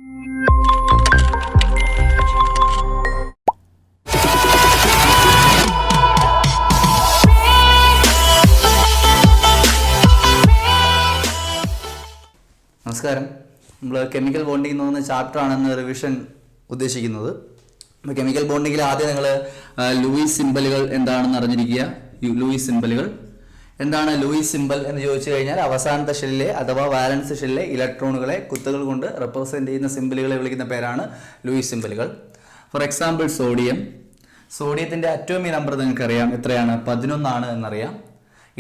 നമസ്കാരം. നമ്മൾ chemical bonding എന്ന് പറയുന്ന ചാപ്റ്ററാണെന്ന് റിവിഷൻ ഉദ്ദേശിക്കുന്നത്. അപ്പോൾ കെമിക്കൽ ബോണ്ടിങ്ങിൽ ആദ്യം നിങ്ങൾ ലൂയിസ് സിംബലുകൾ എന്താണെന്ന് അറിഞ്ഞിരിക്കുക. ലൂയിസ് സിംബലുകൾ എന്താണ്? ലൂയിസ് സിംബൽ എന്ന് ചോദിച്ചു കഴിഞ്ഞാൽ അവസാനത്തെ ഷെല്ലിലെ അഥവാ വാലൻസ് ഷെല്ലിലെ ഇലക്ട്രോണുകളെ കുത്തുകൾ കൊണ്ട് റെപ്രസെൻറ്റ് ചെയ്യുന്ന സിംബലുകളെ വിളിക്കുന്ന പേരാണ് ലൂയിസ് സിംബലുകൾ. ഫോർ എക്സാമ്പിൾ സോഡിയത്തിൻ്റെ അറ്റോമിക് നമ്പർ നിങ്ങൾക്കറിയാം. എത്രയാണ്? 11 ആണ് എന്നറിയാം.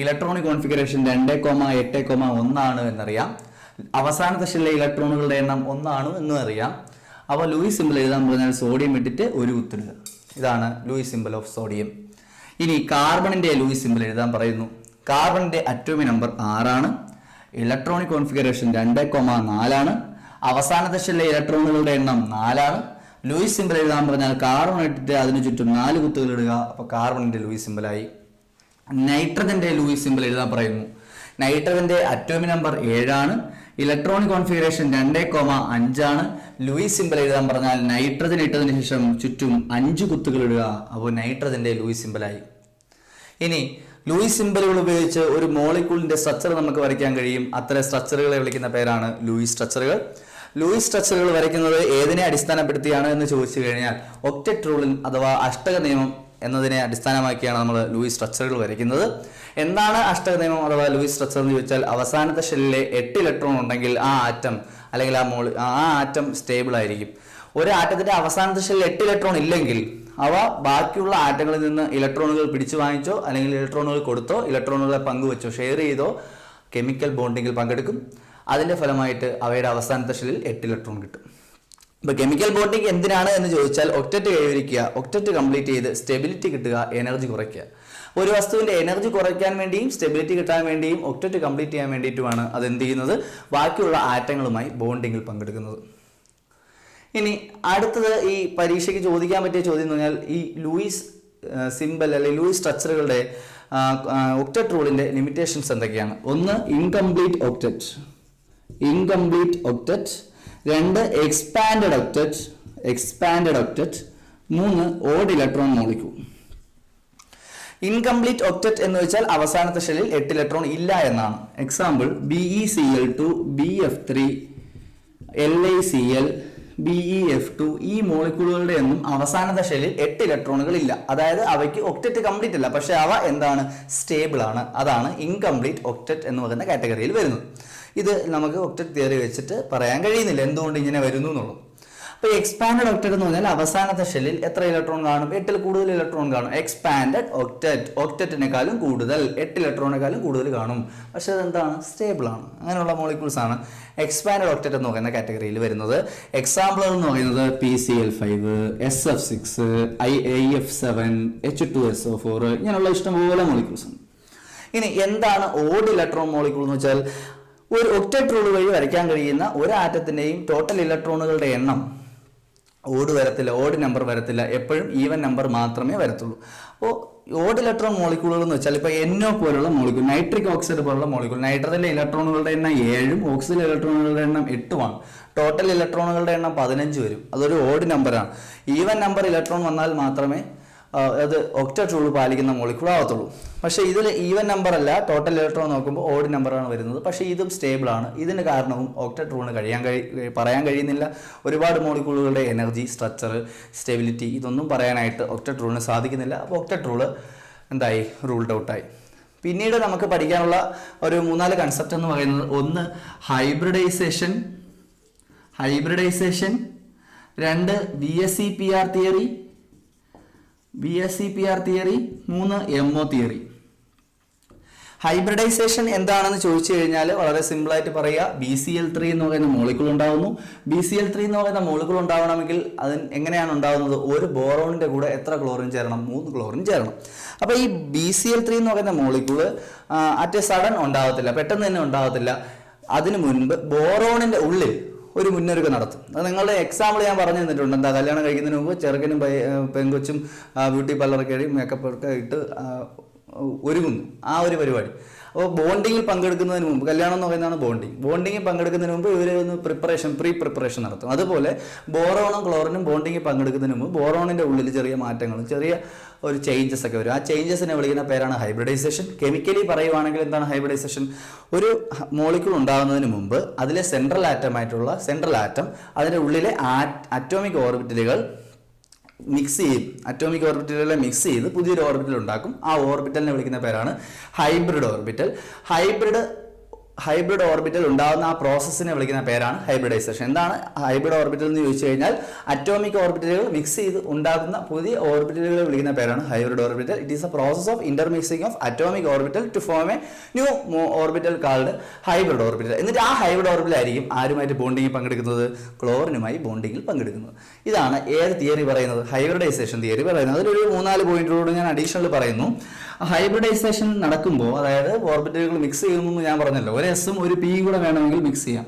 ഇലക്ട്രോണിക് കോൺഫിഗറേഷൻ 2,8,1 എന്നറിയാം. അവസാനത്തെ ഷെല്ലിലെ ഇലക്ട്രോണുകളുടെ എണ്ണം 1 എന്നും അറിയാം. അപ്പോൾ ലൂയിസ് സിംബൽ എഴുതാൻ പറഞ്ഞാൽ സോഡിയം ഇട്ടിട്ട് ഒരു കുത്തിടുക. ഇതാണ് ലൂയിസ് സിംബൽ ഓഫ് സോഡിയം. ഇനി കാർബണിന്റെ ലൂയിസ് സിംബൽ എഴുതാൻ പറയുന്നു. കാർബണിന്റെ അറ്റോമിക് നമ്പർ 6 ഇലക്ട്രോണിക് കോൺഫിഗറേഷൻ 2,4 അവസാനത്തെ ഷെല്ലിലെ ഇലക്ട്രോണുകളുടെ എണ്ണം 4 ലൂയിസ് സിംബൽ എഴുതാൻ പറഞ്ഞാൽ കാർബൺ ഇട്ടിട്ട് അതിനു ചുറ്റും 4 കുത്തുകൾ ഇടുക. അപ്പോൾ കാർബണിന്റെ ലൂയിസ് സിംബലായി. നൈട്രജന്റെ ലൂയിസ് സിംബൽ എഴുതാൻ പറയുന്നു. നൈട്രജന്റെ atomic number 7 electronic configuration 2,5 Lewis symbol എഴുതാൻ പറഞ്ഞാൽ നൈട്രജൻ ഇട്ടതിന് ശേഷം ചുറ്റും 5 കുത്തുകൾ ഇടുക. അപ്പോൾ നൈട്രജന്റെ ലൂയിസ് സിംബലായി. ഇനി ലൂയിസ് സിംബലുകൾ ഉപയോഗിച്ച് ഒരു മോളിക്യൂളിന്റെ സ്ട്രക്ചർ നമുക്ക് വരയ്ക്കാൻ കഴിയും. അത്തരം സ്ട്രക്ചറുകളെ വിളിക്കുന്ന പേരാണ് ലൂയിസ് സ്ട്രക്ചറുകൾ. ലൂയിസ് സ്ട്രക്ചറുകൾ വരയ്ക്കുന്നത് ഏതിനെ അടിസ്ഥാനപ്പെടുത്തിയാണ് എന്ന് ചോദിച്ചു കഴിഞ്ഞാൽ ഒക്ടറ്റ് റൂൾ അഥവാ അഷ്ടക നിയമം എന്നതിനെ അടിസ്ഥാനമാക്കിയാണ് നമ്മൾ ലൂയിസ് സ്ട്രക്ചറുകൾ വരയ്ക്കുന്നത്. എന്താണ് അഷ്ടക നിയമം അഥവാ ലൂയിസ് സ്ട്രക്ചർ എന്ന് ചോദിച്ചാൽ അവസാനത്തെ ഷെല്ലിലെ 8 ഇലക്ട്രോൺ ഉണ്ടെങ്കിൽ ആ ആറ്റം അല്ലെങ്കിൽ ആ ആറ്റം സ്റ്റേബിൾ ആയിരിക്കും. ഒരു ആറ്റത്തിന്റെ അവസാനത്തെ ഷെല്ലിൽ 8 ഇലക്ട്രോൺ ഇല്ലെങ്കിൽ അവ ബാക്കിയുള്ള ആറ്റങ്ങളിൽ നിന്ന് ഇലക്ട്രോണുകൾ പിടിച്ചു വാങ്ങിച്ചോ അല്ലെങ്കിൽ ഇലക്ട്രോണുകൾ കൊടുത്തോ ഇലക്ട്രോണുകളെ പങ്കുവെച്ചോ ഷെയർ ചെയ്തോ കെമിക്കൽ ബോണ്ടിങ്ങിൽ പങ്കെടുക്കും. അതിന്റെ ഫലമായിട്ട് അവയുടെ അവസാനത്തെ ഷെല്ലിൽ 8 ഇലക്ട്രോൺ കിട്ടും. ഇപ്പോൾ കെമിക്കൽ ബോണ്ടിങ് എന്തിനാണ് എന്ന് ചോദിച്ചാൽ ഒക്ടറ്റ് കൈവരിക്കുക, ഒക്ടറ്റ് കംപ്ലീറ്റ് ചെയ്ത് സ്റ്റെബിലിറ്റി കിട്ടുക, എനർജി കുറയ്ക്കുക. ഒരു വസ്തുവിന്റെ എനർജി കുറയ്ക്കാൻ വേണ്ടിയും സ്റ്റെബിലിറ്റി കിട്ടാൻ വേണ്ടിയും ഒക്ടറ്റ് കംപ്ലീറ്റ് ചെയ്യാൻ വേണ്ടിയിട്ടുമാണ് അത് എന്ത് ചെയ്യുന്നത്? ബാക്കിയുള്ള ആറ്റങ്ങളുമായി ബോണ്ടിങ്ങിൽ പങ്കെടുക്കുന്നത്. ഇനി അടുത്തത് ഈ പരീക്ഷയ്ക്ക് ചോദിക്കാൻ പറ്റിയ ചോദ്യം എന്ന് പറഞ്ഞാൽ ഈ ലൂയിസ് സിംബൽ അല്ലെങ്കിൽ ലൂയിസ് സ്ട്രക്ചറുകളുടെ ഒക്ടറ്റ് റൂളിന്റെ ലിമിറ്റേഷൻസ് എന്തൊക്കെയാണ്? 1 incomplete octet, 2 expanded octet, 3 odd electron molecule. Incomplete octet എന്ന് വെച്ചാൽ അവസാനത്തെ ഷെല്ലിൽ 8 ഇലക്ട്രോൺ ഇല്ല എന്നാണ്. Example BeCl2, BF3, LiCl, BeF2 ഈ മോളിക്യൂളുകളുടെ ഒന്നും അവസാനത്തെ ഷെല്ലിൽ 8 ഇലക്ട്രോണുകൾ ഇല്ല. അതായത് അവയ്ക്ക് ഒക്ടറ്റ് കംപ്ലീറ്റ് അല്ല, പക്ഷെ അവ എന്താണ്? സ്റ്റേബിൾ ആണ്. അതാണ് ഇൻകംപ്ലീറ്റ് ഒക്ടറ്റ് എന്ന് പറയുന്ന കാറ്റഗറിയിൽ വരുന്നത്. ഇത് നമുക്ക് ഒക്ടറ്റ് തിയറി വെച്ചിട്ട് പറയാൻ കഴിയുന്നില്ല എന്തുകൊണ്ട് ഇങ്ങനെ വരുന്നു എന്നുള്ളത്. അപ്പോൾ എക്സ്പാൻഡഡ് ഒക്ടറ്റ് എന്ന് പറഞ്ഞാൽ അവസാനത്തെ ഷെല്ലിൽ എത്ര ഇലക്ട്രോൺ കാണും? 8 കൂടുതൽ ഇലക്ട്രോൺ കാണും. എക്സ്പാൻഡഡ് ഒക്ടറ്റിനേക്കാളും കൂടുതൽ 8 ഇലക്ട്രോണിനേക്കാളും കൂടുതൽ കാണും. പക്ഷെ അതെന്താണ്? സ്റ്റേബിൾ ആണ്. അങ്ങനെയുള്ള മോളിക്യൂൾസ് ആണ് എക്സ്പാൻഡഡ് ഒക്ടറ്റ് എന്ന് പറയുന്ന കാറ്റഗറിയിൽ വരുന്നത്. എക്സാമ്പിളുകൾ എന്ന് പറയുന്നത് PCl5, SF6, IF7, H2SO4 ഇങ്ങനെയുള്ള ഇഷ്ടംപോലെ മോളിക്യൂൾസ് ഉണ്ട്. ഇനി എന്താണ് ഓഡ് ഇലക്ട്രോൺ മോളിക്യൂൾ എന്ന് വെച്ചാൽ ഒരു ഒക്ടറ്റ് റൂൾ വഴി വരയ്ക്കാൻ കഴിയുന്ന ഒരു ആറ്റത്തിന്റെയും ടോട്ടൽ ഇലക്ട്രോണുകളുടെ എണ്ണം ഓഡ് വരത്തില്ല, ഓഡ് നമ്പർ വരത്തില്ല, എപ്പോഴും ഈവൻ നമ്പർ മാത്രമേ വരത്തുള്ളൂ. അപ്പോൾ ഓഡ് ഇലക്ട്രോൺ മോളിക്യൂളുകൾ എന്ന് വെച്ചാൽ ഇപ്പോൾ NO പോലുള്ള മോളിക്യൂൾ, നൈട്രിക് ഓക്സൈഡ് പോലുള്ള മോളിക്യൂൾ, നൈട്രജനിലെ ഇലക്ട്രോണുകളുടെ എണ്ണം 7 ഓക്സിജൻ ഇലക്ട്രോണുകളുടെ എണ്ണം 8 ടോട്ടൽ ഇലക്ട്രോണുകളുടെ എണ്ണം 15 വരും. അതൊരു ഓഡ് നമ്പറാണ്. ഈവൻ നമ്പർ ഇലക്ട്രോൺ വന്നാൽ മാത്രമേ അത് ഒക്ടറ്റ് റൂൾ പാലിക്കുന്ന മോളിക്യൂൾ ആവത്തുള്ളൂ. പക്ഷേ ഇതിൽ ഈവൻ നമ്പർ അല്ല, ടോട്ടൽ ഇലക്ട്രോൺ നോക്കുമ്പോൾ ഓഡ് നമ്പറാണ് വരുന്നത്. പക്ഷേ ഇതും സ്റ്റേബിൾ ആണ്. ഇതിന് കാരണവും ഒക്ടറ്റ് റൂളിന് പറയാൻ കഴിയുന്നില്ല. ഒരുപാട് മോളിക്യൂളുകളുടെ എനർജി, സ്ട്രക്ചർ, സ്റ്റെബിലിറ്റി ഇതൊന്നും പറയാനായിട്ട് ഒക്ടറ്റ് റൂളിന് സാധിക്കുന്നില്ല. അപ്പോൾ ഒക്ടറ്റ് റൂള് എന്തായി? റൂൾഡ് ഔട്ടായി. പിന്നീട് നമുക്ക് പഠിക്കാനുള്ള ഒരു 3-4 കൺസെപ്റ്റ് എന്ന് പറയുന്നത് 1 hybridisation, 2 VSEPR theory, 3 MO theory. Hybridisation എന്താണെന്ന് ചോദിച്ചു കഴിഞ്ഞാൽ വളരെ സിമ്പിളായിട്ട് പറയുക, BCl3 എന്ന് പറയുന്ന മോളിക്യൂൾ ഉണ്ടാകുന്നു. BCl3 എന്ന് പറയുന്ന മോളിക്യൂൾ ഉണ്ടാവണമെങ്കിൽ അത് എങ്ങനെയാണ് ഉണ്ടാകുന്നത്? ഒരു ബോറോണിന്റെ കൂടെ എത്ര ക്ലോറിൻ ചേരണം? 3 ക്ലോറിൻ ചേരണം. അപ്പോൾ ഈ BCl3 എന്ന് പറയുന്ന മോളിക്യൂൾ അറ്റ് എ സഡൻ ഉണ്ടാകത്തില്ല, പെട്ടെന്ന് തന്നെ ഉണ്ടാകത്തില്ല. അതിനു മുൻപ് ബോറോണിന്റെ ഉള്ളിൽ ഒരു മുന്നൊരുക്കം നടത്തും. അത് നിങ്ങളുടെ എക്സാമ്പിൾ ഞാൻ പറഞ്ഞു തന്നിട്ടുണ്ട്. എന്താ? കല്യാണം കഴിക്കുന്നതിന് മുമ്പ് ചെറുക്കനും പെങ്കൊച്ചും ബ്യൂട്ടി പാർലറൊക്കെ മേക്കപ്പ് ഒക്കെ ഇട്ട് ഒരുങ്ങുന്നു, ആ ഒരു പരിപാടി. അപ്പോൾ ബോണ്ടിങ്ങിൽ പങ്കെടുക്കുന്നതിന് മുമ്പ്, കല്യാണം എന്ന് പറയുന്നതാണ് ബോണ്ടിങ്ങിൽ പങ്കെടുക്കുന്നതിന് മുമ്പ് ഇവർ ഒന്ന് പ്രീ പ്രിപ്പറേഷൻ നടത്തും. അതുപോലെ ബോറോണും ക്ലോറിനും ബോണ്ടിങ്ങിൽ പങ്കെടുക്കുന്നതിന് മുമ്പ് ബോറോണിൻ്റെ ഉള്ളിൽ ചെറിയ മാറ്റങ്ങളും ചെറിയ ഒരു ചേഞ്ചസ് ഒക്കെ വരും. ആ ചേഞ്ചസിനെ വിളിക്കുന്ന പേരാണ് ഹൈബ്രിഡൈസേഷൻ. കെമിക്കലി പറയുവാണെങ്കിൽ എന്താണ് ഹൈബ്രിഡൈസേഷൻ? ഒരു മോളിക്യൂൾ ഉണ്ടാകുന്നതിന് മുമ്പ് അതിലെ സെൻട്രൽ ആറ്റം അതിൻ്റെ ഉള്ളിലെ അറ്റോമിക് ഓർബിറ്റലുകൾ മിക്സ് ചെയ്ത് പുതിയൊരു ഓർബിറ്റൽ ഉണ്ടാക്കും. ആ ഓർബിറ്റലിനെ വിളിക്കുന്ന പേരാണ് ഹൈബ്രിഡ് ഓർബിറ്റൽ. ഹൈബ്രിഡ് ഓർബിറ്റൽ ഉണ്ടാകുന്ന ആ പ്രോസസ്സിനെ വിളിക്കുന്ന പേരാണ് ഹൈബ്രിഡൈസേഷൻ. എന്താണ് ഹൈബ്രിഡ് ഓർബിറ്റൽ എന്ന് ചോദിച്ചു കഴിഞ്ഞാൽ അറ്റോമിക് ഓർബിറ്റലുകൾ മിക്സ് ചെയ്ത് ഉണ്ടാകുന്ന പുതിയ ഓർബിറ്റലുകളെ വിളിക്കുന്ന പേരാണ് hybrid orbital. It is a process of intermixing of atomic orbital to form a new orbital called hybrid orbital. എന്നിട്ട് ആ ഹൈബ്രിഡ് ഓർബിറ്റൽ ആയിരിക്കും ആരുമായിട്ട് ബോണ്ടിങ്ങിൽ പങ്കെടുക്കുന്നത്? ക്ലോറിനുമായി ബോണ്ടിങ്ങിൽ പങ്കെടുക്കുന്നത്. ഇതാണ് ഏത് തിയറി പറയുന്നത്? ഹൈബ്രിഡൈസേഷൻ തിയറി പറയുന്നത്. അതിലൊരു 3-4 പോയിന്റുകളോട് ഞാൻ അഡീഷണൽ പറയുന്നു. ഹൈബ്രിഡൈസേഷൻ നടക്കുമ്പോൾ, അതായത് ഓർബിറ്റലുകൾ മിക്സ് ചെയ്യുന്നു ഞാൻ പറഞ്ഞല്ലോ, ഒരു എസും ഒരു പിയും കൂടെ വേണമെങ്കിൽ മിക്സ് ചെയ്യാം.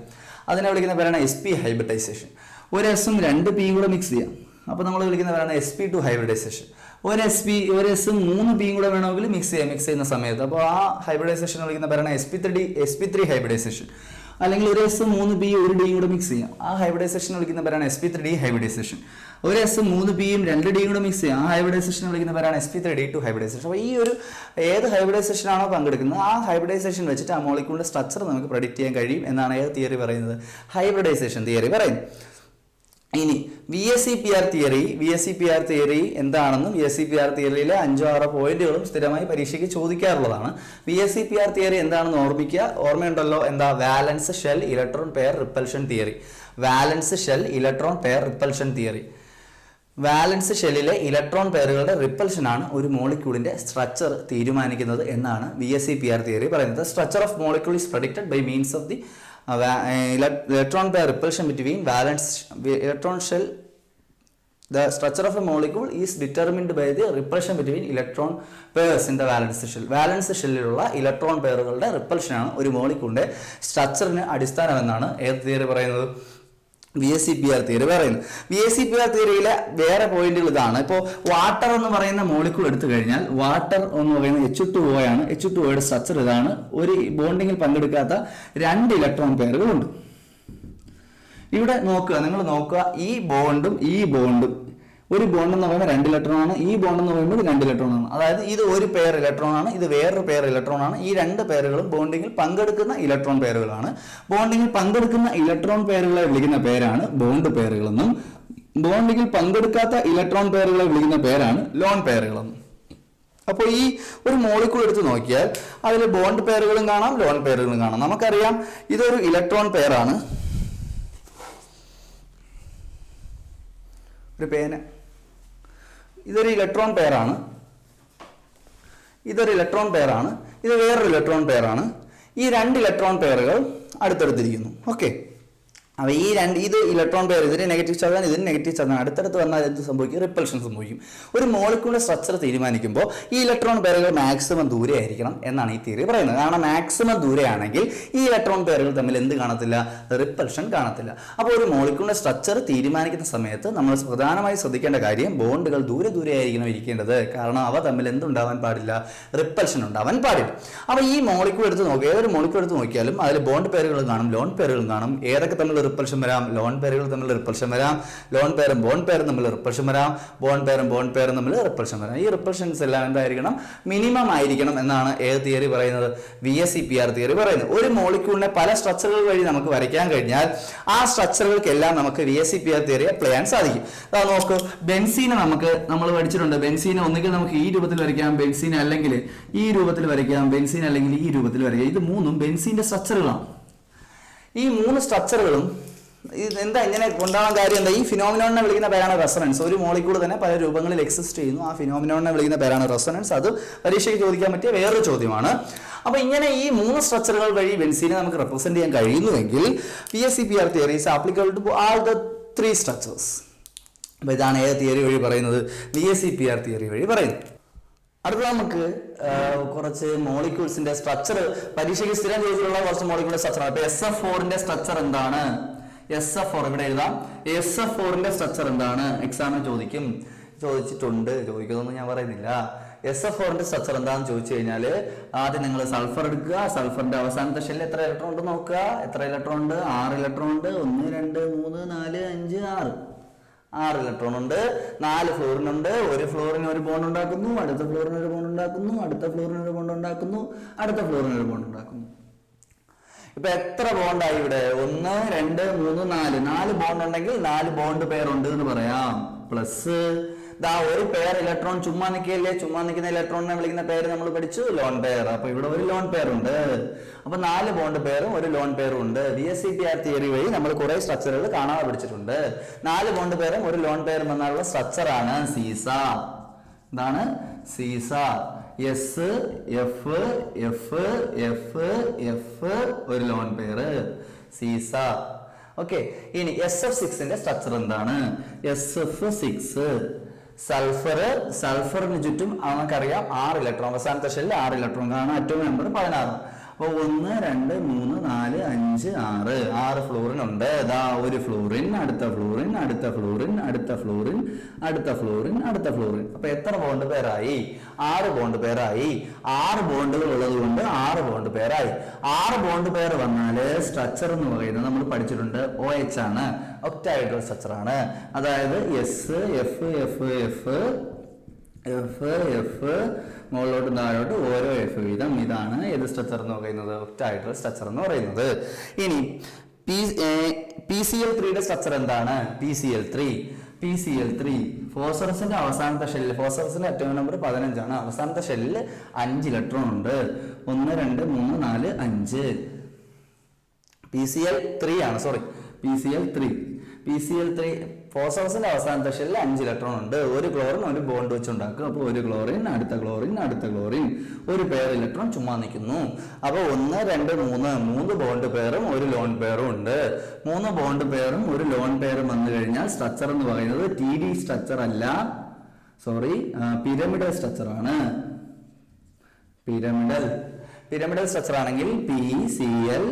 അതിനെ വിളിക്കുന്ന പേരാണ് sp ഹൈബ്രിഡൈസേഷൻ. ഒരു എസും 2 പിയും കൂടെ മിക്സ് ചെയ്യാം, അപ്പോൾ നമ്മൾ വിളിക്കുന്ന പേരാണ് sp2 ഹൈബ്രിഡൈസേഷൻ. ഒരു എസും 3 പിയും കൂടെ വേണമെങ്കിൽ മിക്സ് ചെയ്യുന്ന സമയത്ത്, അപ്പോൾ ആ ഹൈബ്രിഡൈസേഷൻ വിളിക്കുന്ന പേരാണ് sp3 ഹൈബ്രിഡൈസേഷൻ. അല്ലെങ്കിൽ ഒരു എസും 3 പിയും 1 ഡിയും കൂടെ മിക്സ് ചെയ്യാം, ആ ഹൈബ്രിഡൈസേഷൻ വിളിക്കുന്ന പേരാണ് sp3d ഹൈബ്രിഡൈസേഷൻ. ഒരു എസും 3 പിയും 2 ഡിയും കൂടെ മിക്സ് ചെയ്യാം, ആ ഹൈബ്രിഡൈസേഷൻ വിളിക്കുന്ന പേരാണ് sp3d2 ഹൈബ്രിഡൈസേഷൻ. അപ്പോൾ ഈ ഒരു ഏത് ഹൈബ്രിഡൈസേഷൻ ആണോ പങ്കെടുക്കുന്നത് ആ ഹൈബ്രിഡൈസേഷൻ വെച്ചിട്ട് ആ മോളിക്യൂളിന്റെ സ്ട്രക്ചർ നമുക്ക് പ്രെഡിക്റ്റ് ചെയ്യാൻ കഴിയും എന്നാണ് ഏത് തിയറി പറയുന്നത്? ഹൈബ്രിഡൈസേഷൻ തിയറി പറയുന്നത്. ഇനി VSEPR തിയറി എന്താണെന്നും VSEPR തിയറിയിലെ 5-6 പോയിന്റുകളും സ്ഥിരമായി പരീക്ഷയ്ക്ക് ചോദിക്കാറുള്ളതാണ്. VSEPR തിയറി എന്താണെന്ന് ഓർമ്മയുണ്ടല്ലോ? എന്താ? Valence shell electron pair repulsion theory. Valence ഷെല്ലിലെ ഇലക്ട്രോൺ പെയറുകളുടെ റിപ്പൽഷൻ ആണ് ഒരു മോളിക്യൂളിന്റെ സ്ട്രക്ചർ തീരുമാനിക്കുന്നത് എന്നാണ് VSEPR തിയറി പറയുന്നത്. Structure of molecule is predicted by means of the electron pair repulsion between valence electron shell. The structure of a molecule is determined by the repulsion between electron pairs in the valence shell. Valence ഷെല്ലിലുള്ള electron പെയറുകളുടെ repulsion ആണ് ഒരു മോളിക്യൂളിന്റെ സ്ട്രക്ചറിന് അടിസ്ഥാനം എന്നാണ് ഏത് theory പറയുന്നത്? VSEPR theory പറയുന്നത്. VSEPR തിയറിയിലെ വേറെ പോയിന്റുകൾ ഇതാണ്. ഇപ്പോൾ വാട്ടർ എന്ന് പറയുന്ന മോളിക്യൂൾ എടുത്തു കഴിഞ്ഞാൽ, വാട്ടർ എന്ന് പറയുന്നത് H2O ആണ്. H2Oയുടെ സ്ട്രക്ചർ ഇതാണ്. ഒരു ബോണ്ടിങ്ങിൽ പങ്കെടുക്കാത്ത 2 ഇലക്ട്രോൺ പെയറുകളുണ്ട്. ഇവിടെ നിങ്ങൾ നോക്കുക, ഈ ബോണ്ടും ഒരു ബോണ്ട് എന്ന് പറയുമ്പോൾ 2 ഇലക്ട്രോൺ ആണ്, ഈ ബോണ്ട് എന്ന് പറയുമ്പോൾ 2 ഇലക്ട്രോൺ ആണ്. അതായത് ഇത് ഒരു പെയർ ഇലക്ട്രോൺ ആണ്, ഇത് വേറൊരു പെയർ ഇലക്ട്രോൺ ആണ്. ഈ 2 പെയറുകളും ബോണ്ടിങ്ങിൽ പങ്കെടുക്കുന്ന ഇലക്ട്രോൺ പെയറുകളാണ്. ബോണ്ടിങ്ങിൽ പങ്കെടുക്കുന്ന ഇലക്ട്രോൺ പെയറുകളെ വിളിക്കുന്ന പേരാണ് ബോണ്ട് പെയറുകളെന്നും, ബോണ്ടിങ്ങിൽ പങ്കെടുക്കാത്ത ഇലക്ട്രോൺ പെയറുകളെ വിളിക്കുന്ന പേരാണ് ലോൺ പെയറുകളെന്നും. അപ്പോൾ ഈ ഒരു മോളിക്യൂൾ എടുത്ത് നോക്കിയാൽ അതിൽ ബോണ്ട് പെയറുകളും കാണാം, ലോൺ പെയറുകളും കാണാം. നമുക്കറിയാം ഇതൊരു ഇലക്ട്രോൺ പെയറാണ്. ഇതൊരു ഇലക്ട്രോൺ പെയറാണ്, ഇത് വേറൊരു ഇലക്ട്രോൺ പെയറാണ്. ഈ 2 ഇലക്ട്രോൺ പെയറുകൾ അടുത്തടുത്തിരിക്കുന്നു. ഓക്കെ, അപ്പോൾ ഇത് ഇലക്ട്രോൺ പെയർ, ഇതിന് നെഗറ്റീവ് ചാർജാണ്, ഇതിന് നെഗറ്റീവ് ചാർജാണ്. അടുത്തടുത്ത് വന്നാൽ എന്ത് സംഭവിക്കും? റിപ്പൽഷൻ സംഭവിക്കും. ഒരു മോളിക്യൂളിന്റെ സ്ട്രക്ചർ തീരുമാനിക്കുമ്പോൾ ഈ ഇലക്ട്രോൺ പെയറുകൾ മാക്സിമം ദൂരെ ആയിരിക്കണം എന്നാണ് ഈ തിയറി പറയുന്നത്. കാരണം മാക്സിമം ദൂരെയാണെങ്കിൽ ഈ ഇലക്ട്രോൺ പെയറുകൾ തമ്മിൽ എന്ത് കാണത്തില്ല? റിപ്പൽഷൻ കാണത്തില്ല. അപ്പോൾ ഒരു മോളിക്യൂളിന്റെ സ്ട്രക്ചർ തീരുമാനിക്കുന്ന സമയത്ത് നമ്മൾ പ്രധാനമായി ശ്രദ്ധിക്കേണ്ട കാര്യം, ബോണ്ടുകൾ ദൂരെ ആയിരിക്കണം ഇരിക്കേണ്ടത്. കാരണം അവ തമ്മിൽ എന്തുണ്ടാവാൻ പാടില്ല? റിപ്പൽഷൻ ഉണ്ടാവാൻ പാടില്ല. അപ്പോൾ ഈ മോളിക്യൂൾ എടുത്ത് നോക്കുക, ഏതൊരു മോളിക്യൂൾ എടുത്ത് നോക്കിയാലും അതിൽ ബോണ്ട് പെയറുകളും കാണും, ലോൺ പെയറുകളും കാണും. ഏതൊക്കെ തമ്മിൽ റിപ്പൽഷൻ വരാം? ലോൺ പെയറുകൾ തമ്മിൽ റിപ്പൽഷൻ വരാം, ലോൺ പെയറും ബോണ്ട് പെയറും തമ്മിൽ റിപ്പൽഷൻ വരാം, ബോണ്ട് പെയറും തമ്മിൽ റിപ്പൽഷൻ വരാം. ഈ റിപ്പൽഷൻസ് എല്ലാം എന്തായിരിക്കണം? മിനിമം ആയിരിക്കണം എന്നാണ് ഏത് തിയറി പറയുന്നത്? VSEPR തിയറി പറയുന്നത്. ഒരു മോളിക്യൂളിനെ പല സ്ട്രക്ചറുകൾ വഴി നമുക്ക് വരയ്ക്കാൻ കഴിഞ്ഞാൽ ആ സ്ട്രക്ചറുകൾക്കെല്ലാം നമുക്ക് VSEPR തിയറി അപ്ലൈ ചെയ്യാൻ സാധിക്കും. നോക്കൂ, ബെൻസീനെ നമ്മൾ പഠിച്ചിട്ടുണ്ട്. ബെൻസീനെ ഒന്നുകിൽ നമുക്ക് ഈ രൂപത്തിൽ വരയ്ക്കാം, ബെൻസീനെ അല്ലെങ്കിൽ ഈ രൂപത്തിൽ വരയ്ക്കാം, ബെൻസീൻ അല്ലെങ്കിൽ ഈ രൂപത്തിൽ വരയ്ക്കാം. ഇത് 3ഉം ബെൻസീന്റെ സ്ട്രക്ചറുകളാണ്. ഈ 3 സ്ട്രക്ചറുകളും എന്താ ഇങ്ങനെ ഉണ്ടാവാൻ കാര്യം എന്താ? ഈ ഫിനോമിനോണിനെ വിളിക്കുന്ന പേരാണ് റെസൊണൻസ്. ഒരു മോളിക്യൂൾ തന്നെ പല രൂപങ്ങളിൽ എക്സിസ്റ്റ് ചെയ്യുന്നു. ആ ഫിനോമിനോണിനെ വിളിക്കുന്ന പേരാണ് റെസൊണൻസ്. അത് പരീക്ഷയ്ക്ക് ചോദിക്കാൻ പറ്റിയ വേറൊരു ചോദ്യമാണ്. അപ്പോൾ ഇങ്ങനെ ഈ 3 സ്ട്രക്ചറുകൾ വഴി ബെൻസീനെ നമുക്ക് റെപ്രസെന്റ് ചെയ്യാൻ കഴിയുന്നുവെങ്കിൽ VSEPR theory is applicable to all the 3 structures. അപ്പോൾ ഇതാണ് ഏത് തിയറി വഴി പറയുന്നത്? VSEPR തിയറി വഴി പറയുന്നത്. അടുത്ത നമുക്ക് കുറച്ച് മോളിക്യൂൾസിന്റെ സ്ട്രക്ചർ പരീക്ഷയ്ക്ക് സ്ഥിരം ചോദിച്ചിട്ടുള്ള കുറച്ച് മോളിക്യൂളിന്റെ സ്ട്രക്ചർ. അപ്പൊ SF4ന്റെ സ്ട്രക്ചർ എന്താണ്? SF4 ഇവിടെ എഴുതാം. SF4ന്റെ സ്ട്രക്ചർ എന്താണ്? എക്സാമിന് ചോദിച്ചിട്ടുണ്ട്, ചോദിക്കുന്നൊന്നും ഞാൻ പറയുന്നില്ല. SF4ന്റെ സ്ട്രക്ചർ എന്താണെന്ന് ചോദിച്ചു കഴിഞ്ഞാൽ ആദ്യം നിങ്ങൾ സൾഫർ എടുക്കുക. സൾഫറിന്റെ അവസാനത്തെ ഷെല്ലിൽ എത്ര ഇലക്ട്രോൺ ഉണ്ട് നോക്കുക. എത്ര ഇലക്ട്രോൺ ഉണ്ട്? 6 ഇലക്ട്രോൺ ഉണ്ട്. 1 2 3 4 5 6 ഇലക്ട്രോൺ ഉണ്ട്. 4 ഫ്ലോറിൻ ഉണ്ട്. ഒരു ഫ്ലോറിന് ഒരു ബോണ്ട് ഉണ്ടാക്കുന്നു, അടുത്ത ഫ്ലോറിന് ഒരു ബോണ്ട് ഉണ്ടാക്കുന്നു, അടുത്ത ഫ്ലോറിന് ഒരു ബോണ്ട് ഉണ്ടാക്കുന്നു, അടുത്ത ഫ്ലോറിന് ഒരു ബോണ്ട് ഉണ്ടാക്കുന്നു. ഇപ്പൊ എത്ര ബോണ്ടായി ഇവിടെ? 1 2 3 4 ബോണ്ട് ഉണ്ടെങ്കിൽ 4 ബോണ്ട് പെയർ ഉണ്ട് എന്ന് പറയാം. പ്ലസ് ഒരു പെയർ ഇലക്ട്രോൺ ചുമ്മാ നിൽക്കുകയല്ലേ, ചുമ്മാ നിൽക്കുന്ന ഇലക്ട്രോണിനെ വിളിക്കുന്ന പേര് നമ്മൾ പഠിച്ചു, ലോൺ പെയർ. അപ്പൊ ഇവിടെ ഒരു ലോൺ പെയർ ഉണ്ട്. അപ്പൊ 4 ബോണ്ട് പെയറും ഒരു ലോൺ പെയറും ഉണ്ട്. VSEPR തിയറി വഴി നമ്മൾ കുറെ സ്ട്രക്ചറുകൾ കാണാതെ പഠിച്ചിട്ടുണ്ട്. 4 ബോണ്ട് പെയറും ഒരു ലോൺ പെയറും എന്നുള്ള സ്ട്രക്ചർ ആണ് സീസ. എന്താണ് seesaw? S F F F F ഒരു ലോൺ പെയർ സീസ. ഓക്കെ, ഇനി SF6ന്റെ സ്ട്രക്ചർ എന്താണ്? SF6 സൾഫറിന് ചുറ്റും നമുക്കറിയാം 6 ഇലക്ട്രോൺ, അവസാനത്തെ ഷെല്ലിൽ 6 ഇലക്ട്രോൺ കാണാം. Atomic number 16. അപ്പൊ 1 2 3 4 5 6 ഫ്ലോറിൻ ഉണ്ട്. ഒരു ഫ്ലോറിൻ, അടുത്ത ഫ്ലോറിൻ, അടുത്ത ഫ്ലോറിൻ, അടുത്ത ഫ്ലോറിൻ, അടുത്ത ഫ്ലോറിൻ, അടുത്ത ഫ്ലോറിൻ. അപ്പൊ എത്ര ബോണ്ട് പേരായി? 6 ബോണ്ട് പേരായി. 6 ബോണ്ടുകൾ ഉള്ളത് കൊണ്ട് 6 ബോണ്ട് പേരായി. 6 ബോണ്ട് പേർ വന്നാല് സ്ട്രക്ചർ എന്ന് പറയുന്നത് നമ്മൾ പഠിച്ചിട്ടുണ്ട് OH ആണ്, ഒക്ടാഹെഡ്രൽ സ്ട്രക്ചർ ആണ്. അതായത് S F F F F F മുകളിലോട്ട് താഴോട്ട് ഓരോ എഫ് വീതം. ഇതാണ് ഏത് സ്ട്രക്ചർ എന്ന് പറയുന്നത്? ഒക്ടാഹെഡ്രൽ സ്ട്രക്ചർ എന്ന് പറയുന്നത്. ഇനി PCl3യുടെ സ്ട്രക്ചർ എന്താണ്? PCl3 ഫോസ്ഫറസിന്റെ അവസാനത്തെ ഷെല്ലിൽ, ഫോസ്ഫറസിന്റെ അറ്റോമിക് നമ്പർ 15 ആണ്. അവസാനത്തെ ഷെല്ലിൽ 5 ഇലക്ട്രോൺ ഉണ്ട്. 1 2 3 4 5. PCl3 ആണ്, സോറി, PCl3 ഫോസ്ഫറസിന്റെ അവസാനത്തെ ഷെല്ലിൽ 5 ഇലക്ട്രോൺ ഉണ്ട്. ഒരു ക്ലോറിൻ ഒരു ബോണ്ട് വെച്ചുണ്ടാക്കും. അപ്പോൾ ഒരു ക്ലോറിൻ, അടുത്ത ക്ലോറിൻ, അടുത്ത ക്ലോറിൻ, ഒരു പെയർ ഇലക്ട്രോൺ ചുമ്മാ നിൽക്കുന്നു. അപ്പൊ 1 2 3 ബോണ്ട് പെയറും ഒരു ലോൺ പെയറും ഉണ്ട്. 3 ബോണ്ട് പെയറും ഒരു ലോൺ പെയറും വന്നു കഴിഞ്ഞാൽ സ്ട്രക്ചർ എന്ന് പറയുന്നത് TD സ്ട്രക്ചർ അല്ല, സോറി, പിരമിഡൽ സ്ട്രക്ചർ ആണ്. പിരമിഡൽ സ്ട്രക്ചർ ആണെങ്കിൽ PCl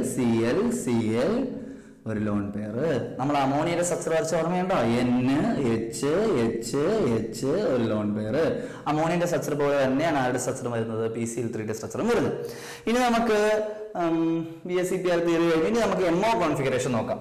ഒരു ലോൺ പെയർ. നമ്മൾ അമോണിയയുടെ സ്ട്രക്ചർ വരച്ച ഓർമ്മയുണ്ടോ? NH ഒരു ലോൺ പെയർ. അമോണിയന്റെ സ്ട്രക്ചർ പോലെ തന്നെയാണ് ആരുടെ സ്ട്രക്ചർ വരുന്നത്? PCl3യുടെ സ്ട്രക്ചറും വരുന്നത്. ഇനി നമുക്ക് VSEPR തിയറി കഴിഞ്ഞ് ഇനി നമുക്ക് MO കോൺഫിഗറേഷൻ നോക്കാം.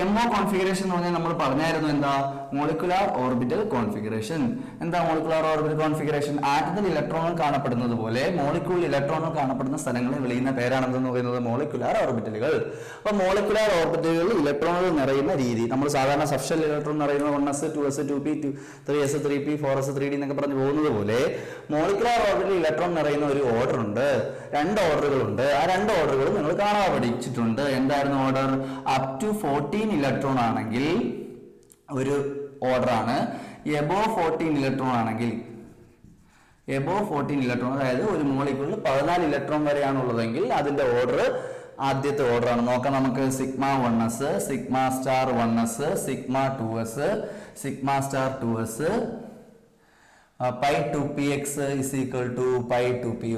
MO കോൺഫിഗറേഷൻ എന്ന് പറഞ്ഞാൽ നമ്മൾ പറഞ്ഞായിരുന്നു എന്താ? Molecular orbital configuration. എന്താ മോളിക്കുലാർ ഓർബിറ്റൽ കോൺഫിഗറേഷൻ? ആറ്റത്തിൽ ഇലക്ട്രോണുകൾ കാണപ്പെടുന്നത് പോലെ മോളിക്യൂളിൽ ഇലക്ട്രോണുകൾ കാണപ്പെടുന്ന സ്ഥലങ്ങളെ വിളിക്കുന്ന പേരാണെന്ന് പറയുന്നത് മോളിക്കുലാർ ഓർബിറ്റലുകൾ. അപ്പൊ മോളിക്കുലാർ ഓർബിറ്റലുകളിൽ ഇലക്ട്രോണുകൾ നിറയുന്ന രീതി നമ്മൾ സാധാരണ സബ്ഷെൽ ഇലക്ട്രോൺ നിറയുന്ന 1s 2s 2p 3s 3p 4s 3d എന്നൊക്കെ പറഞ്ഞു പോകുന്നത് പോലെ മോളിക്കുലാർ ഓർബിറ്റലിൽ ഇലക്ട്രോൺ നിറയുന്ന ഒരു ഓർഡർ ഉണ്ട്, 2 ഓർഡറുകളുണ്ട്. ആ 2 ഓർഡറുകൾ നിങ്ങൾ കാണാതെ പഠിച്ചിട്ടുണ്ട്. എന്തായിരുന്നു ഓർഡർ? അപ് ടു 14 ഇലക്ട്രോൺ ആണെങ്കിൽ ഒരു ഓർഡർ ആണ്. എബോവ് 14 ഇലക്ട്രോൺ ആണെങ്കിൽ, എബോവ് 14 ഇലക്ട്രോൺ, അതായത് ഒരു മോളിക്യൂളിൽ 14 ഇലക്ട്രോൺ വരെയാണുള്ളതെങ്കിൽ അതിന്റെ ഓർഡർ ആദ്യത്തെ ഓർഡർ ആണ്. നോക്കാം നമുക്ക്. Sigma 1s, sigma star 1s, sigma 2s, sigma star 2s, pi 2px is equal to pi 2py,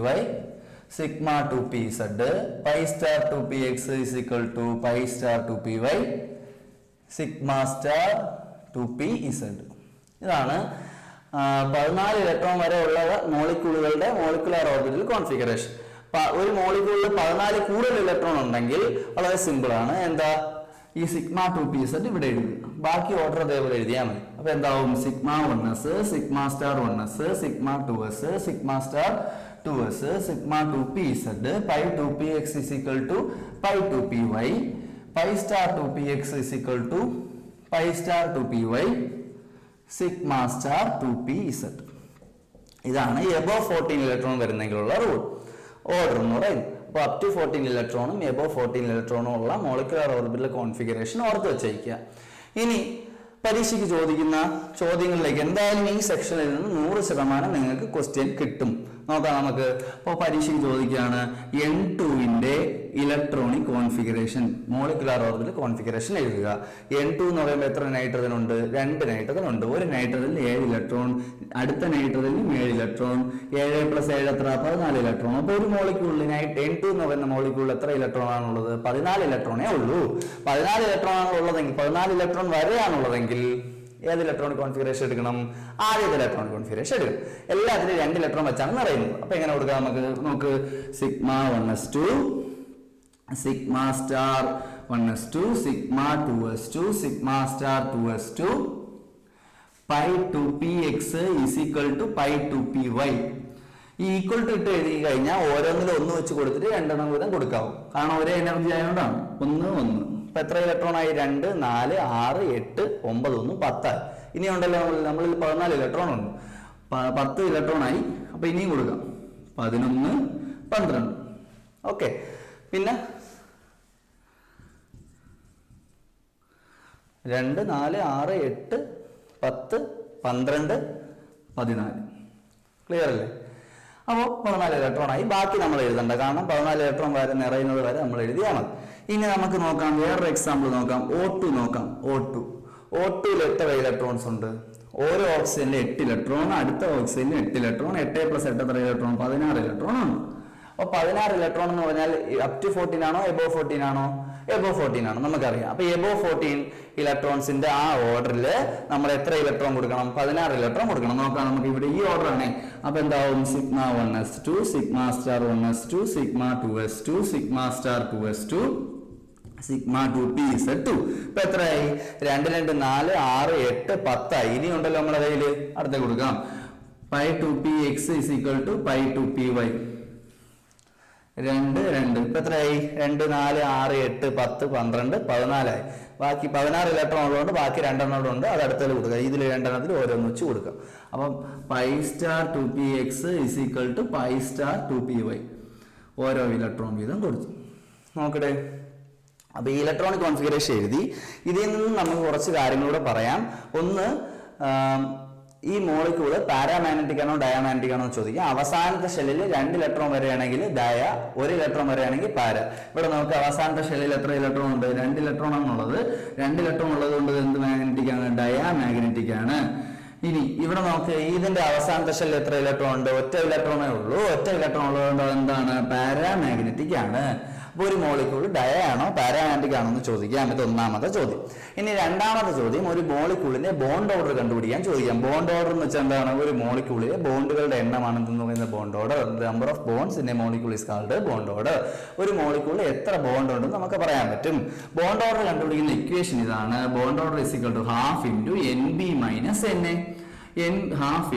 sigma 2pz, pi star 2px is equal to pi star 2py, sigma star 2pz. ഇതാണ് 14 electron വരെ ഉള്ള മോളിക്യൂളുകളുടെ molecular orbital configuration. ഒരു മോളിക്യൂളിൽ 14 കൂടുതൽ electron ഉണ്ടെങ്കിൽ വളരെ simple ആണ്. എന്താ? ഈ സിഗ്മ 2pz ഇവിടെ എഴുതുക, ബാക്കി ഓർഡർ അതേപോലെ എഴുതിയാൽ മതി. അപ്പൊ എന്താവും? Sigma 1s, sigma star 1s, sigma 2s, sigma star 2s, sigma 2pz, pi 2px is equal to pi 2py, pi star 2px is equal to pi star 2py, sigma star 2pz. ഇതാണ് above 14 electron വരുന്നെങ്കിലുള്ള rule, order എന്ന് പറയുന്നത്. അപ്പോൾ up to 14 ഇലക്ട്രോണും above 14 ഇലക്ട്രോണും ഉള്ള molecular orbital configuration ഓർത്ത് വെച്ചിരിക്കുക. ഇനി പരീക്ഷയ്ക്ക് ചോദിക്കുന്ന ചോദ്യങ്ങളിലേക്ക് എന്തായാലും ഈ സെക്ഷനിൽ നിന്ന് 100% നിങ്ങൾക്ക് ക്വസ്റ്റ്യൻ കിട്ടും. നോക്കാം നമുക്ക്. അപ്പോൾ പരീക്ഷയ്ക്ക് ചോദിക്കുകയാണ് N2ന്റെ electronic configuration, molecular orbital configuration എഴുതുക. N2 എന്ന് പറയുമ്പോൾ എത്ര നൈട്രജൻ ഉണ്ട്? 2 നൈട്രജൻ ഉണ്ട്. ഒരു നൈട്രജനിൽ 7 ഇലക്ട്രോൺ, അടുത്ത നൈട്രജനിൽ 7 ഇലക്ട്രോൺ, 7 + 7 എത്ര? 14 ഇലക്ട്രോൺ. അപ്പോൾ ഒരു മോളിക്യൂളിൽ N2 എന്ന് പറയുന്ന മോളിക്യൂളിൽ എത്ര ഇലക്ട്രോൺ ആണുള്ളത്? 14 ഇലക്ട്രോണേ ഉള്ളൂ. 14 ഇലക്ട്രോൺ ആണ് ഉള്ളതെങ്കിൽ, 14 ഇലക്ട്രോൺ വരെയാണുള്ളതെങ്കിൽ ഏത് ഇലക്ട്രോണിക് കോൺഫിഗറേഷൻ എടുക്കണം? ആദ്യത്തെ ഇലക്ട്രോണിക് കോൺഫിഗറേഷൻ എടുക്കണം. എല്ലാത്തിലും 2 ഇലക്ട്രോൺ വെച്ചാണ് നിറയുന്നത്. അപ്പൊ എങ്ങനെ കൊടുക്കാം നമുക്ക് sigma 1s2, sigma star 1s2, sigma 2s2, sigma star 2s2, pi 2px is equal to pi 2py. ഈ ഈക്വൽ ടു ഇട്ട് എഴുതി കഴിഞ്ഞാൽ ഓരോന്നിലും 1 വെച്ച് കൊടുത്തിട്ട് 2 എണ്ണം വീതം കൊടുക്കാവും. കാരണം ഒരേ എനർജി ആയതുകൊണ്ടാണ്. 1 1. അപ്പൊ എത്ര ഇലക്ട്രോൺ ആയി? 2 4 6 8 9 1 10 ആയി. ഇനി ഉണ്ടല്ലോ നമ്മളിൽ 14 ഇലക്ട്രോൺ ഉണ്ട്. 10 ഇലക്ട്രോൺ ആയി. അപ്പൊ ഇനിയും കൊടുക്കാം 11 12. ഓക്കെ. പിന്നെ 2 4 6 8 10 12 14. ക്ലിയർ അല്ലേ? അപ്പോൾ 14 ഇലക്ട്രോൺ ആയി. ബാക്കി നമ്മൾ എഴുതണ്ട, കാരണം 14 ഇലക്ട്രോൺ വരെ നിറയുന്നത് വരെ നമ്മൾ എഴുതിയാൽ മതി. ഇനി നമുക്ക് നോക്കാം, വേറൊരു എക്സാമ്പിൾ നോക്കാം. O2 നോക്കാം. O2ൽ എത്ര ഇലക്ട്രോൺസ് ഉണ്ട്? ഓരോ ഓക്സിജനിൽ 8 ഇലക്ട്രോൺ, അടുത്ത ഓക്സിജനിൽ 8 ഇലക്ട്രോൺ. 8 + 8 എത്ര ഇലക്ട്രോൺ? 16 ഇലക്ട്രോൺ ഉണ്ട്. അപ്പോൾ 16 ഇലക്ട്രോൺ എന്ന് പറഞ്ഞാൽ അപ് ടു 14 ആണോ എബോവ് 14 ആണോ? എബോവ് 14 ആണ്, നമുക്കറിയാം. അപ്പൊ എബോവ് 14 ഇലക്ട്രോൺസിന്റെ ആ ഓർഡറിൽ നമ്മൾ എത്ര ഇലക്ട്രോൺ കൊടുക്കണം? 16 ഇലക്ട്രോൺ കൊടുക്കണം. നോക്കാം, നമുക്ക് ഇവിടെ ഈ ഓർഡർ ആണ്. അപ്പൊ എന്താവും? Sigma 1s2, sigma star 1s2, sigma 2s2, sigma star 2s2, sigma 2p(2). ഇപ്പൊ എത്രയായി? 2 2 4 6 8 10 ആയി. ഇനി ഉണ്ടല്ലോ നമ്മുടെ കയ്യിൽ, അടുത്ത കൊടുക്കാം. Pi 2px is equal to pi 2py. 2 2. ഇപ്പൊ എത്രയായി? 2 4 6 8 10 12 14 ആയി. ബാക്കി 16 ഇലക്ട്രോൺ ഉള്ളതുകൊണ്ട് ബാക്കി 2 എണ്ണം ഉണ്ട്, അത് അടുത്തതിൽ കൊടുക്കുക. ഇതിൽ 2 എണ്ണത്തിൽ ഓരോന്ന് വെച്ച് കൊടുക്കാം. അപ്പം pi star 2px is equal to pi star 2py. ഓരോ ഇലക്ട്രോൺ വീതം കൊടുത്തു. നോക്കട്ടെ. അപ്പൊ ഈ ഇലക്ട്രോണിക് കോൺഫിഗറേഷൻ എഴുതി. ഇതിൽ നിന്ന് നമുക്ക് കുറച്ച് കാര്യങ്ങളൂടെ പറയാം. ഒന്ന്, ഈ മോളിക്യൂള് പാരാമാഗ്നറ്റിക് ആണോ ഡയാമാഗ്നറ്റിക് ആണോ എന്ന് ചോദിക്കാം. അവസാനത്തെ ഷെല്ലിൽ 2 ഇലക്ട്രോൺ വരെയാണെങ്കിൽ ഡയ, 1 ഇലക്ട്രോൺ വരെയാണെങ്കിൽ പാര. ഇവിടെ നമുക്ക് അവസാനത്തെ ഷെല്ലിൽ എത്ര ഇലക്ട്രോൺ ഉണ്ട്? 2 ഇലക്ട്രോൺ ആണുള്ളത്. 2 ഇലക്ട്രോൺ ഉള്ളത് കൊണ്ട് എന്ത് മാഗ്നറ്റിക് ആണ്? ഡയാമാഗ്നറ്റിക് ആണ്. ഇനി ഇവിടെ നമുക്ക് ഇതിന്റെ അവസാനത്തെ ഷെല്ലിൽ എത്ര ഇലക്ട്രോൺ ഉണ്ട്? ഒറ്റ ഇലക്ട്രോണേ ഉള്ളൂ. ഒറ്റ ഇലക്ട്രോൺ ഉള്ളതുകൊണ്ട് എന്താണ്? പാരാമാഗ്നറ്റിക് ആണ്. അപ്പോൾ ഒരു മോളിക്യൂൾ ഡയ ആണോ പാരാമാഗ്നറ്റിക് ആണോ എന്ന് ചോദിക്കാം. ഇത് ഒന്നാമത്തെ ചോദ്യം. ഇനി രണ്ടാമത്തെ ചോദ്യം, ഒരു മോളിക്യൂളിന്റെ ബോണ്ട് ഓർഡർ കണ്ടുപിടിക്കാൻ ചോദിക്കാം. ബോണ്ട് ഓർഡർ എന്ന് വെച്ചാൽ എന്താണ്? ഒരു മോളിക്യൂളിലെ ബോണ്ടുകളുടെ എണ്ണമാണ് എന്ന് പറയുന്ന bond order. Number of bonds in a molecule is called bond order. ഒരു മോളിക്യൂളിൽ എത്ര ബോണ്ട് ഉണ്ടെന്ന് നമുക്ക് പറയാൻ പറ്റും. ബോണ്ട് ഓർഡർ കണ്ടുപിടിക്കുന്ന ഇക്വേഷൻ ഇതാണ്. Bond order is equal to ½ × NB - NA. ½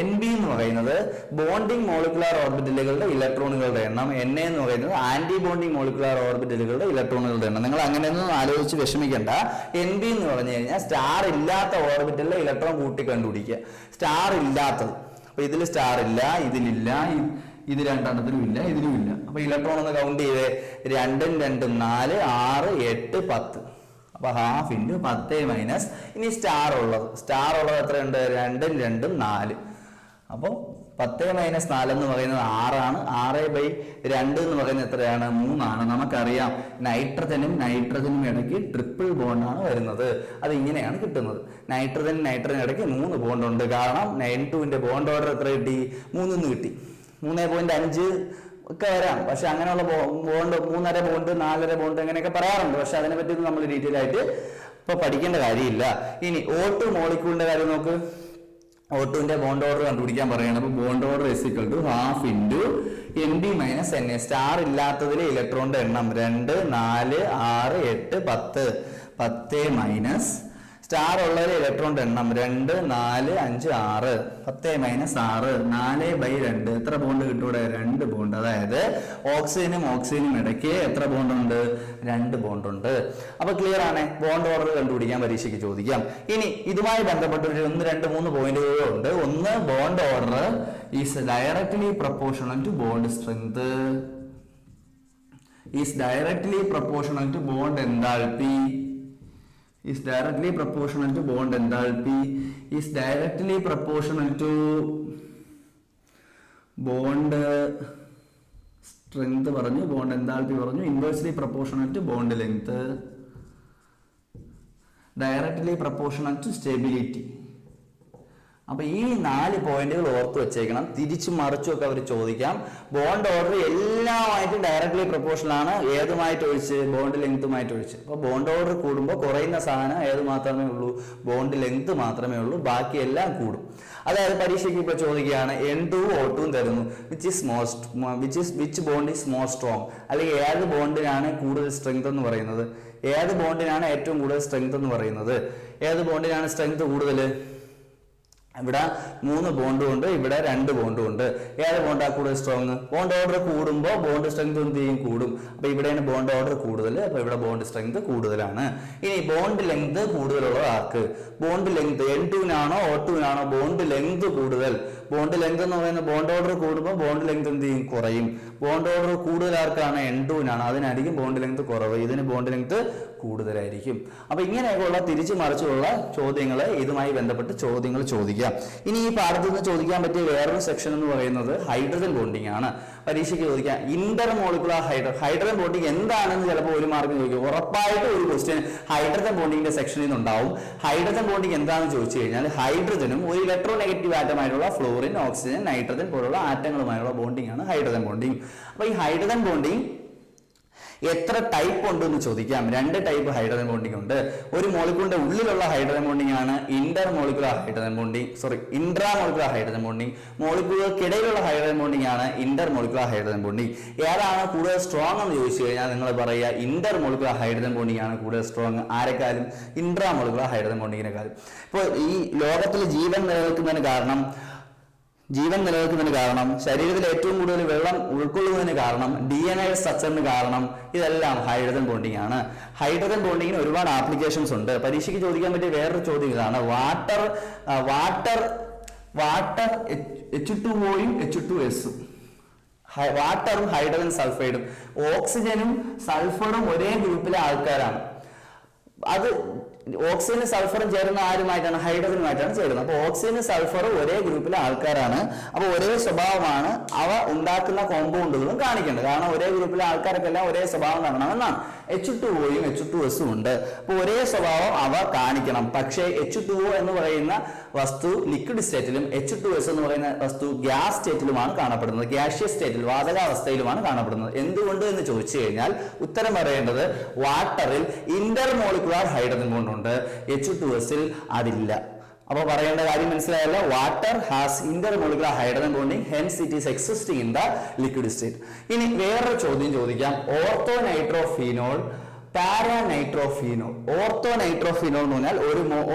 NB എന്ന് പറയുന്നത് ബോണ്ടിങ് മോളിക്കുലാർ ഓർബിറ്റലുകളുടെ ഇലക്ട്രോണുകളുടെ എണ്ണം. NA എന്ന് പറയുന്നത് ആന്റി ബോണ്ടിങ് മോളിക്കുലാർ ഓർബിറ്റലുകളുടെ ഇലക്ട്രോണുകളുടെ എണ്ണം. നിങ്ങൾ അങ്ങനെയൊന്നും ആലോചിച്ച് വിഷമിക്കേണ്ട. NB എന്ന് പറഞ്ഞു കഴിഞ്ഞാൽ സ്റ്റാർ ഇല്ലാത്ത ഓർബിറ്റലിലെ ഇലക്ട്രോൺ കൂട്ടി കണ്ടുപിടിക്കുക. സ്റ്റാർ ഇല്ലാത്തത്. അപ്പൊ ഇതിൽ സ്റ്റാർ ഇല്ല, ഇതിലില്ല, ഇത് രണ്ടെണ്ണത്തിലും ഇല്ല, ഇതിലും ഇല്ല. അപ്പൊ ഇലക്ട്രോൺ ഒന്ന് കൗണ്ട് ചെയ്തേ. 2 2 4 6 8 10. അപ്പൊ ½ × 10 - ഇനി സ്റ്റാർ ഉള്ളത് എത്രയുണ്ട്? 2 2 4. അപ്പോൾ 10 - 4 എന്ന് പറയുന്നത് 6 ആണ്. 6/2 എന്ന് പറയുന്നത് എത്രയാണ്? 3 ആണ്. നമുക്കറിയാം നൈട്രജനും ഇടയ്ക്ക് ട്രിപ്പിൾ ബോണ്ടാണ് വരുന്നത്. അത് ഇങ്ങനെയാണ് കിട്ടുന്നത്. നൈട്രജനും ഇടയ്ക്ക് 3 ബോണ്ട് ഉണ്ട്. കാരണം N2ന്റെ ബോണ്ട് ഓർഡർ എത്ര കിട്ടി? 3 കിട്ടി. 3.5 ഒക്കെ വരാം. പക്ഷെ അങ്ങനെയുള്ള ബോണ്ട് 3.5 ബോണ്ട് 4.5 ബോണ്ട് അങ്ങനെയൊക്കെ പറയാറുണ്ട്. പക്ഷെ അതിനെ പറ്റി നമ്മൾ ഡീറ്റെയിൽ ആയിട്ട് ഇപ്പൊ പഠിക്കേണ്ട കാര്യമില്ല. ഇനി O2 മോളിക്യൂളിന്റെ കാര്യം നോക്ക്. O2ന്റെ ബോണ്ട് ഓർഡർ കണ്ടുപിടിക്കാൻ പറയുകയാണ്. അപ്പൊ bond order is equal to ½ × NB - NA. Star ഇല്ലാത്തതിലെ ഇലക്ട്രോണിന്റെ എണ്ണം 2 4 6 8 10. 10 സ്റ്റാർ ഉള്ളതിലെ ഇലക്ട്രോണിന്റെ എണ്ണം 2 4 5 6. 10 - 6 4/2. എത്ര ബോണ്ട് കിട്ടൂടെ? 2 ബോണ്ട്. അതായത് ഓക്സിജനും ഇടയ്ക്ക് എത്ര ബോണ്ട് ഉണ്ട്? 2 ബോണ്ട് ഉണ്ട്. അപ്പൊ ക്ലിയർ ആണ്. ബോണ്ട് ഓർഡർ കണ്ടുപിടിക്കാൻ പരീക്ഷയ്ക്ക് ചോദിക്കാം. ഇനി ഇതുമായി ബന്ധപ്പെട്ട 1 2 3 പോയിന്റുകളുണ്ട്. ഒന്ന്, bond order is directly proportional to bond strength. Is directly proportional to bond enthalpy. Is directly proportional to bond enthalpy. Is directly proportional to bond strength പറഞ്ഞു, bond enthalpy പറഞ്ഞു. Inversely proportional to bond length. Directly proportional to stability. അപ്പൊ ഈ 4 പോയിന്റുകൾ ഓർത്ത് വെച്ചേക്കണം. തിരിച്ചും മറിച്ചും ഒക്കെ അവർ ചോദിക്കാം. ബോണ്ട് ഓർഡർ എല്ലാമായിട്ടും ഡയറക്ട്ലി പ്രൊപ്പോർഷണൽ ആണ്. ഏതുമായിട്ട് ഒഴിച്ച്? ബോണ്ട് ലെങ്തുമായിട്ട് ഒഴിച്ച്. അപ്പൊ ബോണ്ട് ഓർഡർ കൂടുമ്പോൾ കുറയുന്ന സാധനം ഏത് മാത്രമേ ഉള്ളൂ? ബോണ്ട് ലെങ്ത് മാത്രമേ ഉള്ളൂ. ബാക്കി എല്ലാം കൂടും. അതായത് പരീക്ഷയ്ക്ക് ഇപ്പൊ ചോദിക്കുകയാണ് N2 O2 തരുന്നു, which bond is more strong, അല്ലെങ്കിൽ ഏത് ബോണ്ടിനാണ് കൂടുതൽ സ്ട്രെങ്ത് എന്ന് പറയുന്നത്? ഏത് ബോണ്ടിനാണ് ഏറ്റവും കൂടുതൽ സ്ട്രെങ്ത് എന്ന് പറയുന്നത്? ഏത് ബോണ്ടിനാണ് സ്ട്രെങ്ത് കൂടുതൽ? ഇവിടെ 3 ബോണ്ടും ഉണ്ട്, ഇവിടെ 2 ബോണ്ടും ഉണ്ട്. ഏത് ബോണ്ടാ കൂടുതൽ സ്ട്രോങ്? ബോണ്ട് ഓർഡർ കൂടുമ്പോൾ ബോണ്ട് സ്ട്രെങ്ത് എന്ത് ചെയ്യും? കൂടും. അപ്പൊ ഇവിടെയാണ് ബോണ്ട് ഓർഡർ കൂടുതൽ, അപ്പൊ ഇവിടെ ബോണ്ട് സ്ട്രെങ്ത് കൂടുതലാണ്. ഇനി ബോണ്ട് ലെങ്ത് കൂടുതലുള്ള ആർക്ക്? ബോണ്ട് ലെങ്ത് N2നാണോ O2നാണോ ബോണ്ട് ലെങ്ത് കൂടുതൽ? ബോണ്ട് ലെങ്ത് എന്ന് പറയുന്നത് ബോണ്ട് ഓർഡർ കൂടുമ്പോൾ ബോണ്ട് ലെങ്ത് എന്ത് ചെയ്യും? കുറയും. ബോണ്ട് ഓർഡർ കൂടുതൽ ആർക്കാണ്? N2നാണ്. അതിനായിരിക്കും ബോണ്ട് ലെങ്ത് കുറവ്, ഇതിന് ബോണ്ട് ലെങ്ത് കൂടുതലായിരിക്കും. അപ്പൊ ഇങ്ങനെയൊക്കെയുള്ള തിരിച്ചു മറിച്ചുള്ള ചോദ്യങ്ങൾ ഇതുമായി ബന്ധപ്പെട്ട് ചോദ്യങ്ങൾ ചോദിക്കാം. ഇനി ഈ പാഠത്തിൽ നിന്ന് ചോദിക്കാൻ പറ്റിയ വേറൊരു സെക്ഷൻ എന്ന് പറയുന്നത് ഹൈഡ്രജൻ ബോണ്ടിങ് ആണ്. പരീക്ഷയ്ക്ക് ചോദിക്കാം ഇന്റർ മോളിക്കുലർ ഹൈഡ്രജൻ ബോണ്ടിങ് എന്താണെന്ന് ചിലപ്പോൾ ഒരു മാർക്ക് ചോദിക്കും. ഉറപ്പായിട്ട് ഒരു ക്വസ്റ്റ്യൻ ഹൈഡ്രജൻ ബോണ്ടിങ്ങിന്റെ സെക്ഷനിൽ നിന്നുണ്ടാവും. ഹൈഡ്രജൻ ബോണ്ടിങ് എന്താണെന്ന് ചോദിച്ചു കഴിഞ്ഞാൽ ഹൈഡ്രജനും ഒരു ഇലക്ട്രോനെഗറ്റീവ് ആറ്റമായിട്ടുള്ള ഫ്ലോറിൻ, ഓക്സിജൻ, നൈട്രജൻ പോലുള്ള ആറ്റങ്ങളുമായുള്ള ബോണ്ടിങ് ആണ് ഹൈഡ്രജൻ ബോണ്ടിങ്. അപ്പൊ ഈ ഹൈഡ്രജൻ ബോണ്ടിങ് എത്ര ടൈപ്പ് ഉണ്ടെന്ന് ചോദിക്കാം. 2 ടൈപ്പ് ഹൈഡ്രജൻ ബോണ്ടിങ് ഉണ്ട്. ഒരു മോളിക്യൂളിന്റെ ഉള്ളിലുള്ള ഹൈഡ്രജൻ ബോണ്ടിങ് ആണ് intramolecular hydrogen bonding. മോളിക്യൂളുകൾക്കിടയിലുള്ള hydrogen bonding ആണ് ഇന്റർമോളിക്കുലർ ഹൈഡ്രജൻ ബോണ്ടിങ്. ഏതാണ് കൂടുതൽ സ്ട്രോങ് എന്ന് ചോദിച്ചു കഴിഞ്ഞാൽ നിങ്ങൾ പറയുക ഇന്റർമോളിക്കുലർ ഹൈഡ്രജൻ ബോണ്ടിങ് ആണ് കൂടുതൽ സ്ട്രോങ്. ആരെക്കാളും? Intramolecular hydrogen ബോണ്ടിങ്ങിനെക്കാളും. ഇപ്പോൾ ഈ ലോകത്തിൽ ജീവൻ നിലനിൽക്കുന്നതിന് കാരണം, ശരീരത്തിൽ ഏറ്റവും കൂടുതൽ വെള്ളം ഉൾക്കൊള്ളുന്നതിന് കാരണം, DNA സ്ട്രക്ചറിന് കാരണം, ഇതെല്ലാം ഹൈഡ്രജൻ ബോണ്ടിങ് ആണ്. ഹൈഡ്രജൻ ബോണ്ടിങ്ങിന് ഒരുപാട് ആപ്ലിക്കേഷൻസ് ഉണ്ട്. പരീക്ഷയ്ക്ക് ചോദിക്കാൻ പറ്റിയ വേറൊരു ചോദ്യം ഇതാണ്. വാട്ടർ H2Oയും H2Sഉം, വാട്ടറും ഹൈഡ്രജൻ സൾഫൈഡും, ഓക്സിജനും സൾഫറും ഒരേ ഗ്രൂപ്പിലെ ആൾക്കാരാണ്. അത് ഓക്സിജനും സൾഫറും ചേരുന്ന ആരുമായിട്ടാണ്? ഹൈഡ്രജനുമായിട്ടാണ് ചേരുന്നത്. അപ്പൊ ഓക്സിജനും സൾഫറും ഒരേ ഗ്രൂപ്പിലെ ആൾക്കാരാണ്. അപ്പൊ ഒരേ സ്വഭാവമാണ് അവ ഉണ്ടാക്കുന്ന കോമ്പൗണ്ടുകളും കാണിക്കേണ്ടത്. കാരണം ഒരേ ഗ്രൂപ്പിലെ ആൾക്കാർക്കെല്ലാം ഒരേ സ്വഭാവം കാണണമെന്നാണ്. H2Oയും H2Sഉം ഉണ്ട്. അപ്പൊ ഒരേ സ്വഭാവം അവ കാണിക്കണം. പക്ഷേ H2O എന്ന് പറയുന്ന വസ്തു ലിക്വിഡ് സ്റ്റേറ്റിലും H2S എന്ന് പറയുന്ന വസ്തു ഗ്യാസ് സ്റ്റേറ്റിലുമാണ് കാണപ്പെടുന്നത്. ഗ്യാഷ്യസ് സ്റ്റേറ്റിൽ, വാതകാവസ്ഥയിലുമാണ് കാണപ്പെടുന്നത്. എന്തുകൊണ്ട് എന്ന് ചോദിച്ചു കഴിഞ്ഞാൽ ഉത്തരം പറയേണ്ടത് വാട്ടറിൽ ഇന്റർമോളിക്കുലർ ഹൈഡ്രജൻ ബോണ്ട് ഉണ്ട്, H2Sൽ അതില്ല. അപ്പോൾ പറയേണ്ട കാര്യം മനസ്സിലായല്ലോ. Water has intermolecular hydrogen bonding, hence it is existing in the liquid state. ഇനി വേറൊരു ചോദ്യം ചോദിക്കാം. ഓർത്തോനൈട്രോഫീനോൾ, പാരാനൈട്രോഫീനോൾ. ഓർത്തോനൈട്രോഫീനോൾ എന്ന് പറഞ്ഞാൽ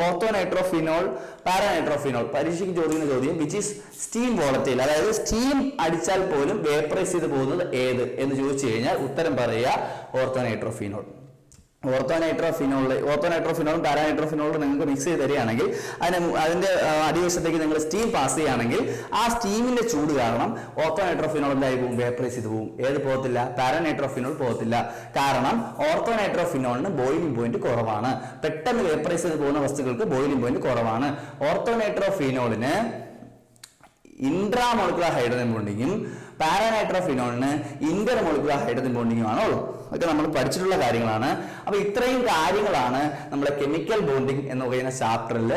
ഓർത്തോനൈട്രോഫീനോൾ, പാരാനൈട്രോഫീനോൾ. പരീക്ഷയ്ക്ക് ചോദിക്കുന്ന ചോദ്യം വിച്ച് ഈസ് സ്റ്റീം വോളറ്റൈൽ, അതായത് സ്റ്റീം അടിച്ചാൽ പോലും വേപ്പറൈസ് ചെയ്ത് പോകുന്നത് ഏത് എന്ന് ചോദിച്ചു കഴിഞ്ഞാൽ ഉത്തരം പറയുക ഓർത്തോനൈട്രോഫീനോൾ. ഓർത്തോനൈട്രോഫിനോളും പാരാനൈട്രോഫിനോളും നിങ്ങൾക്ക് മിക്സ് ചെയ്ത് തരികയാണെങ്കിൽ അതിന്റെ അടിവശത്തേക്ക് നിങ്ങൾ സ്റ്റീം പാസ് ചെയ്യുകയാണെങ്കിൽ ആ സ്റ്റീമിന്റെ ചൂട് കാരണം ഓർത്തോനൈട്രോഫിനോൾ എന്തായി പോകും? വേപ്പറൈസ് ചെയ്ത് പോകും. ഏത് പോകത്തില്ല? പാരാനൈട്രോഫിനോൾ പോകത്തില്ല. കാരണം ഓർത്തോനൈട്രോഫിനോളിന് ബോയിലിംഗ് പോയിന്റ് കുറവാണ്. പെട്ടെന്ന് വേപ്പറൈസ് ചെയ്ത് പോകുന്ന വസ്തുക്കൾക്ക് ബോയിലിംഗ് പോയിന്റ് കുറവാണ്. ഓർത്തോനൈട്രോഫിനോളിന് ഇൻട്രാമോളിക്കുലർ ഹൈഡ്രജൻ ബോണ്ടിങ്ങും പാരാനൈട്രോഫിനോളിന് ഇന്റർമോളിക്കുലർ ഹൈഡ്രജൻ ബോണ്ടിങ്ങും ആണുള്ളൂ. അതൊക്കെ നമ്മൾ പഠിച്ചിട്ടുള്ള കാര്യങ്ങളാണ്. അപ്പൊ ഇത്രയും കാര്യങ്ങളാണ് നമ്മുടെ കെമിക്കൽ ബോണ്ടിങ് എന്ന് പറയുന്ന ചാപ്റ്ററിൽ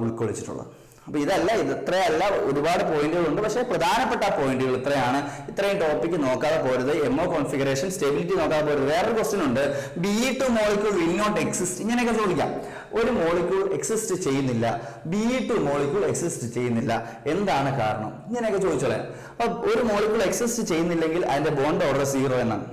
ഉൾക്കൊള്ളിച്ചിട്ടുള്ളത്. അപ്പൊ ഇത്രയല്ല, ഒരുപാട് പോയിന്റുകളുണ്ട്. പക്ഷെ പ്രധാനപ്പെട്ട പോയിന്റുകൾ ഇത്രയാണ്. ഇത്രയും ടോപ്പിക്ക് നോക്കാതെ പോരുത്. MO കോൺഫിഗറേഷൻ, സ്റ്റെബിലിറ്റി നോക്കാതെ പോരുത്. വേറൊരു ക്വസ്റ്റ്യൻ ഉണ്ട്, Be2 molecule will not exist. ഇങ്ങനെയൊക്കെ ചോദിക്കാം. ഒരു മോളിക്യൂൾ എക്സിസ്റ്റ് ചെയ്യുന്നില്ല, Be2 മോളിക്യൂൾ എക്സിസ്റ്റ് ചെയ്യുന്നില്ല, എന്താണ് കാരണം? ഇങ്ങനെയൊക്കെ ചോദിച്ചോളാം. അപ്പൊ ഒരു മോളിക്യൂൾ എക്സിസ്റ്റ് ചെയ്യുന്നില്ലെങ്കിൽ അതിന്റെ ബോണ്ട് ഓർഡർ 0 എന്നാണ്.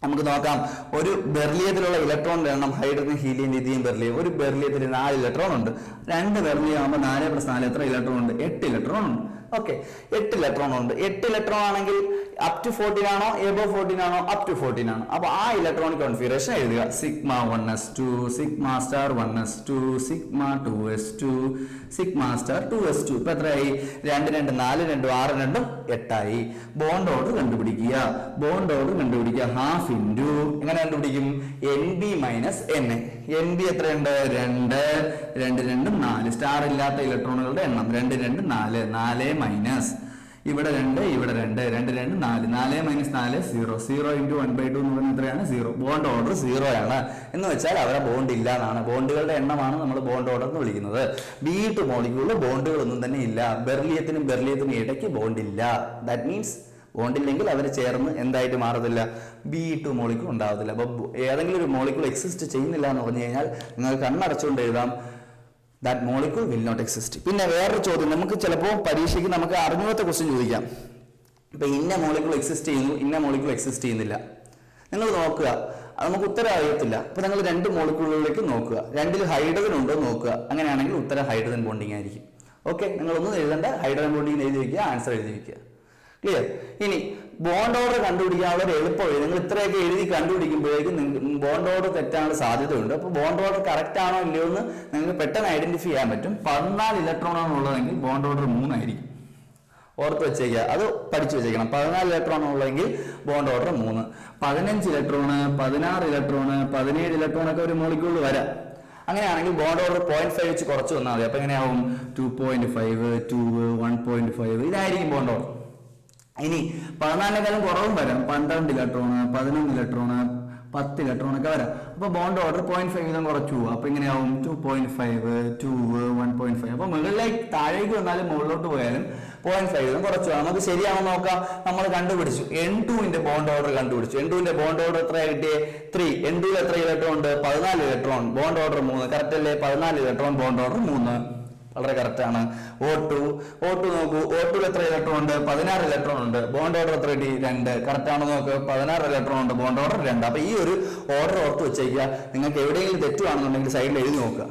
നമുക്ക് നോക്കാം. ഒരു ബെർലിയത്തിലുള്ള ഇലക്ട്രോണിന്റെ എണ്ണം, ഹൈഡ്രജൻ, ഹീലിയം, ലിഥിയം, ബെർലിയം. ഒരു ബെർലിയത്തിൽ 4 ഇലക്ട്രോൺ ഉണ്ട്. 2 ബെർലിയം ആകുമ്പോൾ 4 + 4 എത്ര ഇലക്ട്രോൺ ഉണ്ട്? 8 ഇലക്ട്രോൺ ഉണ്ട്. ഓക്കെ, 8 ഇലക്ട്രോൺ ഉണ്ട്. 8 ഇലക്ട്രോൺ ആണെങ്കിൽ അപ് ടു 14 ആണോ, എബോ 14 ആണോ, അപ് ടു 14 ആണ്. അപ്പൊ ആ ഇലക്ട്രോണിക് കോൺഫിഗറേഷൻ എഴുതുക. σ1s2, σ*1s2, σ2s2, σ*2s2. ഇപ്പൊ എത്രയായി? 2 2 4 2 6 2 8ആയി. ബോണ്ട് ഓർഡർ കണ്ടുപിടിക്കുക. ഹാഫ് ഇൻറ്റു എങ്ങനെ കണ്ടുപിടിക്കും? NB - NA. NB എത്രയുണ്ട്? 2 2 2 4. സ്റ്റാർ ഇല്ലാത്ത ഇലക്ട്രോണുകളുടെ എണ്ണം 2 2 4 4 - ഇവിടെ 2, ഇവിടെ 2, 2, 2, 4, 4 - 4 0, 0 × 1/2 എന്ന് പറഞ്ഞാൽ എത്രയാണ്? 0. ബോണ്ട് ഓർഡർ 0 ആണ്. എന്ന് വെച്ചാൽ അവരെ ബോണ്ട് ഇല്ല എന്നാണ്. ബോണ്ടുകളുടെ എണ്ണമാണ് നമ്മൾ ബോണ്ട് ഓർഡർ എന്ന് വിളിക്കുന്നത്. B2 മോളിക്യൂളിൽ ബോണ്ടുകളൊന്നും തന്നെ ഇല്ല. ബെർലിയത്തിനും ഇടയ്ക്ക് ബോണ്ട് ഇല്ല. ദാറ്റ് മീൻസ് ബോണ്ട് ഇല്ലെങ്കിൽ അവർ ചേർന്ന് എന്തായിട്ട് മാറത്തില്ല? B2 മോളിക്യൂൾ ഉണ്ടാവത്തില്ല. അപ്പൊ ഏതെങ്കിലും ഒരു മോളിക്യൂൾ എക്സിസ്റ്റ് ചെയ്യുന്നില്ല എന്ന് പറഞ്ഞു കഴിഞ്ഞാൽ നിങ്ങൾ കണ്ണടച്ചുകൊണ്ട് എഴുതാം that molecule will not exist. പിന്നെ വേറൊരു ചോദ്യം നമുക്ക് ചിലപ്പോൾ പരീക്ഷയ്ക്ക് നമുക്ക് അറിഞ്ഞാത്ത ക്വസ്റ്റ്യൻ ചോദിക്കാം. ഇപ്പൊ ഇന്ന മോളിക്യൂൾ എക്സിസ്റ്റ് ചെയ്യുന്നു, ഇന്ന മോളിക്യൂൾ എക്സിസ്റ്റ് ചെയ്യുന്നില്ല. നിങ്ങൾ നോക്കുക, അത് നമുക്ക് ഉത്തരം അറിയത്തില്ല. അപ്പൊ നിങ്ങൾ 2 മോളിക്യൂളുകളിലേക്ക് നോക്കുക, 2ൽ ഹൈഡ്രജൻ ഉണ്ടോ നോക്കുക. അങ്ങനെയാണെങ്കിൽ ഉത്തരം ഹൈഡ്രജൻ ബോണ്ടിങ് ആയിരിക്കും. ഓക്കെ, നിങ്ങളൊന്നും എഴുതേണ്ട, ഹൈഡ്രജൻ ബോണ്ടിങ് എഴുതി വെക്കുക, ആൻസർ എഴുതി വെക്കുക. ക്ലിയർ? ഇനി ബോണ്ട് ഓർഡർ കണ്ടുപിടിക്കാനുള്ള ഒരു എളുപ്പമായി നിങ്ങൾ ഇത്രയൊക്കെ എഴുതി കണ്ടുപിടിക്കുമ്പോഴേക്കും ബോണ്ട് ഓർഡർ തെറ്റാനുള്ള സാധ്യതയുണ്ട്. അപ്പോൾ ബോണ്ട് ഓർഡർ കറക്റ്റ് ആണോ ഇല്ലയോ എന്ന് നിങ്ങൾക്ക് പെട്ടെന്ന് ഐഡന്റിഫൈ ചെയ്യാൻ പറ്റും. 14 ഇലക്ട്രോൺ ആണ് ഉള്ളതെങ്കിൽ ബോണ്ട് ഓർഡർ 3 ആയിരിക്കും. ഓർത്ത് വെച്ചേക്കുക, അത് പഠിച്ചു വെച്ചേക്കണം. 14 ഇലക്ട്രോൺ ഉള്ളതെങ്കിൽ bond order 3. 15 electron, 16 electron, 17 electron ഒക്കെ ഒരു മോളിക്യൂളിൽ വരാം. അങ്ങനെയാണെങ്കിൽ ബോണ്ട് ഓർഡർ 0.5 വെച്ച് കുറച്ച് വന്നാൽ മതി. അപ്പൊ എങ്ങനെയാവും? 2.5, 2, 1.5 ഇതായിരിക്കും ബോണ്ട് ഓർഡർ. ഇനി 14 കുറവും വരാം. 12 ഇലക്ട്രോണ്, 11 ഇലക്ട്രോണ്, 10 ഇലക്ട്രോൺ ഒക്കെ വരാം. അപ്പൊ ബോണ്ട് ഓർഡർ 0.5 വീതം കുറച്ചു. അപ്പൊ ഇങ്ങനെയാവും 2.5, 2, 1.5. അപ്പൊ മുകളിലേക്ക് താഴേക്ക് വന്നാലും മുകളിലോട്ട് പോയാലും 0.5 വീതം കുറച്ചു. നമുക്ക് ശരിയാണോ നോക്കാം. നമ്മൾ കണ്ടുപിടിച്ചു N2ന്റെ ബോണ്ട് ഓർഡർ കണ്ടുപിടിച്ചു. N2ന്റെ ബോണ്ട് ഓർഡർ എത്രയാ കിട്ടിയേ? 3. N2ൽ എത്ര ഇലക്ട്രോൺ ഉണ്ട്? 14 ഇലക്ട്രോൺ. Bond order 3. കറക്റ്റ് അല്ലേ? 14 ഇലക്ട്രോൺ, ബോണ്ട് ഓർഡർ 3. വളരെ കറക്റ്റ് ആണ്. O2 നോക്കൂ, O2 എത്ര ഇലക്ട്രോൺ ഉണ്ട്? 16 ഇലക്ട്രോൺ ഉണ്ട്. ബോണ്ട് ഓർഡർ എത്ര കിട്ടി? 2. കറക്റ്റ് ആണോ നോക്ക്? 16 ഇലക്ട്രോൺ ഉണ്ട്, ബോണ്ട് ഓർഡർ 2. അപ്പൊ ഈ ഒരു ഓർഡർ ഓർത്ത് വെച്ചേക്കുക. നിങ്ങൾക്ക് എവിടെയെങ്കിലും തെറ്റുവാണെന്നുണ്ടെങ്കിൽ സൈഡിൽ എഴുതി നോക്കുക.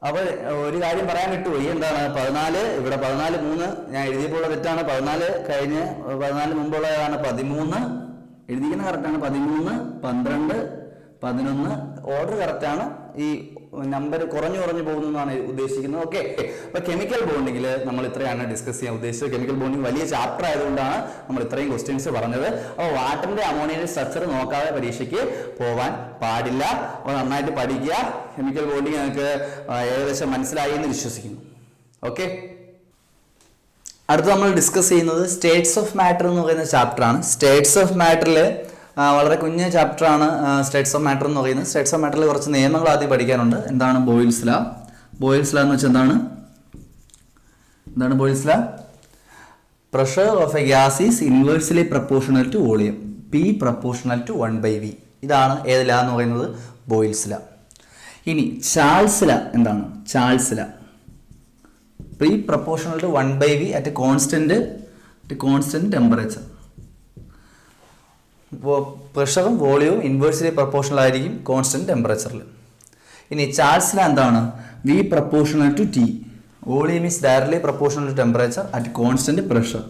അപ്പൊ ഒരു കാര്യം പറയാൻ വിട്ടുപോയി. എന്താണ്? 14 ഇവിടെ 14 3 ഞാൻ എഴുതിയപ്പോൾ തെറ്റാണ്. 14 കഴിഞ്ഞ് 14 മുമ്പുള്ളതാണ് 13 എഴുതിക്കുന്ന കറക്റ്റാണ്. 13, 12, 11 ഓർഡർ കറക്റ്റാണ്. ഈ നമ്പർ കുറഞ്ഞു പോകുന്നു എന്നാണ് ഉദ്ദേശിക്കുന്നത്. ഓക്കെ, അപ്പൊ കെമിക്കൽ ബോണ്ടിങ്ങിൽ നമ്മൾ ഇത്രയാണ് ഡിസ്കസ് ചെയ്യാൻ ഉദ്ദേശിച്ചത്. കെമിക്കൽ ബോണ്ടിങ് വലിയ ചാപ്റ്റർ ആയതുകൊണ്ടാണ് നമ്മൾ ഇത്രയും ക്വസ്റ്റ്യൻസ് പറഞ്ഞത്. അപ്പോൾ വാട്ടറിന്റെ അമോണിയയുടെ സ്ട്രക്ചർ നോക്കാതെ പരീക്ഷയ്ക്ക് പോവാൻ പാടില്ല. അപ്പോൾ നന്നായിട്ട് പഠിക്കുക. കെമിക്കൽ ബോണ്ടിങ് നിങ്ങൾക്ക് ഏകദേശം മനസ്സിലായി എന്ന് വിശ്വസിക്കുന്നു. ഓക്കെ, അടുത്ത് നമ്മൾ ഡിസ്കസ് ചെയ്യുന്നത് സ്റ്റേറ്റ്സ് ഓഫ് മാറ്റർ എന്ന് പറയുന്ന ചാപ്റ്ററാണ്. സ്റ്റേറ്റ്സ് ഓഫ് മാറ്ററിൽ വളരെ കുഞ്ഞ ചാപ്റ്ററാണ് സ്റ്റേറ്റ്സ് ഓഫ് മാറ്റർ എന്ന് പറയുന്നത്. സ്റ്റേറ്റ്സ് ഓഫ് മാറ്ററിൽ കുറച്ച് നിയമങ്ങൾ ആദ്യം പഠിക്കാനുണ്ട്. എന്താണ് ബോയിൽസ് ലാ? ബോയിൽസ് ലാ എന്ന് വെച്ചാൽ എന്താണ് Boyle's law? Pressure of a gas is inversely proportional to volume, P proportional to 1/V. ഇതാണ് ഏത് ലാ എന്ന് പറയുന്നത്? ബോയിൽസ് ലാ. ഇനി ചാൾസ് ലാ എന്താണ്? Charles law P proportional to 1/V at constant temperature. പ്രഷറും വോളിയവും ഇൻവേഴ്സ്ലി പ്രപ്പോർഷണൽ ആയിരിക്കും കോൺസ്റ്റന്റ് ടെമ്പറേച്ചറിൽ. ഇനി ചാൾസ് ലാ എന്താണ്? V proportional to T. Volume is directly proportional to temperature at constant pressure.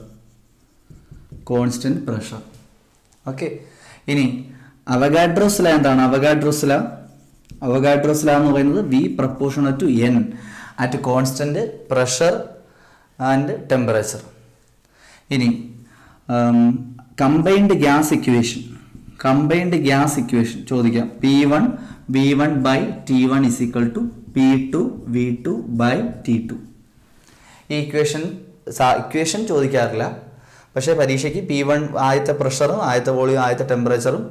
Okay, ഇനി അവഗാഡ്രോസ് ലാ എന്താണ്? Avogadro's law എന്ന് പറയുന്നത് V proportional to N at constant pressure and temperature. ഇനി combined gas equation ചോദിക്കാം. P1 V1 by T1 is equal to P2 V2 by T2. ഈ equation ചോദിക്കാറില്ല, പക്ഷേ പരീക്ഷയ്ക്ക് P1 ആദ്യത്തെ പ്രഷറും ആദ്യത്തെ വോളിയം ആദ്യത്തെ ടെമ്പറേച്ചറും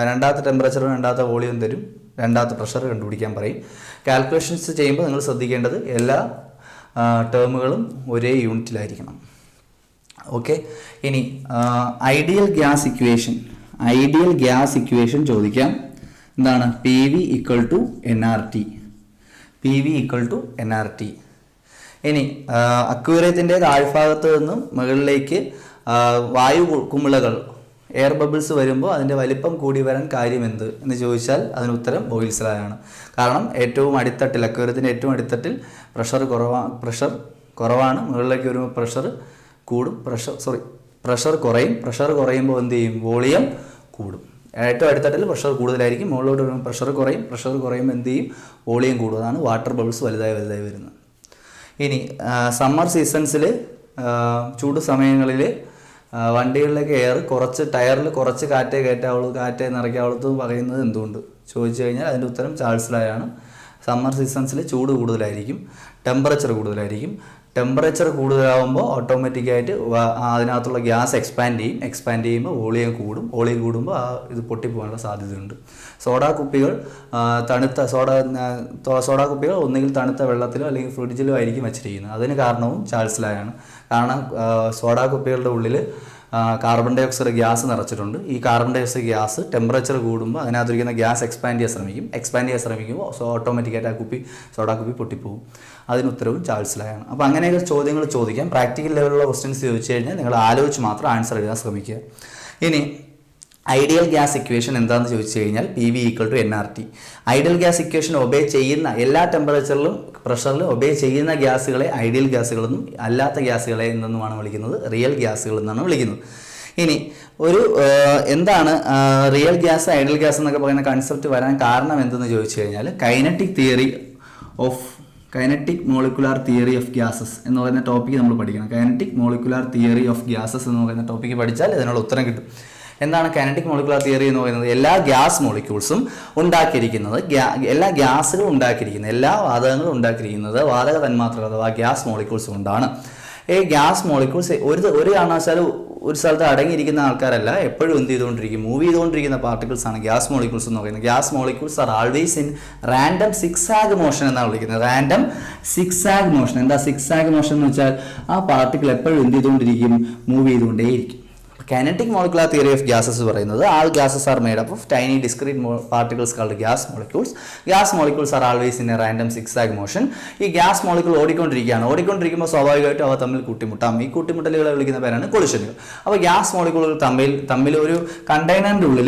രണ്ടാമത്തെ ടെമ്പറേച്ചറും രണ്ടാമത്തെ വോളിയം തരും, രണ്ടാമത്തെ പ്രഷർ കണ്ടുപിടിക്കാൻ പറയും. കാൽക്കുലേഷൻസ് ചെയ്യുമ്പോൾ നിങ്ങൾ ശ്രദ്ധിക്കേണ്ടത് എല്ലാ ടേമുകളും ഒരേ യൂണിറ്റിലായിരിക്കണം. ഓക്കെ, ഇനി ഐഡിയൽ ഗ്യാസ് ഇക്വേഷൻ ചോദിക്കാം. എന്താണ്? PV equal to nRT. ഇനി അക്വേറിയത്തിൻ്റെ താഴ്ഭാഗത്ത് നിന്നും മുകളിലേക്ക് വായു കുമിളകൾ എയർ ബബിൾസ് വരുമ്പോൾ അതിൻ്റെ വലിപ്പം കൂടി വരാൻ കാര്യം എന്ത് എന്ന് ചോദിച്ചാൽ അതിന് ഉത്തരം ബോയിൽസ് ലാ ആണ്. കാരണം ഏറ്റവും അടിത്തട്ടിൽ, അക്വേറിയത്തിൻ്റെ ഏറ്റവും അടിത്തട്ടിൽ പ്രഷർ കുറവാണ്. മുകളിലേക്ക് വരുമ്പോൾ പ്രഷർ കൂടും, പ്രഷർ കുറയും. പ്രഷർ കുറയുമ്പോൾ എന്ത് ചെയ്യും? വോളിയം കൂടും. ഏറ്റവും അടിത്തട്ടിൽ പ്രഷർ കൂടുതലായിരിക്കും, മുകളിലോട്ട് വരുമ്പോൾ പ്രഷർ കുറയും. പ്രഷർ കുറയുമ്പോൾ എന്ത് ചെയ്യും? വോളിയം കൂടും. അതാണ് വാട്ടർ ബബിൾസ് വലുതായി വരുന്നത്. ഇനി സമ്മർ സീസൺസിൽ, ചൂട് സമയങ്ങളിൽ വണ്ടികളിലേക്ക് എയർ കുറച്ച്, ടയറിൽ കുറച്ച് കാറ്റേ നിറയ്ക്കാവുള്ളൂ പറയുന്നത് എന്തുകൊണ്ട് ചോദിച്ചു കഴിഞ്ഞാൽ അതിൻ്റെ ഉത്തരം ചാൾസ് ലാ ആണ്. സമ്മർ സീസൺസിൽ ചൂട് കൂടുതലായിരിക്കും, ടെമ്പറേച്ചർ കൂടുതലായിരിക്കും. ടെമ്പറേച്ചർ കൂടുതലാകുമ്പോൾ ഓട്ടോമാറ്റിക്കായിട്ട് അതിനകത്തുള്ള ഗ്യാസ് എക്സ്പാൻഡ് ചെയ്യുമ്പോൾ വോളിയം കൂടുമ്പോൾ ഇത് പൊട്ടിപ്പോകാനുള്ള സാധ്യതയുണ്ട്. സോഡാ കുപ്പികൾ സോഡാ കുപ്പികൾ ഒന്നുകിൽ തണുത്ത വെള്ളത്തിലോ അല്ലെങ്കിൽ ഫ്രിഡ്ജിലോ ആയിരിക്കും വെച്ചിരിക്കുന്നത്. അതിന് കാരണവും ചാൾസ് ലായാണ്. കാരണം സോഡാ കുപ്പികളുടെ ഉള്ളിൽ കാർബൺ ഡൈ ഓക്സൈഡ് ഗ്യാസ് നിറച്ചിട്ടുണ്ട്. ഈ carbon dioxide gas temperature കൂടുമ്പോൾ അതിനകത്തിരിക്കുന്ന ഗ്യാസ് എക്സ്പാൻഡ് ചെയ്യാൻ ശ്രമിക്കുമ്പോൾ ഓട്ടോമാറ്റിക്കായിട്ട് സോഡാ കുപ്പി പൊട്ടിപ്പോകും. അതിന് ഉത്തരവും ചാൾസ് ലായാണ്. അപ്പോൾ അങ്ങനെയൊക്കെ ചോദ്യങ്ങൾ ചോദിക്കാം. പ്രാക്ടിക്കൽ ലെവലിലുള്ള ക്വസ്റ്റ്യൻസ് ചോദിച്ചു കഴിഞ്ഞാൽ നിങ്ങൾ ആലോചിച്ച് മാത്രം ആൻസർ എഴുതാൻ ശ്രമിക്കുക. ഇനി ഐഡിയൽ ഗ്യാസ് ഇക്വേഷൻ എന്താണെന്ന് ചോദിച്ചു കഴിഞ്ഞാൽ PV = nRT. Ideal gas equation obey ചെയ്യുന്ന എല്ലാ ടെമ്പറേച്ചറിലും പ്രഷറിലും ഒബേ ചെയ്യുന്ന ഗ്യാസുകളെ ഐഡിയൽ ഗ്യാസുകളെന്നും അല്ലാത്ത ഗ്യാസുകളെ എന്തെന്നുമാണ് വിളിക്കുന്നത്? റിയൽ ഗ്യാസുകൾ എന്നാണ് വിളിക്കുന്നത്. ഇനി എന്താണ് റിയൽ ഗ്യാസ് ഐഡിയൽ ഗ്യാസ് എന്നൊക്കെ പറയുന്ന കൺസെപ്റ്റ് വരാൻ കാരണം എന്തെന്ന് ചോദിച്ചു കഴിഞ്ഞാൽ kinetic molecular theory of gases എന്ന് പറയുന്ന ടോപ്പിക്ക് നമ്മൾ പഠിക്കണം. Kinetic molecular theory of gases എന്ന് പറയുന്ന ടോപ്പിക്ക് പഠിച്ചാൽ ഇതിനുള്ള ഉത്തരം കിട്ടും. എന്താണ് കൈനറ്റിക് മോളിക്കുലാർ തിയറി എന്ന് പറയുന്നത്? എല്ലാ ഗ്യാസ് മോളിക്യൂൾസും ഉണ്ടാക്കിയിരിക്കുന്നത്, എല്ലാ ഗ്യാസുകളും ഉണ്ടാക്കിയിരിക്കുന്നത്, എല്ലാ വാതകങ്ങളും ഉണ്ടാക്കിയിരിക്കുന്നത് വാതക തന്മാത്രകൾ അഥവാ ഗ്യാസ് മോളിക്യൂൾസ് കൊണ്ടാണ്. ഈ ഗ്യാസ് മോളിക്യൂൾസ് ഒരു കാരണവശാലും ഒരു സ്ഥലത്ത് അടങ്ങിയിരിക്കുന്ന ആൾക്കാരല്ല, എപ്പോഴും മൂവ് ചെയ്തുകൊണ്ടിരിക്കുന്ന പാർട്ടിക്കിൾസ് ആണ് ഗ്യാസ് മോളിക്യൂൾസ് എന്ന് പറയുന്നത്. Gas molecules R always in random zigzag motion എന്നാണ് വിളിക്കുന്നത്. Random zigzag motion. എന്താ സിക്സാഗ് മോഷൻ എന്ന് വെച്ചാൽ ആ പാർട്ടിക്കിൾ എപ്പോഴും move ചെയ്തുകൊണ്ടേയിരിക്കും. Kinetic molecular theory of gases പറയുന്നത് all gases are made up of tiny discrete particles called gas molecules. Gas molecules are always in a random zigzag motion. ഈ gas molecule ഓടിക്കൊണ്ടിരിക്കുമ്പോൾ സ്വാഭാവികമായിട്ടും അവ തമ്മിൽ കൂട്ടിമുട്ടാം. ഈ കൂട്ടിമുട്ടലുകളെ വിളിക്കുന്ന പേരാണ് കൊളിഷനുകൾ. അപ്പോൾ ഗ്യാസ് മോളിക്യൂളുകൾ തമ്മിൽ ഒരു കണ്ടെയ്നറിന്റെ ഉള്ളിൽ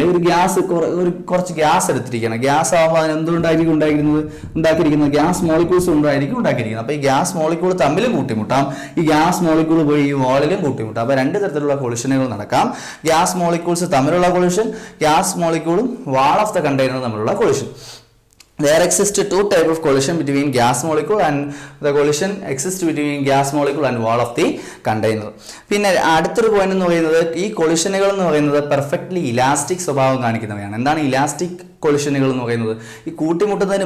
ഒരു കുറച്ച് ഗ്യാസ് എടുത്തിരിക്കുകയാണ്. ഗ്യാസ് ആകുമ്പോൾ അതിന് എന്തുകൊണ്ടായിരിക്കും ഉണ്ടാക്കിയിരിക്കുന്നത്? ഗ്യാസ് മോളിക്യൂൾസ് ഉണ്ടായിരിക്കും ഉണ്ടാക്കിയിരിക്കുന്നത്. അപ്പോൾ ഈ ഗ്യാസ് മോളിക്യൂൾ തമ്മിലും കൂട്ടിമുട്ടാം, ഈ ഗ്യാസ് മോളിക്യൂൾ പോയി ഈ വാളിലും കൂട്ടിമുട്ടാം. അപ്പോൾ രണ്ട് തരത്തിലുള്ള കൊളിഷനുകൾ നടക്കാം. ഗ്യാസ് മോളിക്യൂൾസ് തമ്മിലുള്ള കൊളിഷൻ, ഗ്യാസ് മോളിക്യൂളും വാൾ ഓഫ് ദ കണ്ടെയ്നർ തമ്മിലുള്ള collision. There exist two types of collision between gas molecule and the collision exists between gas molecule and wall of the container. പിന്നെ അടുത്തൊരു പോയിന്റ് എന്ന് പറയുന്നത് ഈ കൊളിഷനുകൾ എന്ന് പറയുന്നത് പെർഫെക്റ്റ്ലി ഇലാസ്റ്റിക് സ്വഭാവം കാണിക്കുന്നവയാണ്. എന്താണ് ഇലാസ്റ്റിക് കൊളിഷനുകൾ എന്ന് പറയുന്നത്? ഈ കൂട്ടിമുട്ടുന്നതിന്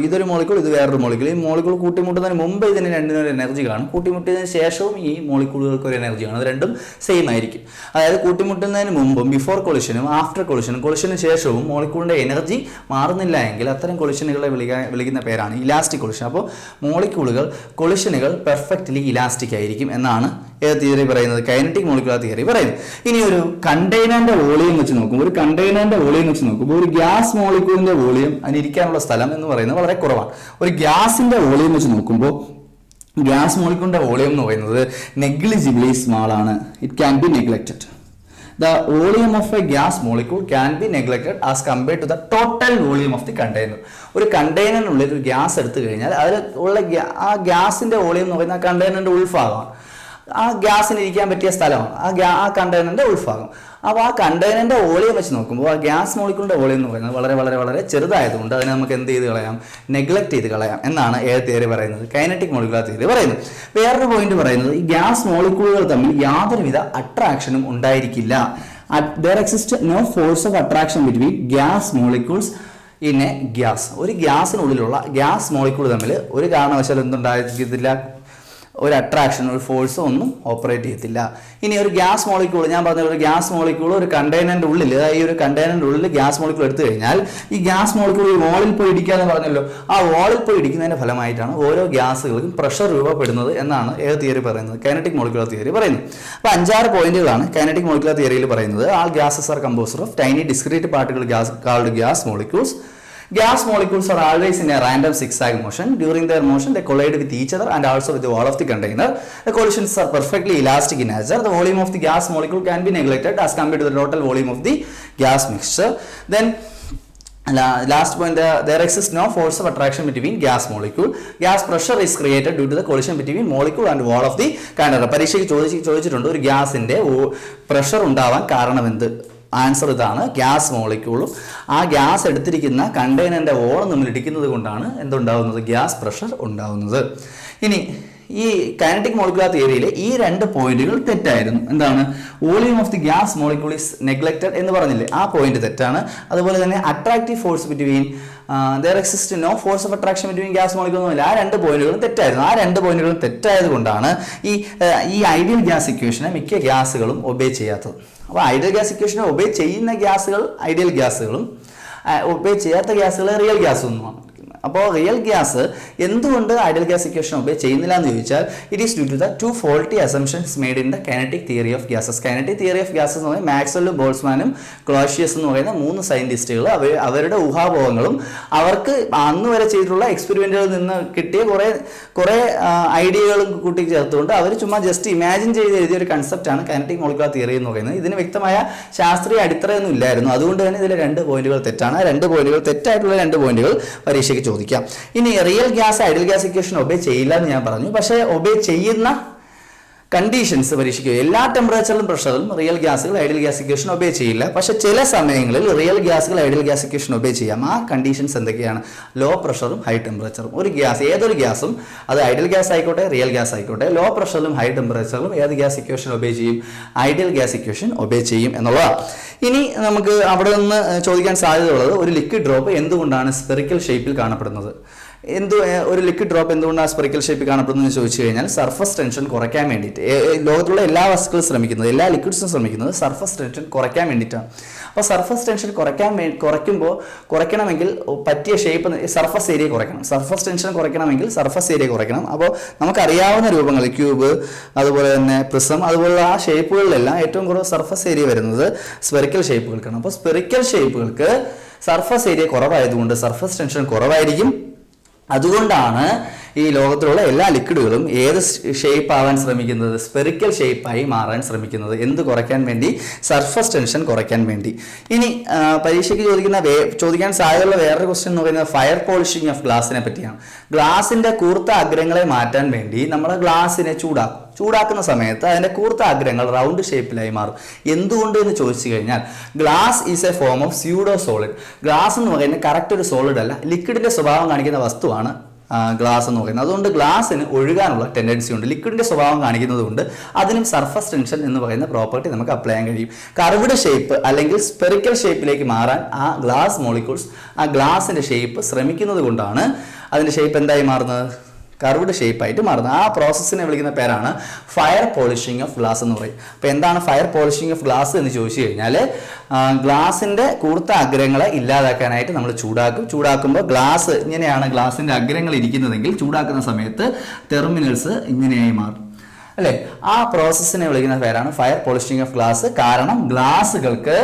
ഇതൊരു മോളിക്യൂൾ, ഇത് വേറൊരു മോളിക്യൂൾ. ഈ മോളിക്യൂൾ കൂട്ടിമുട്ടുന്നതിന് മുമ്പ് ഇതിന് രണ്ടിനും ഒരു എനർജി കാണും, കൂട്ടിമുട്ടിയതിന് ശേഷവും ഈ മോളിക്യൂളുകൾക്ക് ഒരു എനർജി കാണും. അത് രണ്ടും സെയിം ആയിരിക്കും. അതായത് കൂട്ടിമുട്ടുന്നതിന് മുമ്പും ബിഫോർ കൊളിഷനും ആഫ്റ്റർ കൊളിഷന് ശേഷവും മോളിക്യൂളിന്റെ എനർജി മാറുന്നില്ല എങ്കിൽ അത്തരം കൊളിഷനുകളെ വിളിക്കുന്ന പേരാണ് ഇലാസ്റ്റിക് കൊളിഷൻ. അപ്പോൾ കൊളിഷനുകൾ പെർഫെക്റ്റ്ലി ഇലാസ്റ്റിക് ആയിരിക്കും എന്നാണ് ഏത് തിയറി പറയുന്നത്? കൈനറ്റിക് മോളിക്കുലാർ തിയറി പറയുന്നത്. ഇനി ഒരു കണ്ടെയ്നറിന്റെ വോളിയം വെച്ച് നോക്കുമ്പോൾ ഒരു ഗ്യാസ് മോളിക്യൂളിന്റെ വോളിയം അതിനിരിക്കാനുള്ള സ്ഥലം എന്ന് പറയുന്നത് വളരെ കുറവാണ്. ഒരു ഗ്യാസിന്റെ വോളിയം വെച്ച് നോക്കുമ്പോൾ ഗ്യാസ് മോളിക്യൂളിന്റെ വോളിയം എന്ന് പറയുന്നത് നെഗ്ലിജിബിളി സ്മാൾ ആണ്. It can be neglected. The volume of a gas molecule can be neglected as compared to the total volume of the container. ഒരു കണ്ടെയ്നറിനുള്ളിൽ ഒരു ഗ്യാസ് എടുത്തു കഴിഞ്ഞാൽ അതിൽ ഉള്ള ആ ഗ്യാസിന്റെ വോളിയം എന്ന് പറയുന്നത് ആ കണ്ടെയ്നറിന്റെ ഉൾഭാഗമാണ്. ആ ഗ്യാസിന് ഇരിക്കാൻ പറ്റിയ സ്ഥലമാണ് ആ കണ്ടെയ്നറിന്റെ ഉൾഭാഗം. അപ്പോൾ ആ കണ്ടെയ്നറിന്റെ വോളിയം വെച്ച് നോക്കുമ്പോൾ ആ ഗ്യാസ് മോളിക്യൂളിന്റെ വോളിയം എന്ന് പറയുന്നത് വളരെ വളരെ വളരെ ചെറുതായതുകൊണ്ട് അതിനെ നമുക്ക് എന്ത് ചെയ്ത് കളയാം? നെഗ്ലക്ട് ചെയ്ത് കളയാം എന്നാണ് ഏത് തിയറി പറയുന്നത്? കൈനറ്റിക് മോളിക്കുലാർ തിയറി പറയുന്നത്. വേറൊരു പോയിന്റ് പറയുന്നത് ഈ ഗ്യാസ് മോളിക്യൂളുകൾ തമ്മിൽ യാതൊരുവിധ അട്രാക്ഷനും ഉണ്ടായിരിക്കില്ല. There exists no force of attraction between gas molecules in a gas. ഒരു ഗ്യാസിനുള്ളിലുള്ള ഗ്യാസ് മോളിക്യൂൾ തമ്മിൽ ഒരു കാരണവശാലും എന്തുണ്ടായിരിക്കത്തില്ല? ഒരു അട്രാക്ഷൻ, ഒരു ഫോഴ്സ് ഒന്നും ഓപ്പറേറ്റ് ചെയ്യത്തില്ല. ഇനി ഒരു ഗ്യാസ് മോളിക്യൂൾ, ഞാൻ പറഞ്ഞ ഒരു ഗ്യാസ് മോളിക്യൂൾ ഒരു കണ്ടെയ്നറിന്റെ ഉള്ളിൽ, ഈ ഒരു കണ്ടെയ്നറിന്റെ ഉള്ളിൽ ഗ്യാസ് മോളിക്യൂൾ എടുത്തു കഴിഞ്ഞാൽ ഈ ഗ്യാസ് മോളിക്യൂൾ ഈ വാളിൽ പോയി ഇടിക്കാന്ന് പറഞ്ഞല്ലോ, ആ വാളിൽ പോയി ഇടിക്കുന്നതിന്റെ ഫലമായിട്ടാണ് ഓരോ ഗ്യാസുകൾക്കും പ്രഷർ രൂപപ്പെടുന്നത് എന്നാണ് ഏത് തിയറി പറയുന്നത്? കൈനറ്റിക് മോളിക്കുലാർ തിയറി പറയുന്നത്. അപ്പോൾ 5-6 പോയിന്റുകളാണ് കൈനറ്റിക് മോളിക്കുലാർ തിയറിയിൽ പറയുന്നത്. All gases are composed of tiny discrete particle called gas molecules. Gas molecules are always in a random zigzag motion. During their motion, they collide with each other and also with the wall of the container. The collisions are perfectly elastic in nature. The volume of the gas molecule can be neglected as compared to the total volume of the gas mixture. Then last point, there exists no force of attraction between gas molecule. Gas pressure is created due to the collision between molecule and wall of the container. പരീക്ഷയ്ക്ക് ചോദിച്ചിട്ടുണ്ട് ഒരു ഗ്യാസിന്റെ pressure ഉണ്ടാവാൻ കാരണമെന്ത്? Answer ഇതാണ്, gas മോളിക്യൂളും ആ gas എടുത്തിരിക്കുന്ന കണ്ടെയ്നറിന്റെ വോളും തമ്മിൽ ഇടിക്കുന്നത് കൊണ്ടാണ് എന്തുണ്ടാവുന്നത്? ഗ്യാസ് പ്രഷർ ഉണ്ടാവുന്നത്. ഇനി ഈ കൈനറ്റിക് മോളിക്കുലാർ തിയറിയിലെ ഈ 2 പോയിന്റുകൾ തെറ്റായിരുന്നു. എന്താണ്? Volume of the gas molecule is neglected എന്ന് പറഞ്ഞില്ലേ, ആ പോയിന്റ് തെറ്റാണ്. അതുപോലെ തന്നെ attractive force between there exists no force of attraction between gas molecules ഒന്നുമില്ല. ആ 2 പോയിന്റുകളും തെറ്റായിരുന്നു. ആ 2 പോയിന്റുകളും തെറ്റായത് കൊണ്ടാണ് ഈ ഐഡിയൽ ഗ്യാസ് ഇക്വേഷനെ മിക്ക ഗ്യാസുകളും ഒബേ ചെയ്യാത്തത്. അപ്പോൾ ഐഡിയൽ ഗ്യാസ് ഇക്വേഷനെ ഒബേ ചെയ്യുന്ന ഗ്യാസുകൾ ഐഡിയൽ ഗ്യാസുകളും ഒബേ ചെയ്യാത്ത ഗ്യാസുകൾ റിയൽ ഗ്യാസും ഒന്നുമാണ്. അപ്പോൾ റിയൽ ഗ്യാസ് എന്തുകൊണ്ട് ഐഡിയൽ ഗ്യാസ് ഇക്വേഷൻ ഒബേ ചെയ്യുന്നില്ല എന്ന് ചോദിച്ചാൽ it is due to the 2 faulty assumptions made in the kinetic theory of gases. kinetic theory of gases എന്ന് പറയുന്നത് മാക്സ്വെല്ലും ബോൾട്സ്മാനും ക്ലോഷ്യസ് എന്ന് പറയുന്ന 3 സയന്റിസ്റ്റുകൾ അവരുടെ ഊഹാപോഹങ്ങളും അവർക്ക് അന്ന് വരെ ചെയ്തിട്ടുള്ള എക്സ്പെരിമെന്റുകളിൽ നിന്ന് കിട്ടിയ കുറേ ഐഡിയകളും കൂട്ടി ചേർത്തുകൊണ്ട് അവർ ചുമ്മാ ജസ്റ്റ് ഇമാജിൻ ചെയ്ത് എഴുതിയ ഒരു കൺസെപ്റ്റാണ് കൈനറ്റിക് മോളിക്കുലാർ തിയറി എന്ന് പറയുന്നത്. ഇതിന് വ്യക്തമായ ശാസ്ത്രീയ അടിത്തറയൊന്നും ഇല്ലായിരുന്നു. അതുകൊണ്ട് തന്നെ ഇതിലെ 2 പോയിന്റുകൾ തെറ്റാണ്. 2 പോയിന്റുകൾ തെറ്റായിട്ടുള്ള 2 പോയിന്റുകൾ പരീക്ഷയ്ക്ക് ചോദിക്കാം. ഇനി real gas ideal gas equation obey ചെയ്യില്ല എന്ന് ഞാൻ പറഞ്ഞു. പക്ഷേ ഒബേ ചെയ്യുന്ന കണ്ടീഷൻസ് പരീക്ഷിക്കുക. എല്ലാ ടെമ്പറേച്ചറിലും പ്രഷറിലും റിയൽ ഗ്യാസുകൾ ഐഡിയൽ ഗ്യാസ് ഇക്വേഷൻ ഒബേ ചെയ്യില്ല. പക്ഷെ ചില സമയങ്ങളിൽ റിയൽ ഗ്യാസുകൾ ഐഡിയൽ ഗ്യാസ് ഇക്വേഷൻ ഒബേ ചെയ്യാം. ആ കണ്ടീഷൻസ് എന്തൊക്കെയാണ്? ലോ പ്രഷറും ഹൈ ടെമ്പറേച്ചറും. ഒരു ഗ്യാസ്, ഏതൊരു ഗ്യാസും, അത് ഐഡിയൽ ഗ്യാസ് ആയിക്കോട്ടെ റിയൽ ഗ്യാസ് ആയിക്കോട്ടെ, ലോ പ്രഷറിലും ഹൈ ടെമ്പറേച്ചറിലും ഏത് ഗ്യാസ് ഇക്വേഷൻ ഒബേ ചെയ്യും? ഐഡിയൽ ഗ്യാസ് ഇക്വേഷൻ ഒബേ ചെയ്യും എന്നുള്ളതാണ്. ഇനി നമുക്ക് അവിടെ നിന്ന് ചോദിക്കാൻ സാധ്യതയുള്ളത്, ഒരു ലിക്വിഡ് ഡ്രോപ്പ് എന്തുകൊണ്ടാണ് സ്പെറിക്കൽ ഷേപ്പിൽ കാണപ്പെടുന്നത്? ഒരു ലിക്വിഡ് ഡ്രോപ്പ് എന്തുകൊണ്ടാണ് സ്പെറിക്കൽ ഷേപ്പിൽ കാണപ്പെടുന്നത് എന്ന് ചോദിച്ചു കഴിഞ്ഞാൽ സർഫസ് ടെൻഷൻ കുറയ്ക്കാൻ വേണ്ടിയിട്ട് ലോകത്തുള്ള എല്ലാ വസ്തുക്കളും ശ്രമിക്കുന്നത്, എല്ലാ ലിക്വിഡ്സും ശ്രമിക്കുന്നത് സർഫസ് ടെൻഷൻ കുറയ്ക്കാൻ വേണ്ടിയിട്ടാണ്. അപ്പോൾ സർഫസ് ടെൻഷൻ കുറയ്ക്കണമെങ്കിൽ പറ്റിയ ഷേപ്പ്, സർഫസ് ഏരിയ കുറയ്ക്കണം. സർഫസ് ടെൻഷൻ കുറയ്ക്കണമെങ്കിൽ സർഫസ് ഏരിയ കുറയ്ക്കണം. അപ്പോൾ നമുക്കറിയാവുന്ന രൂപങ്ങൾ, ക്യൂബ്, അതുപോലെ തന്നെ പ്രിസം, അതുപോലുള്ള ആ ഷേപ്പുകളിലെല്ലാം ഏറ്റവും കുറവ് സർഫസ് ഏരിയ വരുന്നത് സ്പെറിക്കൽ ഷേപ്പുകൾക്കാണ്. അപ്പോൾ സ്പെറിക്കൽ ഷേപ്പുകൾക്ക് സർഫസ് ഏരിയ കുറവായതുകൊണ്ട് സർഫസ് ടെൻഷൻ കുറവായിരിക്കും. അതുകൊണ്ടാണ് ഈ ലോകത്തിലുള്ള എല്ലാ ലിക്വിഡുകളും ഏത് ഷേപ്പ് ആവാൻ ശ്രമിക്കുന്നത്? സ്പെറിക്കൽ ഷേപ്പായി മാറാൻ ശ്രമിക്കുന്നത്. എന്ത് കുറയ്ക്കാൻ വേണ്ടി? സർഫസ് ടെൻഷൻ കുറയ്ക്കാൻ വേണ്ടി. ഇനി പരീക്ഷയ്ക്ക് ചോദിക്കാൻ സാധ്യതയുള്ള വേറൊരു ക്വസ്റ്റ്യൻ എന്ന് പറയുന്നത് ഫയർ പോളിഷിംഗ് ഓഫ് ഗ്ലാസിനെ പറ്റിയാണ്. ഗ്ലാസിന്റെ കൂർത്ത അഗ്രങ്ങളെ മാറ്റാൻ വേണ്ടി നമ്മൾ ഗ്ലാസിനെ ചൂടാക്കുന്ന സമയത്ത് അതിന്റെ കൂർത്ത അഗ്രങ്ങൾ റൗണ്ട് ഷേപ്പിലായി മാറും. എന്തുകൊണ്ട് എന്ന് ചോദിച്ചു കഴിഞ്ഞാൽ glass is A form of pseudo solid. Glass എന്ന് പറയുന്നത് കറക്റ്റ് ഒരു സോളിഡ് അല്ല, ലിക്വിഡിന്റെ സ്വഭാവം കാണിക്കുന്ന വസ്തുവാണ് ഗ്ലാസ് എന്ന് പറയുന്നത്. അതുകൊണ്ട് ഗ്ലാസിന് ഒഴുകാനുള്ള ടെൻഡൻസി ഉണ്ട്. ലിക്വിഡിന്റെ സ്വഭാവം കാണിക്കുന്നത് കൊണ്ട് അതിനും സർഫസ് ടെൻഷൻ എന്ന് പറയുന്ന പ്രോപ്പർട്ടി നമുക്ക് അപ്ലൈ ചെയ്യാൻ കഴിയും. കർവ്ഡ് ഷേപ്പ് അല്ലെങ്കിൽ സ്പെറിക്കൽ ഷേപ്പിലേക്ക് മാറാൻ ആ ഗ്ലാസ് മോളിക്യൂൾസ് ആ ഗ്ലാസിന്റെ ഷേപ്പ് ശ്രമിക്കുന്നത് കൊണ്ടാണ് അതിന്റെ ഷേപ്പ് എന്തായി മാറുന്നത്? കർവ്ഡ് ഷേപ്പായിട്ട് മാറുന്നത്. ആ പ്രോസസ്സിനെ വിളിക്കുന്ന പേരാണ് ഫയർ പോളിഷിംഗ് ഓഫ് ഗ്ലാസ് എന്ന് പറയും. അപ്പോൾ എന്താണ് ഫയർ പോളിഷിംഗ് ഓഫ് ഗ്ലാസ് എന്ന് ചോദിച്ചു കഴിഞ്ഞാൽ ഗ്ലാസിന്റെ കൂർത്ത അഗ്രങ്ങളെ ഇല്ലാതാക്കാനായിട്ട് നമ്മൾ ചൂടാക്കുമ്പോൾ ഗ്ലാസ് ഇങ്ങനെയാണ് ഗ്ലാസിന്റെ അഗ്രങ്ങൾ ഇരിക്കുന്നതെങ്കിൽ ചൂടാക്കുന്ന സമയത്ത് ടെർമിനൽസ് ഇങ്ങനെയായി മാറും അല്ലേ? ആ പ്രോസസ്സിനെ വിളിക്കുന്ന പേരാണ് ഫയർ പോളിഷിംഗ് ഓഫ് ഗ്ലാസ്. കാരണം ഗ്ലാസുകൾക്ക്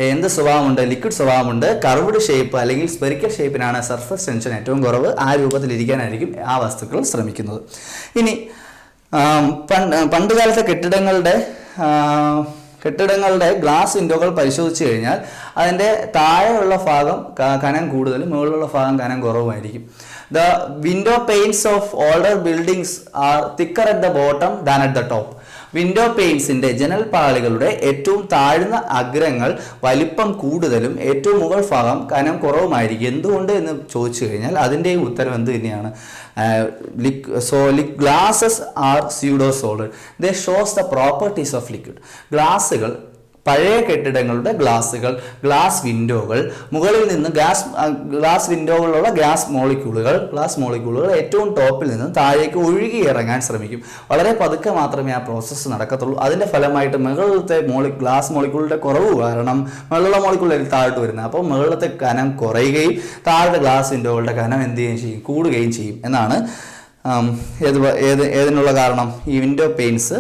എന്ത് സ്വഭാവമുണ്ട്? ലിക്വിഡ് സ്വഭാവമുണ്ട്. കർവ്ഡ് ഷേപ്പ് അല്ലെങ്കിൽ സ്പെറിക്കൽ ഷേപ്പിനാണ് സർഫസ് ടെൻഷൻ ഏറ്റവും കുറവ്. ആ രൂപത്തിലിരിക്കാനായിരിക്കും ആ വസ്തുക്കൾ ശ്രമിക്കുന്നത്. ഇനി പണ്ടുകാലത്തെ കെട്ടിടങ്ങളുടെ ഗ്ലാസ് വിൻഡോകൾ പരിശോധിച്ച് കഴിഞ്ഞാൽ അതിൻ്റെ താഴെയുള്ള ഭാഗം കനം കൂടുതലും മുകളിലുള്ള ഭാഗം കനം കുറവുമായിരിക്കും. The window panes of older buildings are thicker at the bottom than at the top. Window പെയിൻസിന്റെ ജനൽ പാളികളുടെ ഏറ്റവും താഴ്ന്ന അഗ്രങ്ങൾ വലിപ്പം കൂടുതലും ഏറ്റവും മുകൾ ഭാഗം കനം കുറവുമായിരിക്കും. എന്തുകൊണ്ട് എന്ന് ചോദിച്ചു കഴിഞ്ഞാൽ അതിൻ്റെയും ഉത്തരം എന്ത് തന്നെയാണ്? Glasses are pseudo solid. They shows the properties of liquid. ഗ്ലാസുകൾ, പഴയ കെട്ടിടങ്ങളുടെ ഗ്ലാസ് വിൻഡോകൾ, മുകളിൽ നിന്ന് ഗ്ലാസ് വിൻഡോകളിലുള്ള ഗ്ലാസ് മോളിക്യൂളുകൾ ഏറ്റവും ടോപ്പിൽ നിന്ന് താഴേക്ക് ഒഴുകി ഇറങ്ങാൻ ശ്രമിക്കും. വളരെ പതുക്കെ മാത്രമേ ആ പ്രോസസ്സ് നടക്കത്തുള്ളൂ. അതിൻ്റെ ഫലമായിട്ട് മുകളിലത്തെ ഗ്ലാസ് മോളിക്യൂളുടെ കുറവ് കാരണം മുകളിലുള്ള മോളിക്യൂളുകൾ താഴോട്ട് വരുന്നത്. അപ്പോൾ മുകളിലത്തെ കനം കുറയുകയും താഴത്തെ ഗ്ലാസ് വിൻഡോകളുടെ കനം എന്ത് ചെയ്യുകയും ചെയ്യും? കൂടുകയും ചെയ്യും എന്നാണ് ഏതിനുള്ള കാരണം? ഈ വിൻഡോ പെയിൻസ്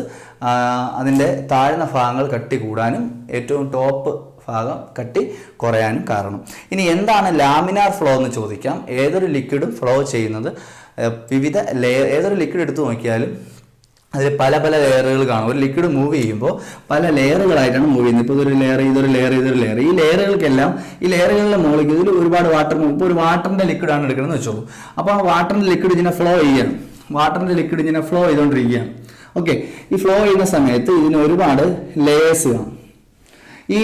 അതിൻ്റെ താഴ്ന്ന ഭാഗങ്ങൾ കട്ടി കൂടാനും ഏറ്റവും ടോപ്പ് ഭാഗം കട്ടി കുറയാനും കാരണം. ഇനി എന്താണ് ലാമിനാർ ഫ്ലോ എന്ന് ചോദിക്കാം. ഏതൊരു ലിക്വിഡും ഫ്ലോ ചെയ്യുന്നത് ഏതൊരു ലിക്വിഡ് എടുത്തു നോക്കിയാലും അതിൽ പല ലെയറുകൾ കാണും. ഒരു ലിക്വിഡ് മൂവ് ചെയ്യുമ്പോൾ പല ലെയറുകളായിട്ടാണ് മൂവ് ചെയ്യുന്നത്. ഇപ്പോൾ ഇതൊരു ലെയർ, ഇതൊരു ലെയർ. ഈ ലെയറുകൾക്കെല്ലാം ഈ ലെയറുകളിലെ മുകളിൽ ഇതിൽ ഒരുപാട് വാട്ടർ, ഇപ്പോൾ ഒരു വാട്ടറിൻ്റെ ലിക്വിഡാണ് എടുക്കണമെന്ന് വെച്ചോളൂ. അപ്പോൾ ആ വാട്ടറിൻ്റെ ലിക്വിഡ് ഇങ്ങനെ ഫ്ലോ ചെയ്തുകൊണ്ടിരിക്കുകയാണ്. ഓക്കെ, ഈ ഫ്ലോ ചെയ്യുന്ന സമയത്ത് ഇതിന് ഒരുപാട് ലെയേഴ്സ് കാണും. ഈ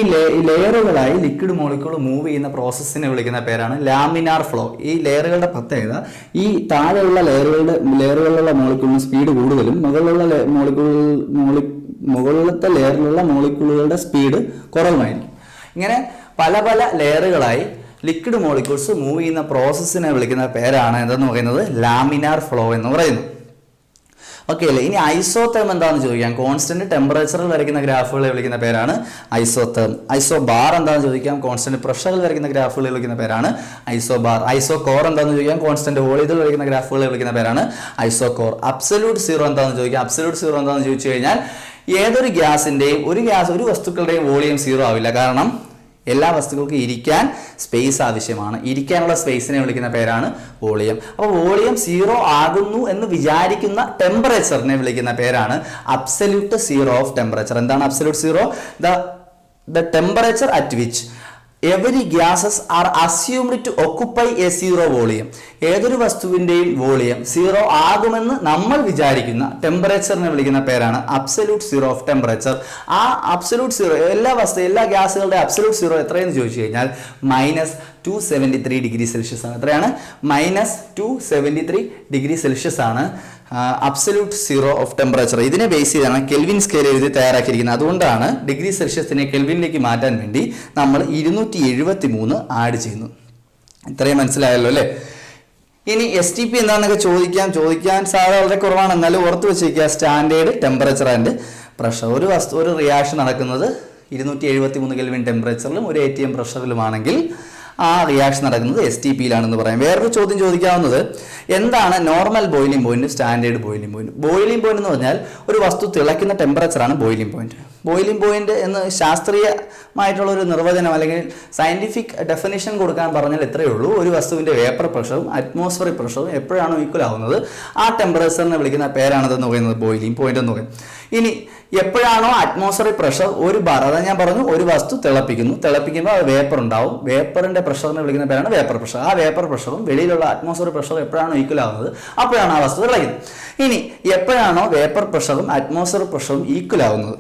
ലെയറുകളായി ലിക്വിഡ് മോളിക്യൂൾ മൂവ് ചെയ്യുന്ന പ്രോസസ്സിനെ വിളിക്കുന്ന പേരാണ് ലാമിനാർ ഫ്ലോ. ഈ ലെയറുകളുടെ പ്രത്യേകത, ഈ താഴെയുള്ള ലെയറുകളിലുള്ള മോളിക്യൂളിന് സ്പീഡ് കൂടുതലും മുകളിലത്തെ ലെയറിലുള്ള മോളിക്യൂളുകളുടെ സ്പീഡ് കുറവുമായിരിക്കും. ഇങ്ങനെ പല പല ലെയറുകളായി ലിക്വിഡ് മോളിക്യൂൾസ് മൂവ് ചെയ്യുന്ന പ്രോസസ്സിനെ വിളിക്കുന്ന പേരാണ് എന്തെന്ന് പറയുന്നത് ലാമിനാർ ഫ്ലോ എന്ന് പറയുന്നത്. ഓക്കെ അല്ലേ? ഇനി ഐസോതേം എന്താണെന്ന് ചോദിക്കാം. കോൺസ്റ്റന്റ് ടെമ്പറേച്ചറിൽ വരയ്ക്കുന്ന ഗ്രാഫുകളെ വിളിക്കുന്ന പേരാണ് ഐസോതേം. ഐസോബാർ എന്താണെന്ന് ചോദിക്കാം. കോൺസ്റ്റന്റ് പ്രഷറിൽ വരയ്ക്കുന്ന ഗ്രാഫുകളെ വിളിക്കുന്ന പേരാണ് ഐസോബാർ. ഐസോകോർ എന്താണെന്ന് ചോദിക്കാം. കോൺസ്റ്റന്റ് വോളിയത്തിൽ വരയ്ക്കുന്ന ഗ്രാഫുകളെ വിളിക്കുന്ന പേരാണ് ഐസോകോർ. അബ്സല്യൂട്ട് സീറോ എന്താണെന്ന് ചോദിക്കാം. അബ്സല്യൂട്ട് സീറോ എന്താണെന്ന് ചോദിച്ചു കഴിഞ്ഞാൽ ഏതൊരു ഗ്യാസിന്റെയും ഒരു വസ്തുക്കളുടെയും വോളിയം സീറോ ആവില്ല. കാരണം എല്ലാ വസ്തുക്കൾക്കും ഇരിക്കാൻ സ്പേസ് ആവശ്യമാണ്. ഇരിക്കാനുള്ള സ്പേസിനെ വിളിക്കുന്ന പേരാണ് വോളിയം. അപ്പോൾ വോളിയം സീറോ ആകുന്നു എന്ന് വിചാരിക്കുന്ന ടെമ്പറേച്ചറിനെ വിളിക്കുന്ന പേരാണ് അബ്സല്യൂട്ട് സീറോ ഓഫ് ടെമ്പറേച്ചർ. എന്താണ് absolute zero? The temperature at which every gases are assumed to occupy a zero volume. ഏതൊരു വസ്തുവിന്റെയും വോളിയം സീറോ ആകുമെന്ന് നമ്മൾ വിചാരിക്കുന്ന ടെമ്പറേച്ചറിനെ വിളിക്കുന്ന പേരാണ് അബ്സല്യൂട്ട് സീറോ ഓഫ് ടെമ്പറേച്ചർ. ആ അബ്സല്യൂട്ട് സീറോ എല്ലാ ഗ്യാസുകളുടെ അബ്സല്യൂട്ട് സീറോ എത്രയെന്ന് ചോദിച്ചു കഴിഞ്ഞാൽ -273 ഡിഗ്രി സെൽഷ്യസ് ആണ്. എത്രയാണ്? -273 ഡിഗ്രി സെൽഷ്യസ് ആണ് അബ്സല്യൂട്ട് സീറോ ഓഫ് ടെമ്പറേച്ചർ. ഇതിനെ ബേസ് ചെയ്താണ് കെൽവിൻ സ്കെയിൽ എഴുതി തയ്യാറാക്കിയിരിക്കുന്നത്. അതുകൊണ്ടാണ് ഡിഗ്രി സെൽഷ്യസിനെ കെൽവിനിലേക്ക് മാറ്റാൻ വേണ്ടി നമ്മൾ 273 ആഡ് ചെയ്യുന്നു. ഇത്രയും മനസ്സിലായല്ലോ അല്ലേ? ഇനി STP എന്താണെന്നൊക്കെ ചോദിക്കാൻ സാധ്യത വളരെ കുറവാണ്. എന്നാലും ഓർത്ത് വെച്ചേക്കുക, സ്റ്റാൻഡേർഡ് ടെമ്പറേച്ചർ ആൻഡ് പ്രഷർ. ഒരു റിയാക്ഷൻ നടക്കുന്നത് 273 കെൽവിൻ ടെമ്പറേച്ചറിലും 1 atm പ്രഷറിലുമാണെങ്കിൽ ആ റിയാക്ഷൻ നടക്കുന്നത് STPയിലാണെന്ന് പറയാം. വേറൊരു ചോദ്യം ചോദിക്കാവുന്നത്, എന്താണ് normal boiling point, standard boiling point? Boiling point എന്ന് പറഞ്ഞാൽ ഒരു വസ്തു തിളയ്ക്കുന്ന ടെമ്പറേച്ചറാണ് ബോയിലിംഗ് പോയിന്റ്. ബോയിലിംഗ് പോയിന്റ് എന്ന് ശാസ്ത്രീയമായിട്ടുള്ള ഒരു നിർവചനം അല്ലെങ്കിൽ സയന്റിഫിക് ഡെഫിനിഷൻ കൊടുക്കാൻ പറഞ്ഞാൽ ഇത്രയേ ഉള്ളൂ. ഒരു വസ്തുവിന്റെ വേപ്പർ പ്രഷറും അറ്റ്മോസ്ഫിയറിക് പ്രഷറും എപ്പോഴാണോ ഈക്വൽ ആവുന്നത് ആ ടെമ്പറേച്ചറിനെ വിളിക്കുന്ന പേരാണെന്ന് പറയുന്നത് ബോയിലിംഗ് പോയിന്റ് എന്ന് പറയും. ഇനി എപ്പോഴാണോ അറ്റ്മോസ്ഫിയറിക് പ്രഷർ ഒരു ബാർ, അതായത് ഞാൻ പറഞ്ഞു ഒരു വസ്തു തിളപ്പിക്കുമ്പോൾ അത് വേപ്പർ ഉണ്ടാവും. വേപ്പറിന്റെ പ്രഷറിനെ വിളിക്കുന്ന പേരാണ് വേപ്പർ പ്രഷർ. ആ വേപ്പർ പ്രഷറും വെളിയിലുള്ള അറ്റ്മോസ്ഫിയറിക് പ്രഷറും എപ്പോഴാണോ ഈക്വൽ ആവുന്നത് അപ്പോഴാണ് ആ വസ്തു തിളയ്ക്കുന്നത്. ഇനി എപ്പോഴാണോ വേപ്പർ പ്രഷറും അറ്റ്മോസ്ഫിയറിക് പ്രഷറും ഈക്വൽ ആവുന്നത്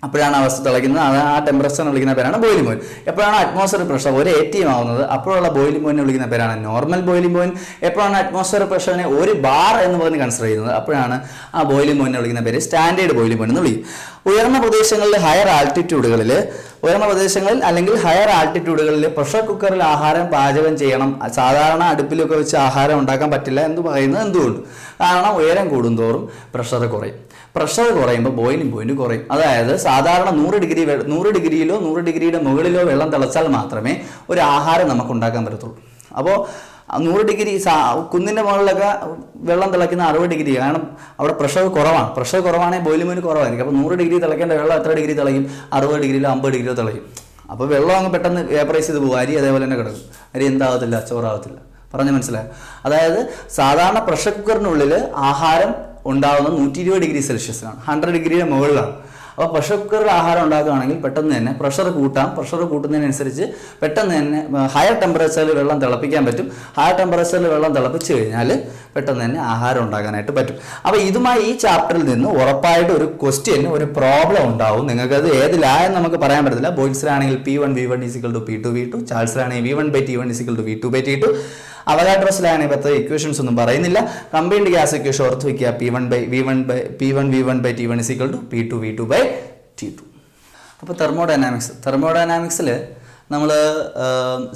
അപ്പോഴാണ് ആ വസ്തു തിളയ്ക്കുന്നത്. ആ ടെമ്പറേച്ചറിനെ വിളിക്കുന്ന പേരാണ് ബോയിലിംഗ് പോയിന്റ്. എപ്പോഴാണ് അറ്റ്മോസ്ഫിയറിക് പ്രഷർ 1 atm ആവുന്നത് അപ്പോഴുള്ള ബോയിലിംഗ് പോയിന്റിനെ വിളിക്കുന്ന പേരാണ് നോർമൽ ബോയിലിംഗ് പോയിന്റ്. എപ്പോഴാണ് അറ്റ്മോസ്ഫിയറിക് പ്രഷറിനെ 1 bar എന്ന് പറഞ്ഞ് കൺസിഡർ ചെയ്യുന്നത് അപ്പോഴാണ് ആ ബോയിലിംഗ് പോയിന്റിനെ വിളിക്കുന്ന പേര് സ്റ്റാൻഡേർഡ് ബോയിലിംഗ് പോയിന്റ് എന്ന് വിളിക്കും. ഉയർന്ന പ്രദേശങ്ങളിൽ അല്ലെങ്കിൽ ഹയർ ആൾട്ടിറ്റ്യൂഡുകളിൽ പ്രഷർ കുക്കറിൽ ആഹാരം പാചകം ചെയ്യണം. സാധാരണ അടുപ്പിലൊക്കെ വെച്ച് ആഹാരം ഉണ്ടാക്കാൻ പറ്റില്ല എന്ന് പറയുന്നത് എന്തുകൊണ്ട്? കാരണം ഉയരം കൂടുന്തോറും പ്രഷർ കുറയും. പ്രഷർ കുറയുമ്പോൾ ബോയിലിംഗ് പോയിന്റ് കുറയും. അതായത് സാധാരണ 100 ഡിഗ്രിയിലോ 100 ഡിഗ്രിയുടെ മുകളിലോ വെള്ളം തിളച്ചാൽ മാത്രമേ ഒരു ആഹാരം നമുക്ക് ഉണ്ടാക്കാൻ പറ്റത്തുള്ളൂ. അപ്പോൾ 100 ഡിഗ്രി കുന്നിൻ്റെ മുകളിലൊക്കെ വെള്ളം തിളയ്ക്കുന്ന 60 ഡിഗ്രി, കാരണം അവിടെ പ്രഷർ കുറവാണ്. പ്രഷർ കുറവാണെങ്കിൽ ബോയിലിംഗ് പോയിന്റ് കുറവായിരിക്കും. അപ്പോൾ 100 ഡിഗ്രി തിളയ്ക്കേണ്ട വെള്ളം എത്ര ഡിഗ്രി തിളയ്ക്കും? 60 ഡിഗ്രിയിലോ 50 ഡിഗ്രിയിലോ തിളയ്ക്കും. അപ്പോൾ വെള്ളം അങ്ങ് പെട്ടെന്ന് വേപ്പറൈസ് ചെയ്ത് പോകും. അരി അതേപോലെ തന്നെ കിടക്കും. അരി എന്താകത്തില്ല, ചോറാകത്തില്ല. പറഞ്ഞ് മനസ്സിലായോ? അതായത് സാധാരണ പ്രഷർ കുക്കറിനുള്ളിൽ ആഹാരം ഉണ്ടാകുന്നത് 120 ഡിഗ്രി സെൽഷ്യസിലാണ്, 100 ഡിഗ്രിയുടെ മുകളിലാണ്. അപ്പോൾ പ്രഷർ കുക്കറിൽ ആഹാരം ഉണ്ടാക്കുകയാണെങ്കിൽ പെട്ടെന്ന് തന്നെ പ്രഷർ കൂട്ടുന്നതിനനുസരിച്ച് പെട്ടെന്ന് തന്നെ ഹയർ ടെമ്പറേച്ചറിൽ വെള്ളം തിളപ്പിക്കാൻ പറ്റും. ഹയർ ടെമ്പറേച്ചറിൽ വെള്ളം തിളപ്പിച്ച് കഴിഞ്ഞാൽ പെട്ടെന്ന് തന്നെ ആഹാരം ഉണ്ടാക്കാനായിട്ട് പറ്റും. അപ്പോൾ ഇതുമായി ഈ ചാപ്റ്ററിൽ നിന്ന് ഉറപ്പായിട്ട് ഒരു ഒരു പ്രോബ്ലം ഉണ്ടാവും. നിങ്ങൾക്കത് ഏത് ലായെന്ന് നമുക്ക് പറയാൻ പറ്റത്തില്ല. ബോയ്സിലാണെങ്കിൽ P1 V1 = P2 V2, ചാൾസിലാണെങ്കിൽ V1/T1 = V2/T2. അവഗാഡ്രോസിലാണെങ്കിൽ 10 equations ഒന്നും പറയുന്നില്ല. കമ്പൈൻഡ് ഗ്യാസ് ഇക്വേഷൻ ഓർത്ത് വയ്ക്കുക. P1 V1/T1 = P2 V2/T2. അപ്പോൾ തെർമോഡൈനാമിക്സിൽ നമ്മൾ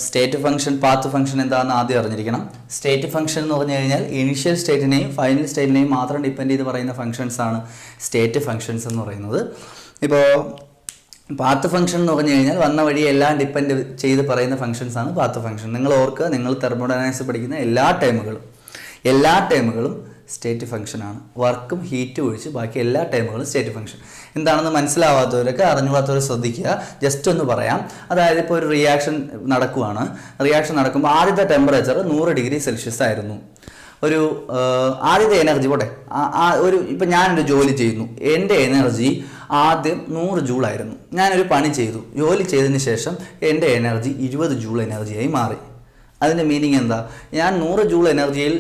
സ്റ്റേറ്റ് ഫംഗ്ഷൻ, പാത്ത് ഫംഗ്ഷൻ എന്താണെന്ന് ആദ്യം അറിഞ്ഞിരിക്കണം. സ്റ്റേറ്റ് ഫംഗ്ഷൻ എന്ന് പറഞ്ഞു കഴിഞ്ഞാൽ ഇനീഷ്യൽ സ്റ്റേറ്റിനെയും ഫൈനൽ സ്റ്റേറ്റിനെയും മാത്രം ഡിപ്പെൻഡ് ചെയ്ത് പറയുന്ന ഫംഗ്ഷൻസ് ആണ് സ്റ്റേറ്റ് ഫംഗ്ഷൻസ് എന്ന് പറയുന്നത്. ഇപ്പോൾ പാത്ത് ഫംഗ്ഷൻ എന്ന് പറഞ്ഞു കഴിഞ്ഞാൽ വന്ന വഴി എല്ലാം ഡിപ്പെൻഡ് ചെയ്ത് പറയുന്ന ഫംഗ്ഷൻസ് ആണ് പാത്ത് ഫംഗ്ഷൻ. നിങ്ങൾ ഓർക്കുക, നിങ്ങൾ തെർമോഡൈനാമിക്സ് പഠിക്കുന്ന എല്ലാ ടേമുകളും സ്റ്റേറ്റ് ഫംഗ്ഷനാണ്. വർക്കും ഹീറ്റും ഒഴിച്ച് ബാക്കി എല്ലാ ടേമുകളും സ്റ്റേറ്റ് ഫംഗ്ഷൻ. എന്താണെന്ന് മനസ്സിലാവാത്തവരൊക്കെ അറിഞ്ഞുകൂടാത്തവർ ശ്രദ്ധിക്കുക. ജസ്റ്റ് ഒന്ന് പറയാം. അതായത് ഇപ്പോൾ ഒരു റിയാക്ഷൻ നടക്കുമ്പോൾ ആദ്യത്തെ ടെമ്പറേച്ചർ 100 ഡിഗ്രി സെൽഷ്യസ് ആയിരുന്നു. ഒരു ആദ്യത്തെ എനർജി ഇപ്പം ഞാനൊരു ജോലി ചെയ്യുന്നു. എൻ്റെ എനർജി ആദ്യം 100 ജൂൾ ആയിരുന്നു. ഞാനൊരു പണി ചെയ്തു. ജോലി ചെയ്തതിന് ശേഷം എൻ്റെ എനർജി 20 ജൂൾ എനർജിയായി മാറി. അതിൻ്റെ മീനിങ് എന്താ? ഞാൻ 100 ജൂൾ എനർജിയിൽ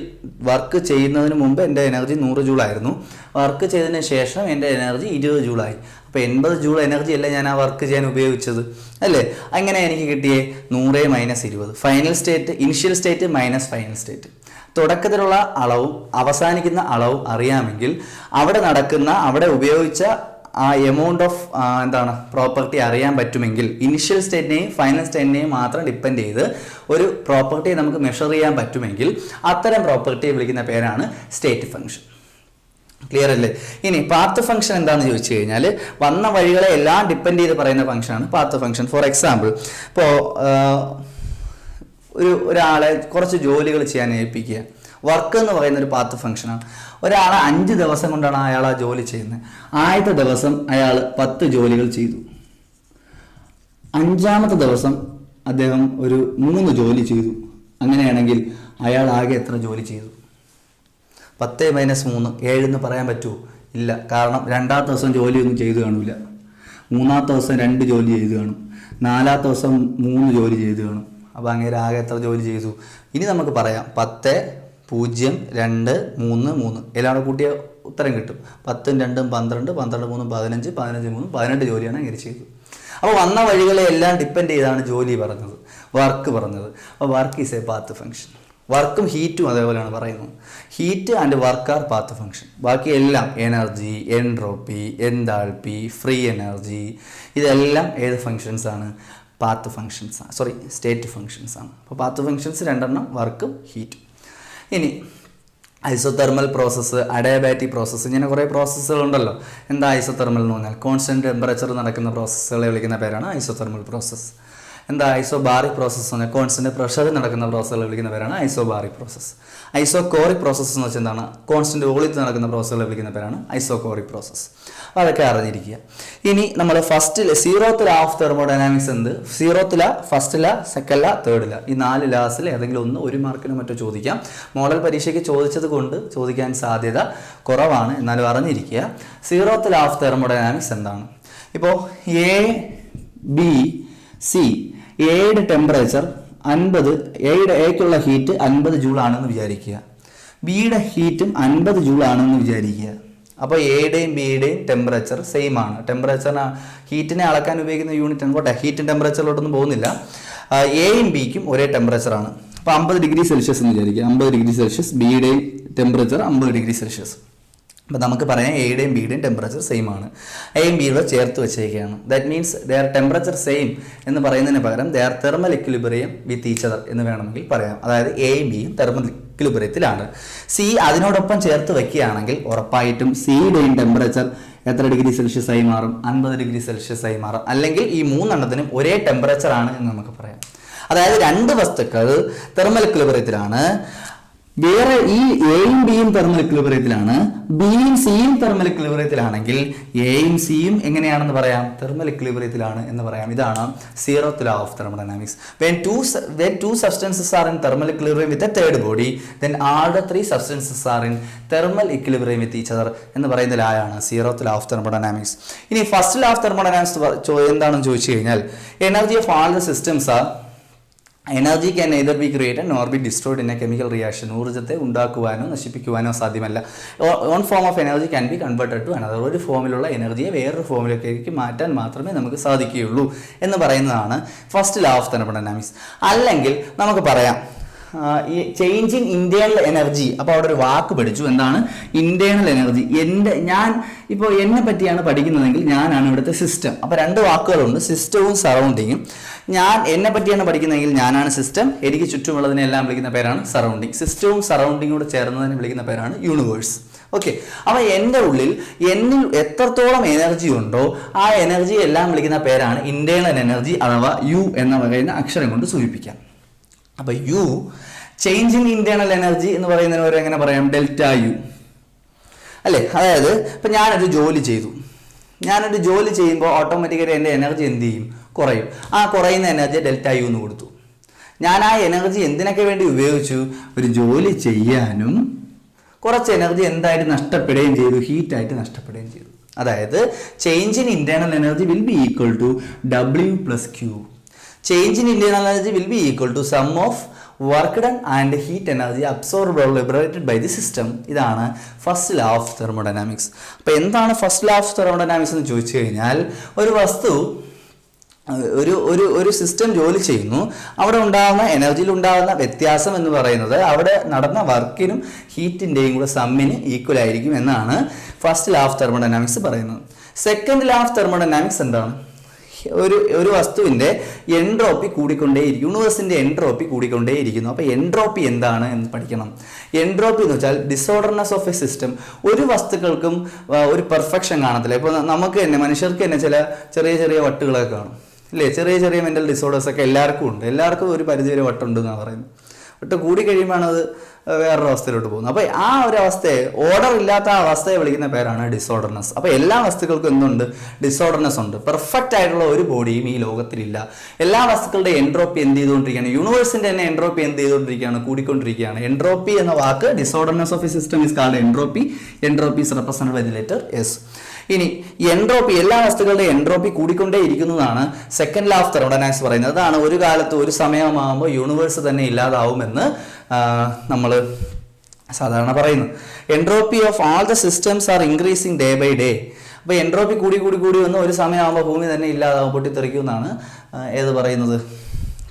വർക്ക് ചെയ്യുന്നതിന് മുമ്പ് എൻ്റെ എനർജി 100 ജൂളായിരുന്നു. വർക്ക് ചെയ്തതിന് ശേഷം എൻ്റെ എനർജി 20 ജൂളായി. അപ്പോൾ 80 ജൂൾ എനർജി അല്ലേ ഞാൻ ആ വർക്ക് ചെയ്യാൻ ഉപയോഗിച്ചത് അല്ലേ? അങ്ങനെ എനിക്ക് കിട്ടിയേ 100 - 20. Final state, initial state minus final state. തുടക്കത്തിലുള്ള അളവും അവസാനിക്കുന്ന അളവും അറിയാമെങ്കിൽ അവിടെ ഉപയോഗിച്ച ആ എമൗണ്ട് ഓഫ് പ്രോപ്പർട്ടി അറിയാൻ പറ്റുമെങ്കിൽ, ഇനിഷ്യൽ സ്റ്റേറ്റിനെയും ഫൈനൽ സ്റ്റേറ്റിനെയും മാത്രം ഡിപ്പെൻഡ് ചെയ്ത് ഒരു പ്രോപ്പർട്ടിയെ നമുക്ക് മെഷർ ചെയ്യാൻ പറ്റുമെങ്കിൽ അത്തരം പ്രോപ്പർട്ടിയെ വിളിക്കുന്ന പേരാണ് സ്റ്റേറ്റ് ഫംഗ്ഷൻ. ക്ലിയർ അല്ലേ? ഇനി പാത്ത് ഫംഗ്ഷൻ എന്താണെന്ന് ചോദിച്ചു കഴിഞ്ഞാൽ വന്ന വഴികളെ എല്ലാം ഡിപ്പെൻഡ് ചെയ്ത് പറയുന്ന ഫംഗ്ഷനാണ് പാത്ത് ഫംഗ്ഷൻ. ഫോർ എക്സാമ്പിൾ, ഇപ്പോൾ ഒരാളെ കുറച്ച് ജോലികൾ ചെയ്യാൻ ഏൽപ്പിക്കുക. വർക്ക് എന്ന് പറയുന്ന ഒരു പാത്ത് ഫംഗ്ഷനാണ്. ഒരാളെ 5 ദിവസം കൊണ്ടാണ് അയാൾ ആ ജോലി ചെയ്യുന്നത്. ആദ്യത്തെ ദിവസം അയാൾ 10 ജോലികൾ ചെയ്തു. 5-ാമത്തെ ദിവസം അദ്ദേഹം ഒരു 3 ജോലി ചെയ്തു. അങ്ങനെയാണെങ്കിൽ അയാൾ ആകെ എത്ര ജോലി ചെയ്തു? 10 - 3 7 എന്ന് പറയാൻ പറ്റുമോ? ഇല്ല. കാരണം 2-ാമത്തെ ദിവസം ജോലിയൊന്നും ചെയ്തു കാണില്ല. 3-ാമത്തെ ദിവസം 2 ജോലി ചെയ്ത് കാണും. 4-ാമത്തെ ദിവസം 3 ജോലി ചെയ്ത് കാണും. അപ്പോൾ അങ്ങനെ ആകെ എത്ര ജോലി ചെയ്തു? ഇനി നമുക്ക് പറയാം 10, 0, 2, 3, 3 എല്ലാം കൂട്ടിയ ഉത്തരം കിട്ടും. 10, 2, 12, 12, 3, 15, 15, 3, 18 ജോലിയാണ് അങ്ങനെ ചെയ്തത്. അപ്പോൾ വന്ന വഴികളെ എല്ലാം ഡിപ്പെൻഡ് ചെയ്താണ് ജോലി പറഞ്ഞത്, വർക്ക് പറഞ്ഞത്. അപ്പോൾ work is a path function. വർക്കും ഹീറ്റും അതേപോലെയാണ് പറയുന്നത്. Heat and work are path function. ബാക്കി എല്ലാം energy, entropy, enthalpy, free energy, ഇതെല്ലാം ഏത് ഫങ്ഷൻസ് ആണ്? പാത്ത് ഫങ്ഷൻസ് ആണ്. സ്റ്റേറ്റ് ഫങ്ഷൻസ് ആണ്. അപ്പോൾ പാത്ത് ഫങ്ഷൻസ് 2 വർക്കും ഹീറ്റും. ഇനി ഐസോതെർമൽ പ്രോസസ്സ്, അഡയാബാറ്റിക് പ്രോസസ്സ്, ഇങ്ങനെ കുറേ പ്രോസസ്സുകളുണ്ടല്ലോ. എന്താ ഐസോതെർമൽ എന്ന് പറഞ്ഞാൽ? കോൺസ്റ്റൻറ്റ് ടെമ്പറേച്ചർ നടക്കുന്ന പ്രോസസ്സുകളെ വിളിക്കുന്ന പേരാണ് ഐസോതെർമൽ പ്രോസസ്സ്. എന്താ ഐസോബാറിക് പ്രോസസ്സ് എന്ന് പറഞ്ഞാൽ? കോൺസ്റ്റന്റ് പ്രഷറിൽ നടക്കുന്ന പ്രോസസ്സുകൾ വിളിക്കുന്ന പേരാണ് ഐസോബാറിക് പ്രോസസ്സ്. ഐസോകോറിക് പ്രോസസ്സ് എന്ന് വെച്ചാൽ എന്താണ്? കോൺസ്റ്റന്റ് വോളിയത്തിൽ നടക്കുന്ന പ്രോസസ്സുകൾ വിളിക്കുന്ന പേരാണ് ഐസോകോറിക് പ്രോസസ്സ്. അപ്പോൾ അതൊക്കെ അറിഞ്ഞിരിക്കുക. ഇനി നമ്മൾ ഫസ്റ്റിൽ 0th law ഓഫ് തെർമോഡൈനാമിക്സ് എന്ത്? 0th law, 1st law, 2nd law, 3rd law, ഈ 4 ലാസിൽ ഏതെങ്കിലും ഒന്ന് 1 മാർക്കിനോ മറ്റോ ചോദിക്കാം. മോഡൽ പരീക്ഷയ്ക്ക് ചോദിച്ചത് കൊണ്ട് ചോദിക്കാൻ സാധ്യത കുറവാണ്, എന്നാലും അറിഞ്ഞിരിക്കുക. 0th law ഓഫ് തെർമോഡൈനാമിക്സ് എന്താണ്? ഇപ്പോൾ ABC, എയുടെ ടെമ്പറേച്ചർ 50, എക്കുള്ള ഹീറ്റ് 50 ജൂൾ ആണെന്ന് വിചാരിക്കുക. ബിയുടെ ഹീറ്റും 50 ജൂൾ ആണെന്ന് വിചാരിക്കുക. അപ്പോൾ എയുടെയും ബിയുടെയും ടെമ്പറേച്ചർ സെയിം ആണ്. ഹീറ്റിനെ അളക്കാൻ ഉപയോഗിക്കുന്ന യൂണിറ്റ് ആണ്. ഹീറ്റും ടെമ്പറേച്ചറിലോട്ടൊന്നും പോകുന്നില്ല. എയും ബിക്കും ഒരേ ടെമ്പറേച്ചറാണ്. അപ്പോൾ 50 ഡിഗ്രി സെൽഷ്യസ് എന്ന് വിചാരിക്കുക. 50 ഡിഗ്രി സെൽഷ്യസ്, ബിയുടെയും ടെമ്പറേച്ചർ 50 ഡിഗ്രി സെൽഷ്യസ്. അപ്പോൾ നമുക്ക് പറയാം എയുടെയും ബിയുടെയും ടെമ്പറേച്ചർ സെയിം ആണ്. എയും ബിയുടെ ചേർത്ത് വെച്ചേക്കുകയാണ്. That means their temperature same എന്ന് പറയുന്നതിന് പകരം their thermal equilibrium with each other എന്ന് വേണമെങ്കിൽ പറയാം. അതായത് എയും ബിയും തെർമൽ ഇക്വിലിബ്രിയത്തിലാണ്. സി അതിനോടൊപ്പം ചേർത്ത് വെക്കുകയാണെങ്കിൽ ഉറപ്പായിട്ടും സിയുടെയും ടെമ്പറേച്ചർ എത്ര ഡിഗ്രി സെൽഷ്യസ് ആയി മാറും? 50 ഡിഗ്രി സെൽഷ്യസ് ആയി മാറും. അല്ലെങ്കിൽ ഈ 3 എണ്ണത്തിനും ഒരേ ടെമ്പറേച്ചർ ആണ് എന്ന് നമുക്ക് പറയാം. അതായത് 2 വസ്തുക്കൾ തെർമൽ ഇക്വിലിബ്രിയത്തിലാണ്. വേറെ ഈ എയും ബിയും തെർമൽ ഇക്വിലിബ്രിയത്തിലാണ്, ബിയും സിയും തെർമൽ ഇക്വിലിബ്രിയത്തിലാണെങ്കിൽ എയും സിയും എങ്ങനെയാണെന്ന് പറയാം? തെർമൽ ഇക്വിലിബ്രിയത്തിലാണ് എന്ന് പറയാം. ഇതാണ് 0th law of thermodynamics. When two substances are in thermal equilibrium with a third body, then all the 3 substances are in thermal equilibrium with each other എന്ന് പറയുന്ന ലായാണ് 0th law ഓഫ് തെർമോഡൈനാമിക്സ്. ഇനി first law of thermodynamics എന്താണെന്ന് ചോദിച്ചു കഴിഞ്ഞാൽ, energy of all the systems are energy can neither be created nor be destroyed in a chemical reaction. ഊർജ്ജത്തെ ഉണ്ടാക്കുവാനോ നശിപ്പിക്കുവാനോ സാധ്യമല്ല. One form of energy can be converted to another. ഒരു ഫോമിലുള്ള എനർജിയെ വേറൊരു ഫോമിലേക്ക് മാറ്റാൻ മാത്രമേ നമുക്ക് സാധിക്കുകയുള്ളൂ എന്ന് പറയുന്നതാണ് ഫസ്റ്റ് law ഓഫ് തെർമോഡൈനാമിക്സ്. അല്ലെങ്കിൽ നമുക്ക് പറയാം ഈ ചേഞ്ച് ഇൻ ഇന്റേണൽ എനർജി. അപ്പോൾ അവിടെ ഒരു വാക്ക് പഠിച്ചു. എന്താണ് ഇന്റേണൽ എനർജി? ഞാൻ ഇപ്പോൾ എന്നെ പറ്റിയാണ് പഠിക്കുന്നതെങ്കിൽ ഞാനാണ് ഇവിടുത്തെ സിസ്റ്റം. അപ്പോൾ 2 വാക്കുകളുണ്ട്, സിസ്റ്റവും സറൗണ്ടിങ്ങും. എന്നെ പറ്റിയാണ് പഠിക്കുന്നതെങ്കിൽ ഞാനാണ് സിസ്റ്റം, എനിക്ക് ചുറ്റുമുള്ളതിനെല്ലാം വിളിക്കുന്ന പേരാണ് സറൗണ്ടിങ്. സിസ്റ്റവും സറൗണ്ടിങ്ങും കൂടെ ചേർന്നതിനെ വിളിക്കുന്ന പേരാണ് യൂണിവേഴ്സ്. ഓക്കെ. അപ്പോൾ എന്നിൽ എത്രത്തോളം എനർജി ഉണ്ടോ ആ എനർജി എല്ലാം വിളിക്കുന്ന പേരാണ് ഇന്റേണൽ എനർജി, അഥവാ യു എന്ന പറയുന്ന അക്ഷരം കൊണ്ട് സൂചിപ്പിക്കാം. അപ്പോൾ U change in internal energy എന്ന് പറയുന്നതിന് ഒരു എങ്ങനെ പറയാം? ഡെൽറ്റ യു അല്ലേ? അതായത് ഇപ്പം ഞാനൊരു ജോലി ചെയ്യുമ്പോൾ ഓട്ടോമാറ്റിക്കലി എൻ്റെ എനർജി എന്ത് ചെയ്യും? കുറയും. ആ കുറയുന്ന എനർജി ഡെൽറ്റ യു എന്ന് കൊടുത്തു. ഞാൻ ആ എനർജി എന്തിനൊക്കെ വേണ്ടി ഉപയോഗിച്ചു? ഒരു ജോലി ചെയ്യാനും കുറച്ച് എനർജി എന്തായിട്ട് നഷ്ടപ്പെടുകയും ചെയ്തു? ഹീറ്റായിട്ട് നഷ്ടപ്പെടുകയും ചെയ്തു. അതായത് change in internal energy will be equal to W + Q. Change in internal energy will be equal to sum of work done and heat energy absorbed or liberated by the system. ഇതാണ് first law of thermodynamics. അപ്പോൾ എന്താണ് first law of thermodynamics എന്ന് ചോദിച്ചു കഴിഞ്ഞാൽ, ഒരു വസ്തു ഒരു system ജോലി ചെയ്യുന്നു, അവിടെ ഉണ്ടാകുന്ന എനർജിയിൽ ഉണ്ടാകുന്ന വ്യത്യാസം എന്ന് പറയുന്നത് അവിടെ നടന്ന വർക്കിനും ഹീറ്റിൻ്റെയും കൂടെ സമ്മിന് ഈക്വൽ ആയിരിക്കും എന്നാണ് ഫസ്റ്റ് ലോ ഓഫ് തെർമോഡൈനാമിക്സ് പറയുന്നത്. സെക്കൻഡ് ലോ ഓഫ് തെർമോഡൈനാമിക്സ് എന്താണ്? ഒരു വസ്തുവിൻ്റെ എൻട്രോപ്പി കൂടിക്കൊണ്ടേയിരിക്കും, യൂണിവേഴ്സിൻ്റെ എൻട്രോപ്പി കൂടിക്കൊണ്ടേയിരിക്കുന്നു. അപ്പോൾ എൻട്രോപ്പി എന്താണ് എന്ന് പഠിക്കണം. എൻട്രോപ്പി എന്ന് വെച്ചാൽ ഡിസോർഡർനെസ് ഓഫ് എ സിസ്റ്റം. ഒരു വസ്തുക്കൾക്കും ഒരു പെർഫെക്ഷൻ കാണത്തില്ല. ഇപ്പോൾ നമുക്ക് തന്നെ, മനുഷ്യർക്ക് തന്നെ ചില ചെറിയ ചെറിയ വട്ടുകളൊക്കെ കാണും അല്ലേ? ചെറിയ ചെറിയ മെൻ്റൽ ഡിസോർഡേഴ്സ് ഒക്കെ എല്ലാവർക്കും ഉണ്ട്. എല്ലാവർക്കും ഒരു പരിധി വരെ വട്ടുണ്ട് എന്നാണ് പറയുന്നത്. വട്ട് കൂടി കഴിയുമ്പോൾ അത് വേറൊരു അവസ്ഥയിലോട്ട് പോകുന്നു. അപ്പോൾ ആ ഒരു അവസ്ഥയെ, ഓർഡർ ഇല്ലാത്ത ആ അവസ്ഥയെ വിളിക്കുന്ന പേരാണ് ഡിസോർഡർനെസ്. അപ്പോൾ എല്ലാ വസ്തുക്കൾക്കും എന്തുണ്ട്? ഡിസോർഡർനെസ് ഉണ്ട്. പെർഫെക്റ്റ് ആയിട്ടുള്ള ഒരു ബോഡിയും ഈ ലോകത്തിലില്ല. എല്ലാ വസ്തുക്കളുടെ എൻട്രോപ്പി എന്ത് ചെയ്തുകൊണ്ടിരിക്കുകയാണ്? യൂണിവേഴ്സിൻ്റെ തന്നെ എൻട്രോപ്പി എന്ത് ചെയ്തുകൊണ്ടിരിക്കുകയാണ്? കൂടിക്കൊണ്ടിരിക്കുകയാണ്. എൻട്രോപ്പി എന്ന വാക്ക്, disorderness of a system is called entropy. Entropy is represented by the letter S. ഇനി എൻട്രോപ്പി, എല്ലാ വസ്തുക്കളുടെ എൻട്രോപ്പി കൂടിക്കൊണ്ടേ ഇരിക്കുന്നതാണ് സെക്കൻഡ് ലോ ഓഫ് തെർമോഡൈനാമിക്സ് പറയുന്നത്. അതാണ് ഒരു കാലത്ത് ഒരു സമയമാകുമ്പോൾ യൂണിവേഴ്സ് തന്നെ ഇല്ലാതാവുമെന്ന് നമ്മൾ സാധാരണ പറയുന്നു. Entropy of all the systems are increasing day by day. അപ്പോൾ എൻട്രോപ്പി കൂടി കൂടി കൂടി വന്ന് ഒരു സമയമാകുമ്പോൾ ഭൂമി തന്നെ ഇല്ലാതാവും, പൊട്ടിത്തെറിക്കുമെന്നാണ് ഏത് പറയുന്നത്?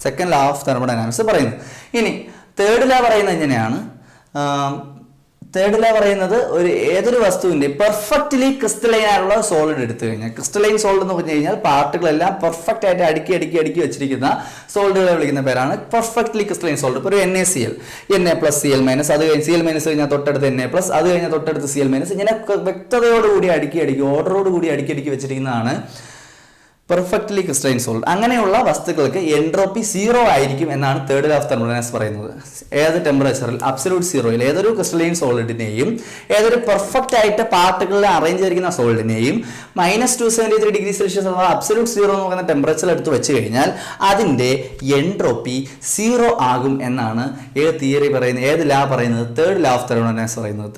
സെക്കൻഡ് ലോ ഓഫ് തെർമോഡൈനാമിക്സ് പറയുന്നത്. ഇനി തേർഡ് ലോ പറയുന്നത് എങ്ങനെയാണ്? തേർഡ് ലോ പറയുന്നത് ഏതൊരു വസ്തുവിൻ്റെ പെർഫെക്റ്റ്ലി ക്രിസ്റ്റലൈൻ ആയിട്ടുള്ള സോളിഡ് എടുത്തു കഴിഞ്ഞാൽ, ക്രിസ്റ്റലൈൻ സോളിഡ് എന്ന് പറഞ്ഞു കഴിഞ്ഞാൽ പാർട്ടികളെല്ലാം പെർഫെക്റ്റ് ആയിട്ട് അടുക്കി വെച്ചിരിക്കുന്ന സോളിഡുകളെ വിളിക്കുന്ന പേരാണ് പെർഫെക്റ്റ്ലി ക്രിസ്റ്റലൈൻ സോളിഡ്. ഇപ്പോൾ ഒരു NaCl, Na+Cl-, അത് കഴിഞ്ഞ് Cl- കഴിഞ്ഞാൽ തൊട്ടടുത്ത് Na+, അത് കഴിഞ്ഞാൽ തൊട്ടടുത്ത് Cl-, ഇങ്ങനെ വ്യക്തതയോടുകൂടി ഓർഡറോടുകൂടി അടുക്കി വെച്ചിരിക്കുന്നതാണ് പെർഫെക്റ്റ്ലി ക്രിസ്റ്റലൈൻ സോളിഡ്. അങ്ങനെയുള്ള വസ്തുക്കൾക്ക് എൻട്രോപ്പി 0 ആയിരിക്കും എന്നാണ് തേർഡ് ലോ ഓഫ് തെർമോഡൈനാമിക്സ് പറയുന്നത്. ഏത് ടെമ്പറേച്ചറിൽ? അബ്സല്യൂട്ട് സീറോയിൽ. ഏതൊരു ക്രിസ്റ്റലൈൻ സോളിഡിനെയും ഏതൊരു പെർഫെക്റ്റ് ആയിട്ട് പാർട്ടിക്കിളിൽ അറേഞ്ച് ചെയ്തിരിക്കുന്ന സോളിഡിനെയും -273 ഡിഗ്രി സെൽഷ്യസ് അഥവാ അബ്സല്യൂട്ട് 0 എന്ന് പറയുന്ന ടെമ്പറേച്ചറിൽ എടുത്ത് വെച്ച് കഴിഞ്ഞാൽ അതിൻ്റെ എൻട്രോപ്പി 0 ആകും എന്നാണ് ഏത് തിയറി പറയുന്നത്, ഏത് ലാ പറയുന്നത്? തേർഡ് ലോ ഓഫ് തെർമോഡൈനാമിക്സ് പറയുന്നത്.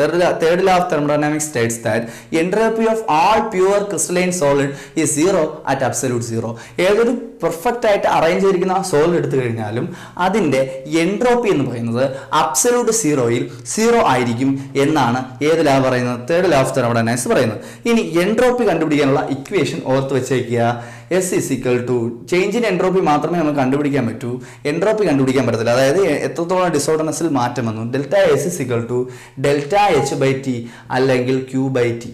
Third law of thermodynamics States that entropy of all pure crystalline solid is 0 at absolute 0. ഏതൊരു പെർഫെക്റ്റ് ആയിട്ട് അറേഞ്ച് ചെയ്തിരിക്കുന്ന സോളിഡ് എടുത്തു കഴിഞ്ഞാലും അതിൻ്റെ എൻട്രോപ്പി എന്ന് പറയുന്നത് അബ്സല്യൂട്ട് 0 ആയിരിക്കും എന്നാണ് ഏത് ലാ പറയുന്നത്? തേർഡ് ലോ ഓഫ് തെർമോഡൈനാമിക്സ് പറയുന്നത്. ഇനി എൻട്രോപ്പി കണ്ടുപിടിക്കാനുള്ള ഇക്വേഷൻ ഓർത്ത് വെച്ചേക്കുക. S = ചേഞ്ച് ഇൻ എൻട്രോപ്പി മാത്രമേ നമുക്ക് കണ്ടുപിടിക്കാൻ പറ്റൂ, എൻട്രോപ്പി കണ്ടുപിടിക്കാൻ പറ്റത്തില്ല. അതായത് എത്രത്തോളം ഡിസോർഡർനെസ്സിൽ മാറ്റം വന്നു. ΔS = ΔH/T അല്ലെങ്കിൽ Q/T.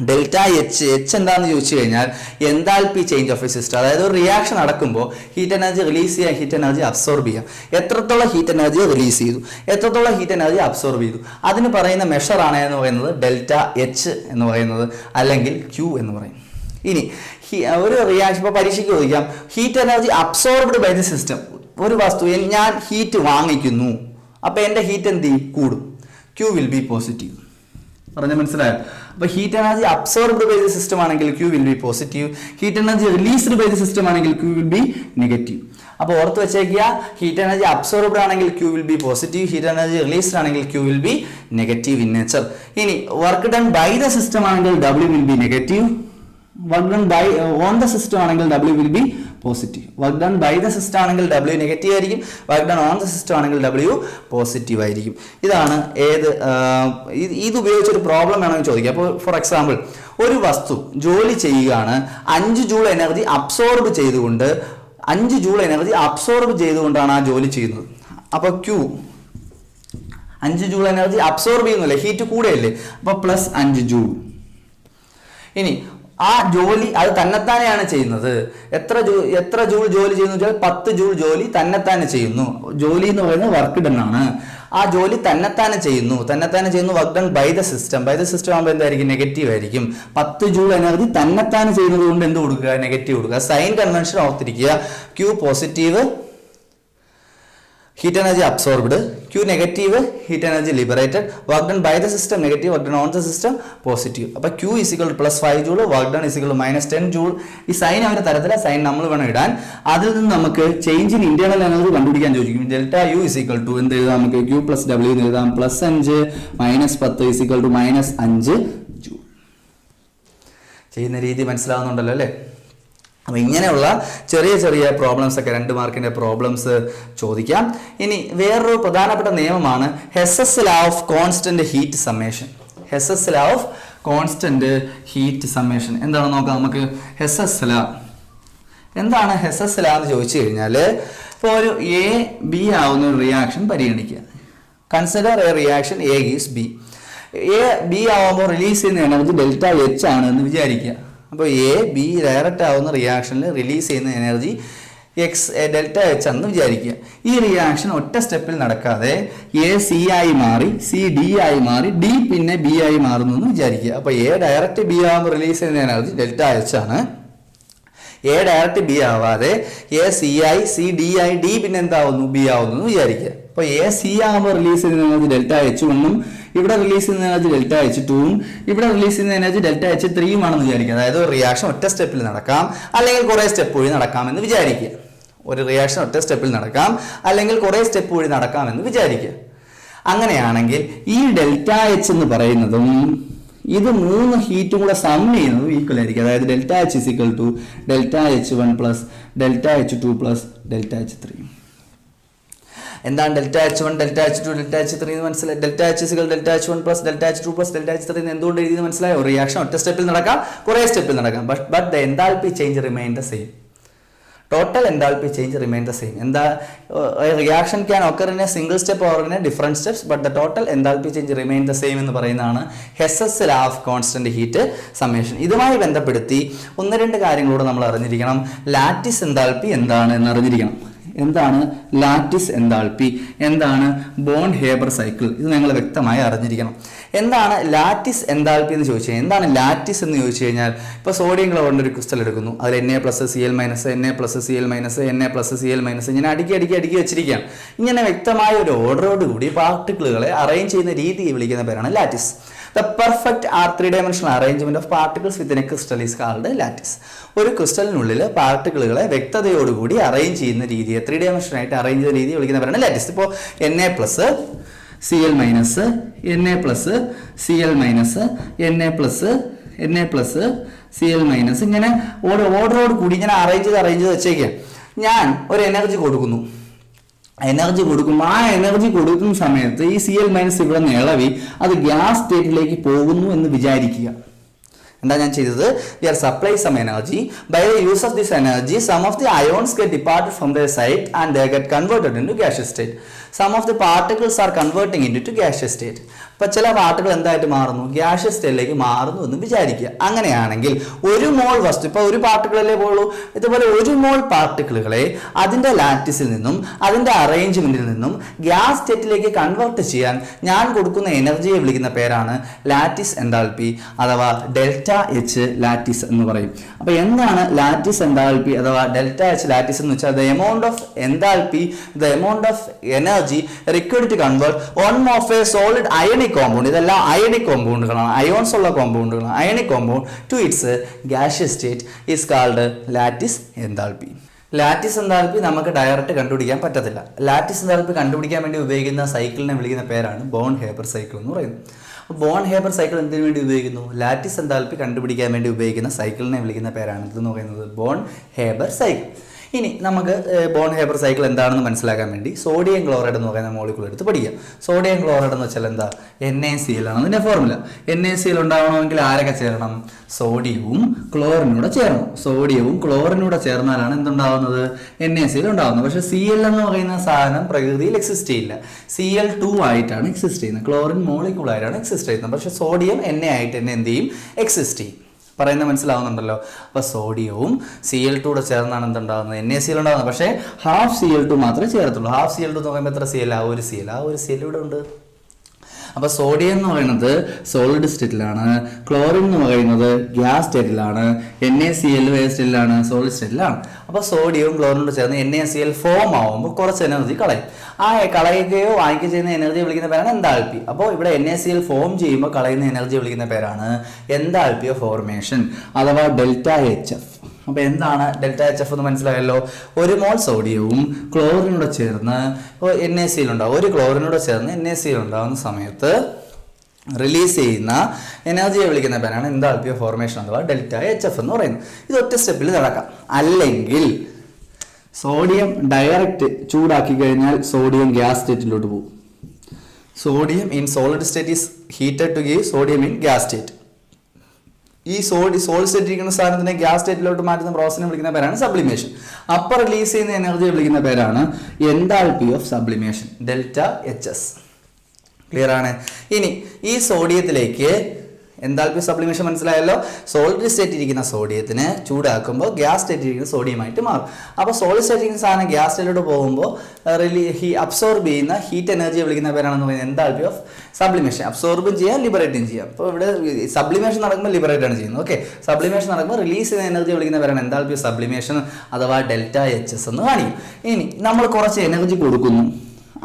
ΔH എന്താണെന്ന് ചോദിച്ചു കഴിഞ്ഞാൽ enthalpy change of a system. അതായത് ഒരു റിയാക്ഷൻ നടക്കുമ്പോൾ ഹീറ്റ് എനർജി റിലീസ് ചെയ്യുക, ഹീറ്റ് എനർജി അബ്സോർബ് ചെയ്യുക. എത്രത്തോളം ഹീറ്റ് എനർജി റിലീസ് ചെയ്തു, എത്രത്തോളം ഹീറ്റ് എനർജി അബ്സോർബ് ചെയ്തു, അതിന് പറയുന്ന മെഷറാണ് എന്ന് പറയുന്നത് ΔH എന്ന് പറയുന്നത്, അല്ലെങ്കിൽ Q എന്ന് പറയും. ഇനി ഒരു റിയാക്ഷൻ, ഇപ്പോൾ പരീക്ഷയ്ക്ക് ചോദിക്കാം, heat energy absorbed by the system. ഒരു വസ്തു, ഞാൻ ഹീറ്റ് വാങ്ങിക്കുന്നു, അപ്പോൾ എൻ്റെ ഹീറ്റ് എന്ത് ചെയ്യും? കൂടും. Q will be positive. പറഞ്ഞ മനസ്സിലായോ? അപ്പോൾ heat energy absorbed by the system ആണെങ്കിൽ Q will be positive. Heat energy released by the system ആണെങ്കിൽ Q will be നെഗറ്റീവ്. അപ്പോൾ ഓർത്ത് വെച്ചേക്കുക, ഹീറ്റ് എനർജി അബ്സോർബ്ഡ് ആണെങ്കിൽ Q will be positive, heat energy released ആണെങ്കിൽ Q will be negative in nature. ഇനി work done by the system ആണെങ്കിൽ W will be negative. Work done by on the system ആണെങ്കിൽ W will be positive. Work done by the system ആണെങ്കിൽ W negative ആയിരിക്കും, work done on the system ആണെങ്കിൽ W positive ആയിരിക്കും. ഇതാണ് ഇത് ഉപയോഗിച്ചൊരു problem വേണമെങ്കിൽ ചോദിക്കുക. അപ്പോൾ ഫോർ എക്സാമ്പിൾ, ഒരു വസ്തു ജോലി ചെയ്യുകയാണ്, 5 ജൂൾ എനർജി അബ്സോർബ് ചെയ്തുകൊണ്ട് 5 ജൂൾ എനർജി അബ്സോർബ് ചെയ്തുകൊണ്ടാണ് ആ ജോലി ചെയ്യുന്നത്. അപ്പോൾ Q 5 ജൂൾ എനർജി അബ്സോർബ് ചെയ്യുന്നില്ലേ, ഹീറ്റ് കൂടെയല്ലേ, അപ്പോൾ +5 ജൂൾ. ഇനി ആ ജോലി അത് തന്നെത്താനെയാണ് ചെയ്യുന്നത്. എത്ര ജൂൾ ജോലി ചെയ്യുന്നു വെച്ചാൽ 10 ജൂൾ ജോലി തന്നെത്താനെ ചെയ്യുന്നു. ജോലി എന്ന് പറയുന്നത് വർക്ക് ഡൺ ആണ്. ആ ജോലി തന്നെത്താനെ ചെയ്യുന്നു. Work done by the system. By the system ആകുമ്പോൾ എന്തായിരിക്കും? നെഗറ്റീവ് ആയിരിക്കും. 10 ജൂൾ എനർജി തന്നെത്താനെ ചെയ്യുന്നത് കൊണ്ട് എന്ത് കൊടുക്കുക? നെഗറ്റീവ് കൊടുക്കുക. സൈൻ കൺവെൻഷൻ ഓർത്തിരിക്കുക. Q positive, heat energy absorbed, Q negative, heat energy liberated, work done by the system negative, work done on the system positive. അപ്പോൾ Q = +5 joule, work done = -10 joule. ഈ sign അവരുടെ തരത്തില sign നമ്മൾ വേണം ഇടാൻ. അതിൽ നിന്ന് നമുക്ക് ചേഞ്ച് ഇൻ ഇന്റേണൽ എനർജി കണ്ടുപിടിക്കാൻ ചോദിക്കും. ΔU = എന്ത് എഴുതാം? നമുക്ക് Q + W എന്ന് എഴുതാം. +5 -10 = -5 ജൂൾ. ചെയ്യുന്ന രീതി മനസ്സിലാവുന്നുണ്ടല്ലോ അല്ലേ? അപ്പോൾ ഇങ്ങനെയുള്ള ചെറിയ ചെറിയ പ്രോബ്ലംസ് ഒക്കെ 2 മാർക്കിൻ്റെ പ്രോബ്ലംസ് ചോദിക്കാം. ഇനി വേറൊരു പ്രധാനപ്പെട്ട നിയമമാണ് Hess's law of constant heat summation. Hess's law of constant heat summation എന്താണെന്ന് നോക്കാം നമുക്ക്. ഹെസ്സസ് ലോ എന്താണ്? ഹെസ്സസ് ലോ എന്ന് ചോദിച്ചു കഴിഞ്ഞാൽ ഇപ്പോൾ ഒരു എ ബി ആവുന്ന ഒരു റിയാക്ഷൻ പരിഗണിക്കുക. Consider A reaction A is B. A B ആവുമ്പോൾ റിലീസ് ചെയ്യുന്ന എനർജി ഡെൽറ്റ എച്ച് ആണ് എന്ന് വിചാരിക്കുക. അപ്പോൾ എ ബി ഡയറക്റ്റ് ആവുന്ന റിയാക്ഷനിൽ റിലീസ് ചെയ്യുന്ന എനർജി ഡെൽറ്റ എച്ച് ആണെന്ന് വിചാരിക്കുക. ഈ റിയാക്ഷൻ ഒറ്റ സ്റ്റെപ്പിൽ നടക്കാതെ എ സി ആയി മാറി, സി ഡി ആയി മാറി, ഡി പിന്നെ ബി ആയി മാറുന്നു എന്ന് വിചാരിക്കുക. അപ്പോൾ എ ഡയറക്റ്റ് ബി ആവുമ്പോൾ റിലീസ് ചെയ്യുന്ന എനർജി ഡെൽറ്റ എച്ച് ആണ്. എ ഡയറക്റ്റ് ബി ആവാതെ എ സി ആയി, സി ഡി ആയി, ഡി പിന്നെ എന്താവുന്നു? ബി ആവുന്നു എന്ന് വിചാരിക്കുക. അപ്പോൾ എ സി ആകുമ്പോൾ റിലീസ് ചെയ്യുന്ന എനർജി ഡെൽറ്റ എച്ച് വണ്ണും, ഇവിടെ റിലീസ് ചെയ്യുന്ന എനർജി ഡെൽറ്റ എച്ച് ടൂവും, ഇവിടെ റിലീസ് ചെയ്യുന്ന എനർജി ഡെൽറ്റ എച്ച് ത്രീയും ആണെന്ന് വിചാരിക്കുക. അതായത് ഒരു റിയാക്ഷൻ ഒറ്റ സ്റ്റെപ്പിൽ നടക്കാം, അല്ലെങ്കിൽ കുറേ സ്റ്റെപ്പ് വഴി നടക്കാമെന്ന് വിചാരിക്കുക. ഒരു റിയാക്ഷൻ ഒറ്റ സ്റ്റെപ്പിൽ നടക്കാം, അല്ലെങ്കിൽ കുറേ സ്റ്റെപ്പ് വഴി നടക്കാമെന്ന് വിചാരിക്കുക. അങ്ങനെയാണെങ്കിൽ ഈ ഡെൽറ്റ എച്ച് എന്ന് പറയുന്നതും ഇത് 3 ഹീറ്റും കൂടെ സം ചെയ്യുന്നതും ഈക്വൽ ആയിരിക്കും. അതായത് delta H is equal to delta H 1 plus delta H 2 plus delta H 3. എന്താണ് delta H 1, delta H 2, delta H 3 എന്ന് മനസ്സിലായി? Delta H is equal delta H 1 plus delta H 2 plus delta H 3 എന്ന് എന്തുകൊണ്ട് എഴുതി മനസ്സിലായോ? Reaction ഒറ്റ സ്റ്റെപ്പിൽ നടക്കാം, കുറേ സ്റ്റെപ്പിൽ നടക്കാം. But the enthalpy change remain the same. Total enthalpy change remain the same. And the reaction can occur in a single step or in a different steps, but the total enthalpy change remain the same എന്ന് പറയുന്നതാണ് Hess's law of constant heat summation. ഇതുമായി ബന്ധപ്പെടുത്തി 1-2 കാര്യങ്ങളോട് നമ്മൾ അറിഞ്ഞിരിക്കണം. Lattice enthalpy എന്താണ് എന്ന് അറിഞ്ഞിരിക്കണം. എന്താണ് ലാറ്റിസ് എൻതാൽപ്പി? എന്താണ് ബോൺ ഹേബർ സൈക്കിൾ? ഇത് നിങ്ങൾ വ്യക്തമായി അറിഞ്ഞിരിക്കണം. എന്താണ് ലാറ്റിസ് എൻതാൽപ്പി എന്ന് ചോദിച്ചു കഴിഞ്ഞാൽ, എന്താണ് ലാറ്റിസ് എന്ന് ചോദിച്ചു കഴിഞ്ഞാൽ, ഇപ്പോൾ സോഡിയം ക്ലോറൈഡ് ഒരു ക്രിസ്റ്റൽ എടുക്കുന്നു, അതിൽ Na+Cl-, Na+Cl-, Na+Cl- ഇങ്ങനെ അടുക്കി വെച്ചിരിക്കുകയാണ്. ഇങ്ങനെ വ്യക്തമായ ഒരു ഓർഡറോട് കൂടി പാർട്ടിക്കിളുകളെ അറേഞ്ച് ചെയ്യുന്ന രീതിയെ വിളിക്കുന്ന പേരാണ് lattice. The perfect or 3-dimensional arrangement of particles within a crystal is called lattice. ഒരു ക്രിസ്റ്റലിനുള്ളിൽ പാർട്ടിക്കിളുകളെ വ്യക്തതയോടുകൂടി അറേഞ്ച് ചെയ്യുന്ന രീതിയെ 3-dimensional ആയിട്ട് അറേഞ്ച് ചെയ്യുന്ന രീതിയെ വിളിക്കുന്ന പേരാണ് ലാറ്റിസ്. ഇപ്പോൾ Na+Cl-, Na+Cl-, ഇങ്ങനെ ഓർഡറോട് കൂടി ഇങ്ങനെ അറേഞ്ച് ചെയ്ത് വെച്ചേക്കാം. ഞാൻ ഒരു എനർജി കൊടുക്കുന്നു, ആ എനർജി കൊടുക്കുന്ന സമയത്ത് ഈ Cl- ഇവിടെ നിന്ന് ഇളവി അത് ഗ്യാസ് സ്റ്റേറ്റിലേക്ക് പോകുന്നു എന്ന് വിചാരിക്കുക. എന്താ ഞാൻ ചെയ്തത്? We are supplying some energy. By the use of this energy, some of the ions get departed from their site and they get converted into gaseous state. Some of the particles are converting into gaseous state. അപ്പോൾ ചില particle എന്തായിട്ട് മാറുന്നു? Gaseous സ്റ്റേറ്റിലേക്ക് മാറുന്നു എന്ന് വിചാരിക്കുക. അങ്ങനെയാണെങ്കിൽ ഒരു മോൾ വസ്തു, ഇപ്പോൾ ഒരു പാർട്ടിക്കിളല്ലേ പോളൂ, ഇതുപോലെ ഒരു മോൾ പാർട്ടിക്കിളുകളെ അതിൻ്റെ ലാറ്റിസിൽ നിന്നും അതിൻ്റെ അറേഞ്ച്മെന്റിൽ നിന്നും ഗ്യാസ് സ്റ്റേറ്റിലേക്ക് കൺവേർട്ട് ചെയ്യാൻ ഞാൻ കൊടുക്കുന്ന എനർജിയെ വിളിക്കുന്ന പേരാണ് ലാറ്റിസ് എൻതാൽപ്പി അഥവാ ഡെൽറ്റ എച്ച് ലാറ്റിസ് എന്ന് പറയും. അപ്പോൾ എന്താണ് ലാറ്റിസ് എൻതാൽപ്പി അഥവാ ഡെൽറ്റ എച്ച് ലാറ്റിസ് എന്ന് വെച്ചാൽ the amount of enthalpy, the amount of energy required to convert one of a solid ionic compound, ഇതെല്ലാം അയണിക് കോമ്പൗണ്ടുകളാണ്, അയോൺസ് ഉള്ള കോമ്പൗണ്ടുകളാണ്, ionic compound to its gaseous state is called lattice enthalpy. Lattice enthalpy നമുക്ക് direct കണ്ടുപിടിക്കാൻ പറ്റത്തില്ല. Lattice enthalpy കണ്ടുപിടിക്കാൻ വേണ്ടി ഉപയോഗിക്കുന്ന സൈക്കിളിനെ വിളിക്കുന്ന പേരാണ് ബോൺ ഹേബർ സൈക്കിൾ എന്ന് പറയുന്നത്. ബോൺ ഹേബർ സൈക്കിൾ എന്തിനു വേണ്ടി ഉപയോഗിക്കുന്നു? ലാറ്റിസ് എൻതാൽപ്പി കണ്ടുപിടിക്കാൻ വേണ്ടി ഉപയോഗിക്കുന്ന സൈക്കിളിനെ വിളിക്കുന്ന പേരാണ് ഇതെന്ന് പറയുന്നത് ബോൺ ഹേബർ സൈക്കിൾ. ഇനി നമുക്ക് ബോൺ ഹേബർ സൈക്കിൾ എന്താണെന്ന് മനസ്സിലാക്കാൻ വേണ്ടി സോഡിയം ക്ലോറൈഡ് എന്ന് പറയുന്ന മോളിക്യൂൾ എടുത്ത് പഠിക്കാം. സോഡിയം ക്ലോറൈഡ് എന്ന് വെച്ചാൽ എന്താ? NaCl ആണ് അതിൻ്റെ ഫോർമുല. NaCl ഉണ്ടാവണമെങ്കിൽ ആരൊക്കെ ചേരണം? സോഡിയവും ക്ലോറിനൂടെ ചേരണം. സോഡിയവും ക്ലോറിനൂടെ ചേർന്നാലാണ് എന്തുണ്ടാവുന്നത്? NaCl ഉണ്ടാവുന്നത്. പക്ഷേ Cl എന്ന് പറയുന്ന സാധനം പ്രകൃതിയിൽ എക്സിസ്റ്റ് ചെയ്യില്ല. Cl2 ആയിട്ടാണ് എക്സിസ്റ്റ് ചെയ്യുന്നത്. ക്ലോറിൻ മോളിക്യൂൾ ആയിട്ടാണ് എക്സിസ്റ്റ് ചെയ്യുന്നത്. പക്ഷേ സോഡിയം Na ആയിട്ട് തന്നെ എന്ത് ചെയ്യും? എക്സിസ്റ്റ് ചെയ്യും. പറയുന്നത് മനസ്സിലാവുന്നുണ്ടല്ലോ. അപ്പോൾ സോഡിയവും Cl2 ചേർന്നാണ് എന്തുണ്ടാകുന്നത്? NaCl ഉണ്ടാകുന്നത്. പക്ഷേ ഹാഫ് Cl2 മാത്രമേ ചേർത്തുള്ളൂ. ഹാഫ് Cl2 എന്ന് പറയുമ്പോൾ എത്ര Cl? ഒരു Cl ഇവിടെ ഉണ്ട്. അപ്പോൾ സോഡിയം എന്ന് പറയുന്നത് സോളിഡ് സ്റ്റേറ്റിലാണ്, ക്ലോറിൻ എന്ന് പറയുന്നത് ഗ്യാസ് സ്റ്റേറ്റിലാണ്, NaCl വേറെ സ്റ്റേറ്റിലാണ്, സോളിഡ് സ്റ്റേറ്റിലാണ്. അപ്പോൾ സോഡിയവും ക്ലോറിനോട് ചേർന്ന് NaCl ഫോം ആവുമ്പോൾ കുറച്ച് എനർജി കളയും. ആ കളയുകയോ വാങ്ങിക്കുകയോ ചെയ്യുന്ന എനർജി വിളിക്കുന്ന പേരാണ് എൻതാൽപ്പി. അപ്പോൾ ഇവിടെ NaCl ഫോം ചെയ്യുമ്പോൾ കളയുന്ന എനർജി വിളിക്കുന്ന പേരാണ് എൻതാൽപ്പി ഓഫ് ഫോർമേഷൻ അഥവാ ഡെൽറ്റ HF. അപ്പോൾ എന്താണ് ഡെൽറ്റ HF എന്ന് മനസ്സിലായല്ലോ. ഒരു മോൾ സോഡിയവും ക്ലോറിനോട് ചേർന്ന് NaCl ഉണ്ടാവും. ഒരു ക്ലോറിനോട് ചേർന്ന് NaCl ഉണ്ടാകുന്ന സമയത്ത് റിലീസ് ചെയ്യുന്ന എനർജിയെ വിളിക്കുന്ന പേരാണ് എൻതാൽപ്പി ഓഫ് ഫോർമേഷൻ അഥവാ ഡെൽറ്റ എച്ച് എഫ് എന്ന് പറയുന്നത്. ഇത് ഒറ്റ സ്റ്റെപ്പിൽ നടക്കാം. അല്ലെങ്കിൽ സോഡിയം ഡയറക്റ്റ് ചൂടാക്കി കഴിഞ്ഞാൽ സോഡിയം ഗ്യാസ് സ്റ്റേറ്റിലോട്ട് പോകും. Sodium in solid state is heated to give sodium in gas state. ഈ സോളിഡ് സ്റ്റേറ്റ് ഇരിക്കുന്ന സാധനത്തിനെ ഗ്യാസ് സ്റ്റേറ്റിലോട്ട് മാറ്റുന്ന പ്രോസസ്സിനെ വിളിക്കുന്ന പേരാണ് സബ്ലിമേഷൻ. അപ്പോൾ റിലീസ് ചെയ്യുന്ന എനർജിയെ വിളിക്കുന്ന പേരാണ് enthalpy of sublimation delta H S. Clear ആണ്? ഇനി ഈ സോഡിയത്തിലേക്ക് എൻതാൽപ്പി സബ്ലിമേഷൻ മനസ്സിലായല്ലോ. സോളിഡ് സ്റ്റേറ്റ് ഇരിക്കുന്ന സോഡിയത്തിന് ചൂടാക്കുമ്പോൾ ഗ്യാസ് സ്റ്റേറ്റ് ഇരിക്കുന്ന സോഡിയമായിട്ട് മാറും. അപ്പോൾ സോളിഡ് സ്റ്റേറ്റ് ഇരിക്കുന്ന സാധനം ഗ്യാസ് സ്റ്റേറ്റിലോട്ട് പോകുമ്പോൾ അബ്സോർബ് ചെയ്യുന്ന ഹീറ്റ് എനർജിയെ വിളിക്കുന്ന പേരാണെന്ന് പറയുന്നത് എൻതാൽപ്പി ഓഫ് സബ്ലിമേഷൻ. അബ്സോർബും ചെയ്യാം, ലിബറേറ്റും ചെയ്യാം. അപ്പോൾ ഇവിടെ സബ്ലിമേഷൻ നടക്കുമ്പോൾ ലിബറേറ്റ് ആണ് ചെയ്യുന്നത്. ഓക്കെ, സബ്ലിമേഷൻ നടക്കുമ്പോൾ റിലീസ് ചെയ്യുന്ന എനർജി വിളിക്കുന്ന പേരാണ് എൻതാൽപ്പി ഓഫ് സബ്ലിമേഷൻ അഥവാ ഡെൽറ്റ എച്ച് എസ് എന്ന് കാണിക്കും. ഇനി നമ്മൾ കുറച്ച് എനർജി കൊടുക്കുന്നു.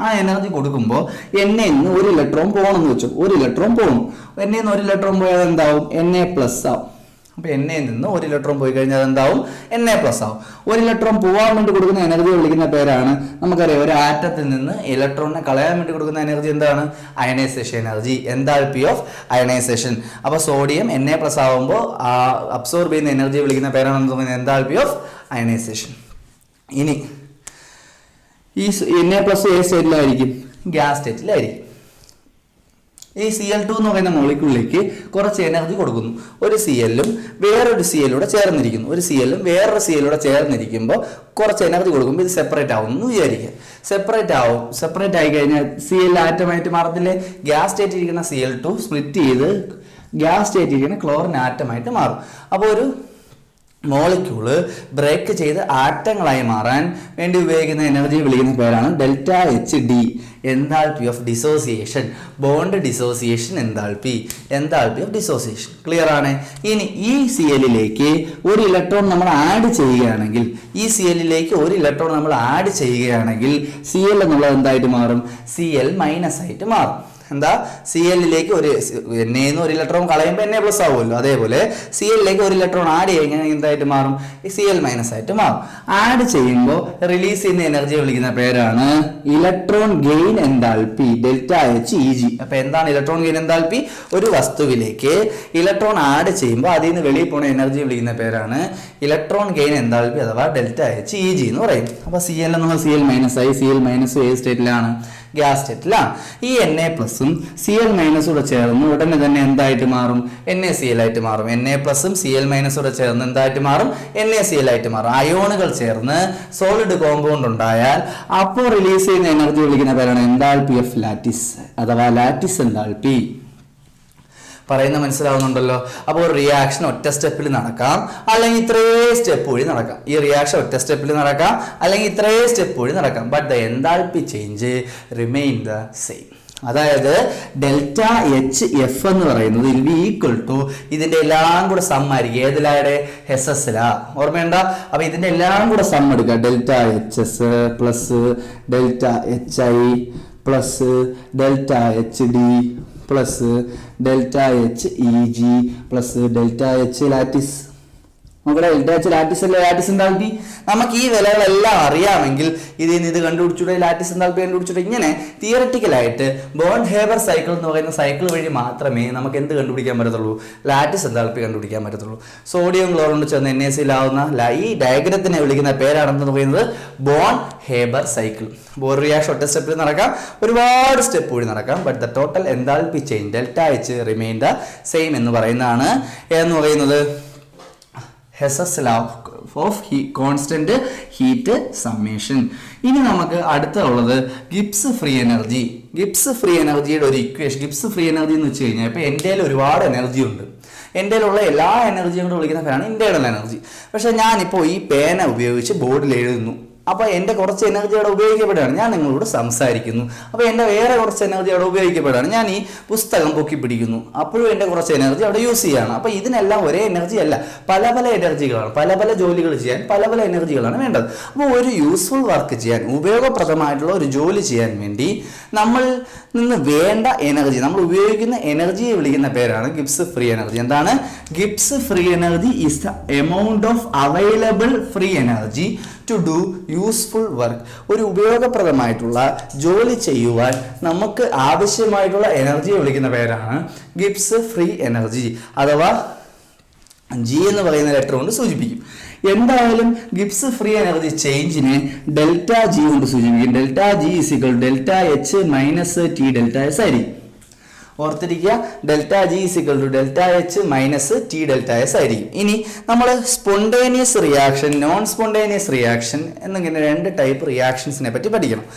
ആ എനർജി കൊടുക്കുമ്പോൾ എന്നെ നിന്ന് ഒരു ഇലക്ട്രോൺ പോകണമെന്ന് വെച്ചു. ഒരു ഇലക്ട്രോൺ പോകുന്നു. എന്നെ നിന്ന് ഒരു ഇലക്ട്രോൺ പോയാൽ എന്താവും? Na പ്ലസ് ആവും. അപ്പോൾ എന്നെ നിന്ന് ഒരു ഇലക്ട്രോൺ പോയി കഴിഞ്ഞാൽ എന്താവും? Na പ്ലസ് ആവും. ഒരു ഇലക്ട്രോൺ പോകാൻ വേണ്ടി കൊടുക്കുന്ന എനർജി വിളിക്കുന്ന പേരാണ്, നമുക്കറിയാം, ഒരു ആറ്റത്തിൽ നിന്ന് ഇലക്ട്രോണിനെ കളയാൻ വേണ്ടി കൊടുക്കുന്ന എനർജി എന്താണ്? Ionization energy, enthalpy of ionization. അപ്പോൾ സോഡിയം Na പ്ലസ് ആവുമ്പോൾ അബ്സോർബ് ചെയ്യുന്ന എനർജി വിളിക്കുന്ന പേരാണെന്ന് പറയുന്നത് എൻതാൽപ്പി ഓഫ് അയണൈസേഷൻ. ഇനി ഈ Na പ്ലസ് ഏത് സ്റ്റേറ്റിലായിരിക്കും? ഗ്യാസ് സ്റ്റേറ്റിലായിരിക്കും. ഈ Cl2 എന്ന് പറയുന്ന മോളിക്യൂളിലേക്ക് കുറച്ച് എനർജി കൊടുക്കുന്നു. ഒരു Cl-ഉം വേറൊരു Cl-ലൂടെ ചേർന്നിരിക്കുന്നു. ഒരു Cl-ഉം വേറൊരു Cl-ലൂടെ ചേർന്നിരിക്കുമ്പോൾ കുറച്ച് എനർജി കൊടുക്കുമ്പോൾ ഇത് സെപ്പറേറ്റ് ആവും എന്ന് വിചാരിക്കുക. സെപ്പറേറ്റ് ആയി കഴിഞ്ഞാൽ Cl ആറ്റമായിട്ട് മാറത്തില്ലേ? ഗ്യാസ് സ്റ്റേറ്റ് ഇരിക്കുന്ന Cl2 സ്പ്ലിറ്റ് ചെയ്ത് ഗ്യാസ് സ്റ്റേറ്റ് ഇരിക്കുന്ന ക്ലോറിൻ ആറ്റമായിട്ട് മാറും. അപ്പോൾ ഒരു മോളിക്യൂള് ബ്രേക്ക് ചെയ്ത് ആറ്റങ്ങളായി മാറാൻ വേണ്ടി ഉപയോഗിക്കുന്ന എനർജി വിളിക്കുന്ന പേരാണ് delta H D, enthalpy of dissociation, bond dissociation enthalpy of dissociation. Clear ആണ്? ഇനി ഈ Cl-ലേക്ക് ഒരു ഇലക്ട്രോൺ നമ്മൾ ആഡ് ചെയ്യുകയാണെങ്കിൽ Cl എന്നുള്ളത് എന്തായിട്ട് മാറും? Cl മൈനസ് ആയിട്ട് മാറും. എന്താ? Cl-ലേക്ക് ഒരു Na ഒരു ഇലക്ട്രോൺ കളയുമ്പോൾ Na പ്ലസ് ആവുമല്ലോ. അതേപോലെ Cl-ലേക്ക് ഒരു ഇലക്ട്രോൺ ആഡ് ചെയ്യുകയാണെങ്കിൽ എന്തായിട്ട് മാറും? Cl മൈനസ് ആയിട്ട് മാറും. ആഡ് ചെയ്യുമ്പോൾ റിലീസ് ചെയ്യുന്ന എനർജി വിളിക്കുന്ന പേരാണ് electron gain enthalpy delta H E G. അപ്പൊ എന്താണ് ഇലക്ട്രോൺ ഗെയിൻ എൻതാൽപ്പി? ഒരു വസ്തുവിലേക്ക് ഇലക്ട്രോൺ ആഡ് ചെയ്യുമ്പോൾ അതിൽ നിന്ന് വെളിയിൽ പോകുന്ന എനർജി വിളിക്കുന്ന പേരാണ് ഇലക്ട്രോൺ ഗെയിൻ എൻതാൽപ്പി അഥവാ ഡെൽറ്റ എച്ച് ഇ ജി എന്ന് പറയും. അപ്പൊ Cl എന്നുള്ള Cl മൈനസ് ആയി. Cl മൈനസ് ഏത് സ്റ്റേറ്റിലാണ്? ഗ്യാസ് സ്റ്റേറ്റിലാണ്. ഈ Na പ്ലസും Cl മൈനസും കൂടെ ചേർന്ന് ഉടനെ തന്നെ എന്തായിട്ട് മാറും? NaCl ആയിട്ട് മാറും. Na പ്ലസും Cl മൈനസും കൂടെ ചേർന്ന് എന്തായിട്ട് മാറും? NaCl ആയിട്ട് മാറും. അയോണുകൾ ചേർന്ന് സോളിഡ് കോമ്പൗണ്ട് ഉണ്ടായാൽ അപ്പോൾ റിലീസ് ചെയ്യുന്ന എനർജി വിളിക്കുന്ന പേരാണ് എൻതാൽപ്പി ഓഫ് ലാറ്റിസ് അഥവാ ലാറ്റിസ് എൻതാൽപ്പി. പറയുന്ന മനസ്സിലാവുന്നുണ്ടല്ലോ? അപ്പോൾ ഒരു റിയാക്ഷൻ ഒറ്റ സ്റ്റെപ്പിൽ നടക്കാം, അല്ലെങ്കിൽ ഇത്രയും സ്റ്റെപ്പ് വഴി നടക്കാം. ഈ റിയാക്ഷൻ ഒറ്റ സ്റ്റെപ്പിൽ നടക്കാം, അല്ലെങ്കിൽ ഇത്രയും സ്റ്റെപ്പ് വഴി നടക്കാം. But the enthalpy change remain the same. അതായത് ഡെൽറ്റ എച്ച് എഫ് എന്ന് പറയുന്നത് ഇത് ഈക്വൽ ടു ഇതിന്റെ എല്ലാം കൂടെ സം ആയിരിക്കും. ഏതിലായുടെ? SS-ലാ. ഓർമ്മയുണ്ടോ? അപ്പൊ ഇതിന്റെ എല്ലാം കൂടെ സം എടുക്കുക. Delta H S plus delta H I plus delta H D plus delta H E G plus delta H lattice. നമ്മുടെ ഡെൽറ്റ എച്ച് ലാറ്റിസ് അല്ലേ ലാറ്റിസ് എൻതാൽപ്പി? നമുക്ക് ഈ വിലകളെല്ലാം അറിയാമെങ്കിൽ ഇതിൽ നിന്ന് ഇത് കണ്ടുപിടിച്ചൂടെ? Lattice enthalpy കണ്ടുപിടിച്ചൂടെ? ഇങ്ങനെ തിയററ്റിക്കലായിട്ട് ബോണ്ട് ഹേബർ സൈക്കിൾ എന്ന് പറയുന്ന സൈക്കിൾ വഴി മാത്രമേ നമുക്ക് എന്ത് കണ്ടുപിടിക്കാൻ പറ്റത്തുള്ളൂ? ലാറ്റിസ് എൻതാൽപ്പി കണ്ടുപിടിക്കാൻ പറ്റത്തുള്ളൂ. സോഡിയം ക്ലോറൈഡ് ചേർന്ന് NaCl ആവുന്ന ഈ ഡയഗ്രത്തിനെ വിളിക്കുന്ന പേരാണെന്ന് പറയുന്നത് ബോണ്ട് ഹേബർ സൈക്കിൾ. ഒരു റിയാക്ഷൻ ഒറ്റ സ്റ്റെപ്പിൽ നടക്കാം, ഒരുപാട് സ്റ്റെപ്പ് വഴി നടക്കാം. But the total enthalpy change delta H remain the same എന്ന് പറയുന്നതാണ് Hess's law of constant heat summation. ഇനി നമുക്ക് അടുത്തുള്ളത് Gibbs free energy. Gibbs free എനർജിയുടെ ഒരു ഇക്വേഷൻ. ഗിബ്സ് ഫ്രീ എനർജി എന്ന് വെച്ച് കഴിഞ്ഞാൽ ഇപ്പോൾ എൻ്റെ ഒരുപാട് എനർജി ഉണ്ട്. എൻ്റെ ഉള്ള എല്ലാ എനർജിയും കൂടെ വിളിക്കുന്ന പേരാണ് ഇൻറ്റേർണൽ എനർജി. പക്ഷേ ഞാനിപ്പോൾ ഈ പേന ഉപയോഗിച്ച് ബോർഡിൽ എഴുതുന്നു. അപ്പോൾ എൻ്റെ കുറച്ച് എനർജി അവിടെ ഉപയോഗിക്കപ്പെടുകയാണ്. ഞാൻ നിങ്ങളോട് സംസാരിക്കുന്നു. അപ്പോൾ എൻ്റെ വേറെ കുറച്ച് എനർജി അവിടെ ഉപയോഗിക്കപ്പെടുകയാണ്. ഞാൻ ഈ പുസ്തകം പൊക്കി പിടിക്കുന്നു. അപ്പോഴും എൻ്റെ കുറച്ച് എനർജി അവിടെ യൂസ് ചെയ്യുകയാണ്. അപ്പോൾ ഇതിനെല്ലാം ഒരേ എനർജി അല്ല, പല പല എനർജികളാണ്. പല പല ജോലികൾ ചെയ്യാൻ പല പല എനർജികളാണ് വേണ്ടത്. അപ്പോൾ ഒരു യൂസ്ഫുൾ വർക്ക് ചെയ്യാൻ, ഉപയോഗപ്രദമായിട്ടുള്ള ഒരു ജോലി ചെയ്യാൻ വേണ്ടി നമ്മൾ നിന്ന് വേണ്ട എനർജി, നമ്മൾ ഉപയോഗിക്കുന്ന എനർജിയെ വിളിക്കുന്ന പേരാണ് ഗിബ്സ് ഫ്രീ എനർജി. എന്താണ്? Gibbs free energy is the amount of available free energy to do useful work. ഒരു ഉപയോഗപ്രദമായിട്ടുള്ള ജോലി ചെയ്യുവാൻ നമുക്ക് ആവശ്യമായിട്ടുള്ള എനർജിയെ വിളിക്കുന്ന പേരാണ് ഗിബ്സ് ഫ്രീ എനർജി, അഥവാ ജി എന്ന് പറയുന്ന ലെറ്റർ കൊണ്ട് സൂചിപ്പിക്കും. എന്തായാലും ഗിബ്സ് ഫ്രീ എനർജി ചേഞ്ചിനെ ഡെൽറ്റ ജി കൊണ്ട് സൂചിപ്പിക്കും. Delta G is equal delta H minus T delta S ആയിരിക്കും. ഓർത്തിരിക്കുക, delta G is equal to delta H minus T delta S ആയിരിക്കും. ഇനി നമ്മൾ spontaneous reaction, non spontaneous reaction എന്നിങ്ങനെ രണ്ട് ടൈപ്പ് റിയാക്ഷൻസിനെ പറ്റി പഠിക്കണം.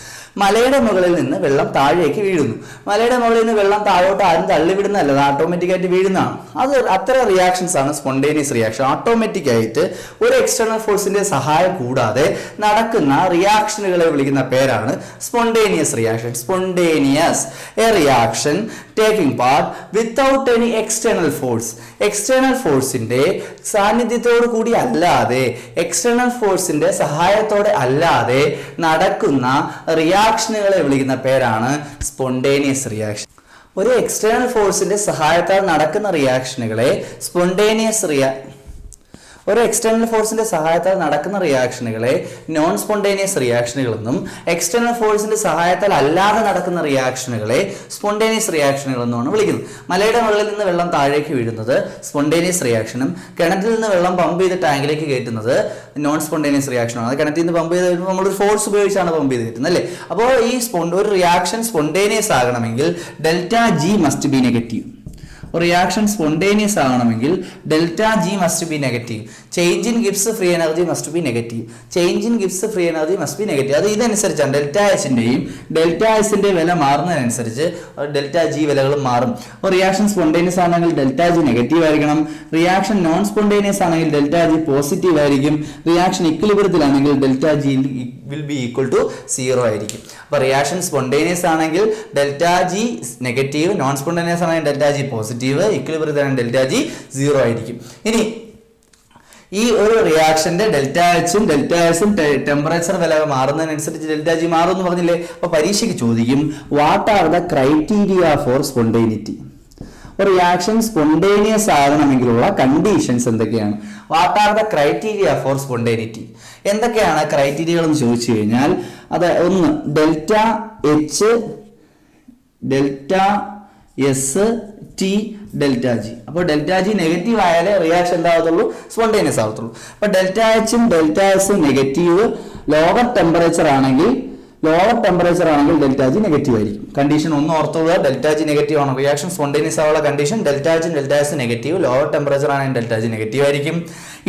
മലയുടെ മുകളിൽ നിന്ന് വെള്ളം താഴേക്ക് വീഴുന്നു. മലയുടെ മുകളിൽ നിന്ന് വെള്ളം താഴോട്ട് ആരും തള്ളിവിടുന്നതല്ല, അത് ഓട്ടോമാറ്റിക്കായിട്ട് വീഴുന്നതാണ്. അത് അത്തരം റിയാക്ഷൻസ് ആണ് സ്പോണ്ടേനിയസ് റിയാക്ഷൻ. ഓട്ടോമാറ്റിക്കായിട്ട് ഒരു എക്സ്റ്റേണൽ ഫോഴ്സിന്റെ സഹായം കൂടാതെ നടക്കുന്ന റിയാക്ഷനുകളെ വിളിക്കുന്ന പേരാണ് spontaneous reaction. Spontaneous A reaction taking part without any external force. External ഫോഴ്സിന്റെ സാന്നിധ്യത്തോടു കൂടി അല്ലാതെ, എക്സ്റ്റേണൽ ഫോഴ്സിന്റെ സഹായത്തോടെ അല്ലാതെ നടക്കുന്ന റിയാക്ഷനുകളെ വിളിക്കുന്ന പേരാണ് സ്പോണ്ടേനിയസ് റിയാക്ഷൻ. ഒരു എക്സ്റ്റേണൽ ഫോഴ്സിന്റെ സഹായത്താൽ നടക്കുന്ന റിയാക്ഷനുകളെ ഒരു എക്സ്റ്റേണൽ ഫോഴ്സിന്റെ സഹായത്താൽ നടക്കുന്ന റിയാക്ഷനുകളെ നോൺ സ്പോണ്ടേനിയസ് റിയാക്ഷനുകൾ എന്നും, എക്സ്റ്റേണൽ ഫോഴ്സിന്റെ സഹായത്താൽ അല്ലാതെ നടക്കുന്ന റിയാക്ഷനുകളെ സ്പോണ്ടേനിയസ് റിയാക്ഷനുകൾ എന്നുമാണ് വിളിക്കുന്നത്. മലയുടെ മുകളിൽ നിന്ന് വെള്ളം താഴേക്ക് വീഴുന്നത് സ്പോണ്ടേനിയസ് റിയാക്ഷനും, കിണറ്റിൽ നിന്ന് വെള്ളം പമ്പ് ചെയ്ത് ടാങ്കിലേക്ക് കയറ്റുന്നത് നോൺ സ്പോണ്ടേനിയസ് റിയാക്ഷനാണ്. അത് കിണറ്റിൽ നിന്ന് പമ്പ് ചെയ്ത് കഴിയുമ്പോൾ നമ്മളൊരു ഫോഴ്സ് ഉപയോഗിച്ചാണ് പമ്പ് ചെയ്ത് കയറ്റുന്നത്, അല്ലേ? അപ്പോൾ ഈ ഒരു റിയാക്ഷൻ സ്പോണ്ടേനിയസ് ആകണമെങ്കിൽ delta G must be negative. Reaction spontaneous ആകണമെങ്കിൽ delta G must be negative. Change in Gibbs free energy must be negative. Change in Gibbs free energy must be negative. അത് ഇതനുസരിച്ചാണ് delta എച്ചിന്റെയും delta എസിന്റെ വില മാറുന്നതിനനുസരിച്ച് delta G വിലകളും മാറും. അപ്പോൾ reaction spontaneous ആണെങ്കിൽ ഡെൽറ്റ ജി നെഗറ്റീവ് ആയിരിക്കണം. റിയാക്ഷൻ നോൺ സ്പോണ്ടേനിയസ് ആണെങ്കിൽ ഡെൽറ്റ ജി പോസിറ്റീവ് ആയിരിക്കും. റിയാക്ഷൻ ഇക്വിലിബ്രിയത്തിലാണെങ്കിൽ delta G will be equal to 0 ആയിരിക്കും. അപ്പോൾ റിയാക്ഷൻ സ്പോണ്ടേനിയസ് ആണെങ്കിൽ delta G negative, non spontaneous ആണെങ്കിൽ ഡെൽറ്റ ജി പോസിറ്റീവ്, ഇക്വിലിബ്രിയത്തിലാണെങ്കിൽ ഡെൽറ്റ ജി 0 ആയിരിക്കും. ഇനി ഈ ഒരു റിയാക്ഷന്റെ ഡെൽറ്റ എച്ചും ഡെൽറ്റ എസും ടെമ്പറേച്ചർ വില മാറുന്നതിനനുസരിച്ച് ഡെൽറ്റ ജി മാറും എന്ന് പറഞ്ഞില്ലേ? അപ്പൊ പരീക്ഷയ്ക്ക് ചോദിക്കും, what are the criteria for spontaneity? ഒരു റിയാക്ഷൻ സ്പോണ്ടേനിയസ് ആകണമെങ്കിലുള്ള കണ്ടീഷൻസ് എന്തൊക്കെയാണ്? What are the criteria for spontaneity? എന്തൊക്കെയാണ് ക്രൈറ്റീരിയകൾ എന്ന് ചോദിച്ചു കഴിഞ്ഞാൽ, അത് ഒന്ന് delta H, delta S, T, delta G. അപ്പോൾ ഡെൽറ്റ ജി നെഗറ്റീവ് ആയാലേ റിയാക്ഷൻ എന്താകത്തുള്ളൂ? സ്പോണ്ടേനിയസ് ആകത്തുള്ളൂ. അപ്പൊ ഡെൽറ്റ എച്ചും ഡെൽറ്റ എസും നെഗറ്റീവ്, ലോവർ ടെമ്പറേച്ചർ ആണെങ്കിൽ ഡെൽറ്റ ജി നെഗറ്റീവ് ആയിരിക്കും. കണ്ടീഷൻ ഒന്ന് ഓർത്തുക, ഡെൽറ്റ ജി നെഗറ്റീവ് ആണ്. റിയാക്ഷൻ സ്പോണ്ടേനിയസ് ആവുള്ള കണ്ടീഷൻ ഡെൽറ്റ എച്ചും delta S negative, lower temperature ആണെങ്കിൽ ഡെൽറ്റ ജി നെഗറ്റീവ് ആയിരിക്കും.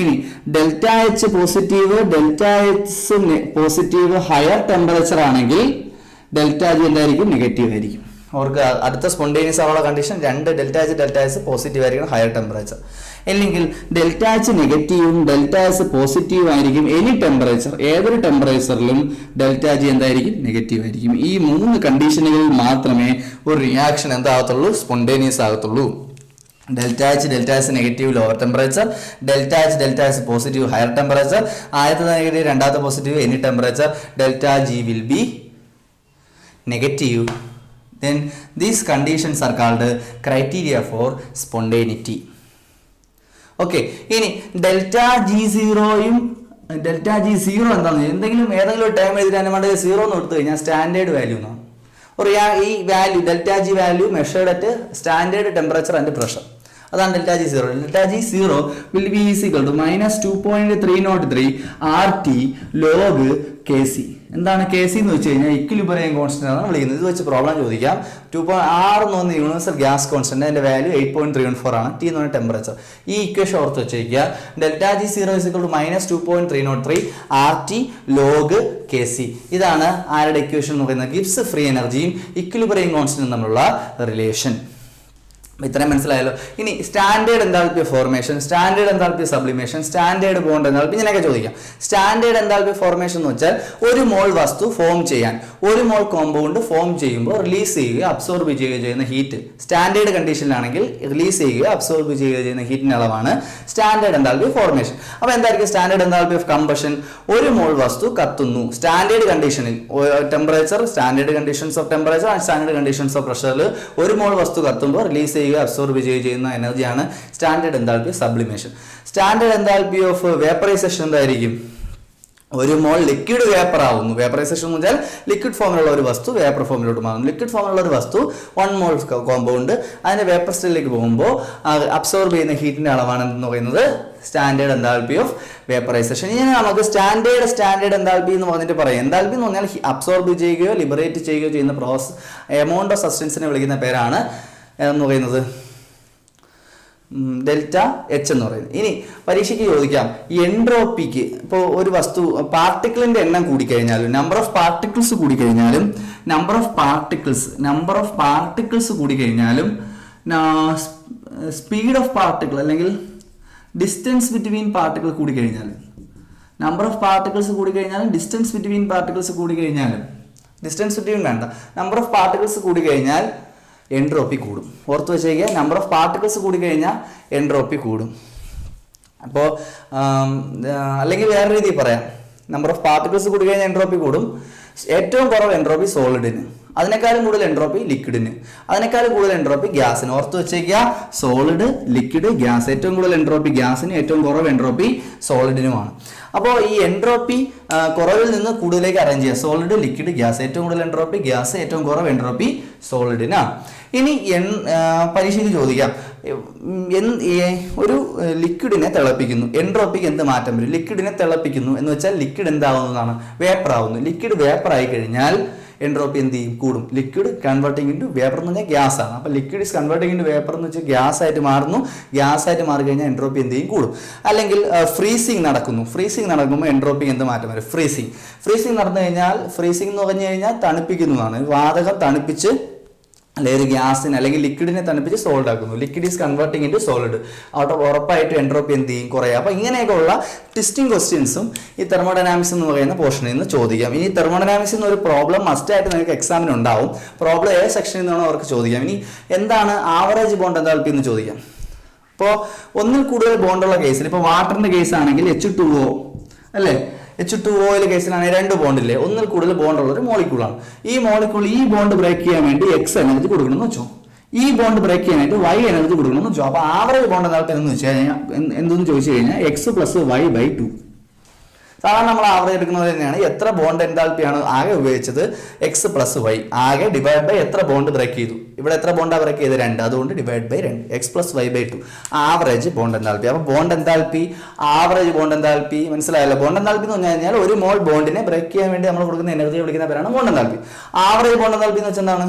ഇനി delta H positive, delta S positive, higher temperature ആണെങ്കിൽ ഡെൽറ്റ ജി എന്തായിരിക്കും? നെഗറ്റീവ് ആയിരിക്കും. അവർക്ക് അടുത്ത സ്പോണ്ടേനിയസ് ആവുള്ള കണ്ടീഷൻ രണ്ട് delta H delta S positive ആയിരിക്കണം, ഹയർ ടെമ്പറേച്ചർ. അല്ലെങ്കിൽ ഡെൽറ്റ എച്ച് നെഗറ്റീവും ഡെൽറ്റ എസ് പോസിറ്റീവ് ആയിരിക്കും. എനി ടെമ്പറേച്ചർ, ഏതൊരു ടെമ്പറേച്ചറിലും ഡെൽറ്റ ജി എന്തായിരിക്കും? നെഗറ്റീവ് ആയിരിക്കും. ഈ 3 കണ്ടീഷനുകളിൽ മാത്രമേ ഒരു റിയാക്ഷൻ എന്താകത്തുള്ളൂ? സ്പോണ്ടേനിയസ് ആകത്തുള്ളൂ. Delta H delta S negative, lower temperature, delta H delta S positive, higher temperature, ആദ്യത്തെ നെഗറ്റീവ് രണ്ടാമത്തെ positive, any temperature, delta G will B negative. Then these conditions are called criteria for spontaneity. Okay, ഇനി delta G സീറോയും delta G zero എന്താണെന്ന് ഏതെങ്കിലും time എഴുതിയാൽ നമ്മുടെ 0 എന്ന് കൊടുത്തു കഴിഞ്ഞാൽ സ്റ്റാൻഡേർഡ് വാല്യൂ എന്നാണ്. ഒരു ഈ value delta G value measured at standard temperature and pressure. അതാണ് delta G zero. Delta G zero will be equal to -2.303 RT log Kc. എന്താണ് Kc എന്ന് വെച്ച് കഴിഞ്ഞാൽ ഇക്വിലിബ്രിയം കോൺസ്റ്റന്റ് ആണ് വിളിക്കുന്നത്. ഇത് വെച്ച് പ്രോബ്ലം ചോദിക്കാം. 2.6 എന്ന് പറഞ്ഞ യൂണിവേഴ്സൽ ഗ്യാസ് കോൺസ്റ്റന്റ്, അതിന്റെ വാല്യൂ 8.314 ആണ്. ടി എന്ന് പറഞ്ഞ ടെമ്പറേച്ചർ. ഈ ഇക്വേഷൻ ഓർത്ത് വെച്ചിരിക്കുക. Delta G zero equal to -2.303 RT log Kc. ഇതാണ് ആരുടെ ഇക്വേഷൻ എന്ന് പറയുന്നത്? ഗിബ്സ് ഫ്രീ എനർജിയും ഇക്വിലിബ്രിയം കോൺസ്റ്റന്റും തമ്മിലുള്ള റിലേഷൻ. ഇത്രയും മനസ്സിലായല്ലോ. ഇനി standard enthalpy formation, standard enthalpy sublimation, standard bond enthalpy, ഇങ്ങനെയൊക്കെ ചോദിക്കാം. സ്റ്റാൻഡേർഡ് എൻതാൽപ്പി ഫോർമേഷൻ എന്ന് വെച്ചാൽ ഒരു മോൾ വസ്തു ഫോം ചെയ്യാൻ, ഒരു മോൾ കോമ്പൗണ്ട് ഫോം ചെയ്യുമ്പോൾ റിലീസ് ചെയ്യുക അബ്സോർബ് ചെയ്യുക ചെയ്യുന്ന ഹീറ്റ് സ്റ്റാൻഡേർഡ് കണ്ടീഷനിലാണെങ്കിൽ റിലീസ് ചെയ്യുക അബ്സോർബ് ചെയ്യുക ചെയ്യുന്ന ഹീറ്റിന്റെ അളവാണ് സ്റ്റാൻഡേർഡ് എൻതാൽപ്പി ഫോർമേഷൻ. അപ്പോൾ എന്തായിരിക്കും സ്റ്റാൻഡേർഡ് എൻതാൽപ്പി ഓഫ് കമ്പഷൻ? ഒരു മോൾ വസ്തു കത്തുന്നു സ്റ്റാൻഡേർഡ് കണ്ടീഷനിൽ, temperature, standard conditions of temperature and standard conditions of പ്രഷറിൽ ഒരു മോൾ വസ്തു കത്തുമ്പോൾ റിലീസ് അബ്സോർബ് ചെയ്യുന്ന എനർജിയാണ് standard enthalpy sublimation. Standard enthalpy of vaporization എന്തായിരിക്കും? ഒരു മോൾ ലിക്വിഡ് വേപ്പർ ആവുന്നു. വേപ്പറൈസേഷൻ എന്ന് വെച്ചാൽ ലിക്വിഡ് ഫോമിലുള്ള ഒരു വസ്തു വേപ്പർ ഫോമിലോട്ട് മാറുന്നു. ലിക്വിഡ് ഫോമിലുള്ള ഒരു വസ്തു 1 മോൾ കോമ്പൗണ്ട് അതിന്റെ വേപ്പർ സ്റ്റേറ്റിലേക്ക് പോകുമ്പോൾ അബ്സോർബ് ചെയ്യുന്ന ഹീറ്റിന്റെ അളവാണ് എന്ന് പറയുന്നത് സ്റ്റാൻഡേർഡ് എൻതാൽപ്പി ഓഫ് വേപ്പറൈസേഷൻ. ഇനി നമുക്ക് സ്റ്റാൻഡേർഡ് എൻതാൽപ്പി എന്ന് പറഞ്ഞിട്ട് പറയാം. എൻതാൽപ്പി എന്ന് പറഞ്ഞാൽ അബ്സോർബ് ചെയ്യുകയോ ലിബറേറ്റ് ചെയ്യുകയോ ചെയ്യുന്ന പ്രോസസ് എമൗണ്ട് ഓഫ് സബ്സ്റ്റൻസിനെ വിളിക്കുന്ന പേരാണ് എന്ന് പറയുന്നത് ഡെൽറ്റ എച്ച് എന്ന് പറയുന്നത്. ഇനി പരീക്ഷയ്ക്ക് ചോദിക്കാം എൻട്രോപ്പിക്ക് ഇപ്പോൾ ഒരു വസ്തു പാർട്ടിക്കിളിന്റെ എണ്ണം കൂടിക്കഴിഞ്ഞാലും നമ്പർ ഓഫ് പാർട്ടിക്കിൾസ് കൂടിക്കഴിഞ്ഞാലും കൂടിക്കഴിഞ്ഞാലും സ്പീഡ് ഓഫ് പാർട്ടിക്കിൾ അല്ലെങ്കിൽ ഡിസ്റ്റൻസ് ബിറ്റ്വീൻ പാർട്ടിക്കിൾ കൂടിക്കഴിഞ്ഞാലും നമ്പർ ഓഫ് പാർട്ടിക്കിൾസ് കൂടിക്കഴിഞ്ഞാലും ഡിസ്റ്റൻസ് ബിറ്റ്വീൻ പാർട്ടിക്കിൾസ് കൂടിക്കഴിഞ്ഞാലും ഡിസ്റ്റൻസ് ബിറ്റ്വീൻ വേണ്ട നമ്പർ ഓഫ് പാർട്ടിക്കിൾസ് കൂടിക്കഴിഞ്ഞാൽ എൻട്രോപ്പി കൂടും. ഓർത്ത് വെച്ചേക്കുക, നമ്പർ ഓഫ് പാർട്ടിക്കിൾസ് കൂടിക്കഴിഞ്ഞാൽ എൻട്രോപ്പി കൂടും. അപ്പോൾ അല്ലെങ്കിൽ വേറെ രീതിയിൽ പറയാം, നമ്പർ ഓഫ് പാർട്ടിക്കിൾസ് കൂടിക്കഴിഞ്ഞാൽ എൻട്രോപ്പി കൂടും. ഏറ്റവും കുറവ് എൻട്രോപ്പി സോളിഡിന്, അതിനേക്കാളും കൂടുതൽ എൻട്രോപ്പി ലിക്വിഡിന്, അതിനേക്കാളും കൂടുതൽ എൻട്രോപ്പി ഗ്യാസിന്. ഓർത്ത് വെച്ചേക്കുക, സോളിഡ്, ലിക്വിഡ്, ഗ്യാസ്. ഏറ്റവും കൂടുതൽ എൻട്രോപ്പി ഗ്യാസിന്, ഏറ്റവും കുറവ് എൻട്രോപ്പി സോളിഡിനുമാണ്. അപ്പോൾ ഈ എൻട്രോപ്പി കുറവിൽ നിന്ന് കൂടുതലേക്ക് അറേഞ്ച് ചെയ്യുക. Solid, liquid, gas. ഏറ്റവും കൂടുതൽ എൻട്രോപ്പി ഗ്യാസ്, ഏറ്റവും കുറവ് എൻട്രോപ്പി സോളിഡിനാണ്. ഇനി പരീക്ഷയ്ക്ക് ചോദിക്കാം, ഒരു ലിക്വിഡിനെ തിളപ്പിക്കുന്നു, എൻട്രോപ്പിക്ക് എന്ത് മാറ്റം വരും? ലിക്വിഡിനെ തിളപ്പിക്കുന്നു എന്ന് വെച്ചാൽ ലിക്വിഡ് എന്താവുന്നതാണ്? വേപ്പർ ആവുന്നു. ലിക്വിഡ് വേപ്പർ ആയി കഴിഞ്ഞാൽ എൻട്രോപ്പി എന്ത് ചെയ്യും? കൂടും. ലിക്വിഡ് കൺവേർട്ടിംഗ് ഇൻറ്റു വേപ്പർ എന്ന് പറഞ്ഞാൽ ഗ്യാസ് ആണ്. അപ്പോൾ liquid is converting into vapour എന്ന് വെച്ചാൽ ഗ്യാസ് ആയിട്ട് മാറുന്നു. ഗ്യാസ് ആയിട്ട് മാറി കഴിഞ്ഞാൽ എൻട്രോപ്പി എന്ത് ചെയ്യും? കൂടും. അല്ലെങ്കിൽ ഫ്രീസിങ് നടക്കുന്നു. ഫ്രീസിങ് നടക്കുമ്പോൾ എൻട്രോപ്പി എന്ത് മാറ്റം വരും? ഫ്രീസിങ് നടന്നു കഴിഞ്ഞാൽ, ഫ്രീസിങ് എന്ന് പറഞ്ഞു കഴിഞ്ഞാൽ തണുപ്പിക്കുന്നതാണ്. വാതകം തണുപ്പിച്ച് അല്ലെങ്കിൽ ഒരു ഗ്യാസിനെ അല്ലെങ്കിൽ ലിക്വിഡിനെ തണുപ്പിച്ച് സോൾഡ് ആക്കുന്നു. Liquid is converting into solid. അവിടെ ഉറപ്പായിട്ട് എൻട്രോപ്പി എന്ത് ചെയ്യും? കുറയും. അപ്പോൾ ഇങ്ങനെയൊക്കെയുള്ള ടെസ്റ്റിംഗ് ക്വസ്റ്റ്യൻസും ഈ തെർമോഡൈനാമിക്സ് എന്ന് പറയുന്ന പോർഷനിൽ നിന്ന് ചോദിക്കാം. ഇനി തെർമോഡൈനാമിക്സ് എന്നൊരു പ്രോബ്ലം മസ്റ്റായിട്ട് നിങ്ങൾക്ക് എക്സാമിന് ഉണ്ടാവും. പ്രോബ്ലം ഏത് സെക്ഷനിൽ നിന്നാണോ അവർക്ക് ചോദിക്കാം. ഇനി എന്താണ് ആവറേജ് ബോണ്ട് എൻതാൽപ്പി എന്ന് ചോദിക്കാം. ഇപ്പോൾ ഒന്നിൽ കൂടുതൽ ബോണ്ടുള്ള കേസിൽ, ഇപ്പോൾ വാട്ടറിന്റെ കേസ് ആണെങ്കിൽ H2O അല്ലേ, H2O കേസിലാണെങ്കിൽ 2 ബോണ്ടില്ലേ, ഒന്നിൽ കൂടുതൽ ബോണ്ടുള്ള ഒരു മോളിക്യൂളാണ്. ഈ ബോണ്ട് ബ്രേക്ക് ചെയ്യാൻ വേണ്ടി എക്സ് എനർജി കൊടുക്കണമെന്ന് വെച്ചോ, ഈ ബോണ്ട് ബ്രേക്ക് ചെയ്യാനായിട്ട് വൈ എനർജി കൊടുക്കണമെന്ന് വെച്ചോ. അപ്പോൾ ആവറേജ് ബോണ്ട് എന്താണെന്ന് വെച്ച് കഴിഞ്ഞാൽ എന്തെന്ന് ചോദിച്ചു കഴിഞ്ഞാൽ X+Y/2. സാധാരണ നമ്മൾ ആവറേജ് എടുക്കുന്നത് തന്നെയാണ്. എത്ര ബോണ്ട് എൻതാൽപ്പിയാണ് ആകെ ഉപയോഗിച്ചത്? X+Y ആകെ ഡിവൈഡ് ബൈ എത്ര ബോണ്ട് ബ്രേക്ക് ചെയ്തു. ഇവിടെ എത്ര ബോണ്ടാണ് ബ്രേക്ക് ചെയ്ത്? 2. അതുകൊണ്ട് divide by 2, X+Y/2 average bond enthalpy. അപ്പോൾ bond enthalpy, average bond enthalpy മനസ്സിലായല്ലോ. ബോണ്ട് എൻതാൽപ്പി എന്ന് പറഞ്ഞു കഴിഞ്ഞാൽ ഒരു മോൾ ബോണ്ടിനെ ബ്രേക്ക് ചെയ്യാൻ വേണ്ടി നമ്മൾ കൊടുക്കുന്ന എനർജി വിളിക്കുന്ന പേരാണ് bond enthalpy. Average bond enthalpy എന്ന് വെച്ചാൽ എന്താണ്?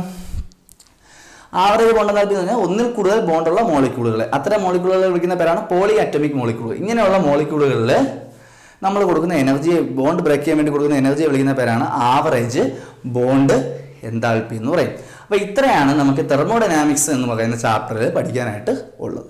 ആവറേജ് ബോണ്ട് എൻതാൽപ്പി എന്ന് പറഞ്ഞാൽ ഒന്നിൽ കൂടുതൽ ബോണ്ടുള്ള മോളിക്യൂളുകൾ, അത്തരം മോളിക്യൂളുകളെ വിളിക്കുന്ന പേരാണ് പോളി അറ്റോമിക് മോളിക്യൂൾ. ഇങ്ങനെയുള്ള മോളിക്യൂളുകളിൽ നമ്മൾ കൊടുക്കുന്ന എനർജി, ബോണ്ട് ബ്രേക്ക് ചെയ്യാൻ വേണ്ടി കൊടുക്കുന്ന എനർജി വിളിക്കുന്ന പേരാണ് ആവറേജ് ബോണ്ട് എൻതാൽപ്പി എന്ന് പറയും. അപ്പോൾ ഇത്രയാണ് നമുക്ക് തെർമോഡൈനാമിക്സ് എന്ന് പറയുന്ന ചാപ്റ്ററിൽ പഠിക്കാനായിട്ട് ഉള്ളത്.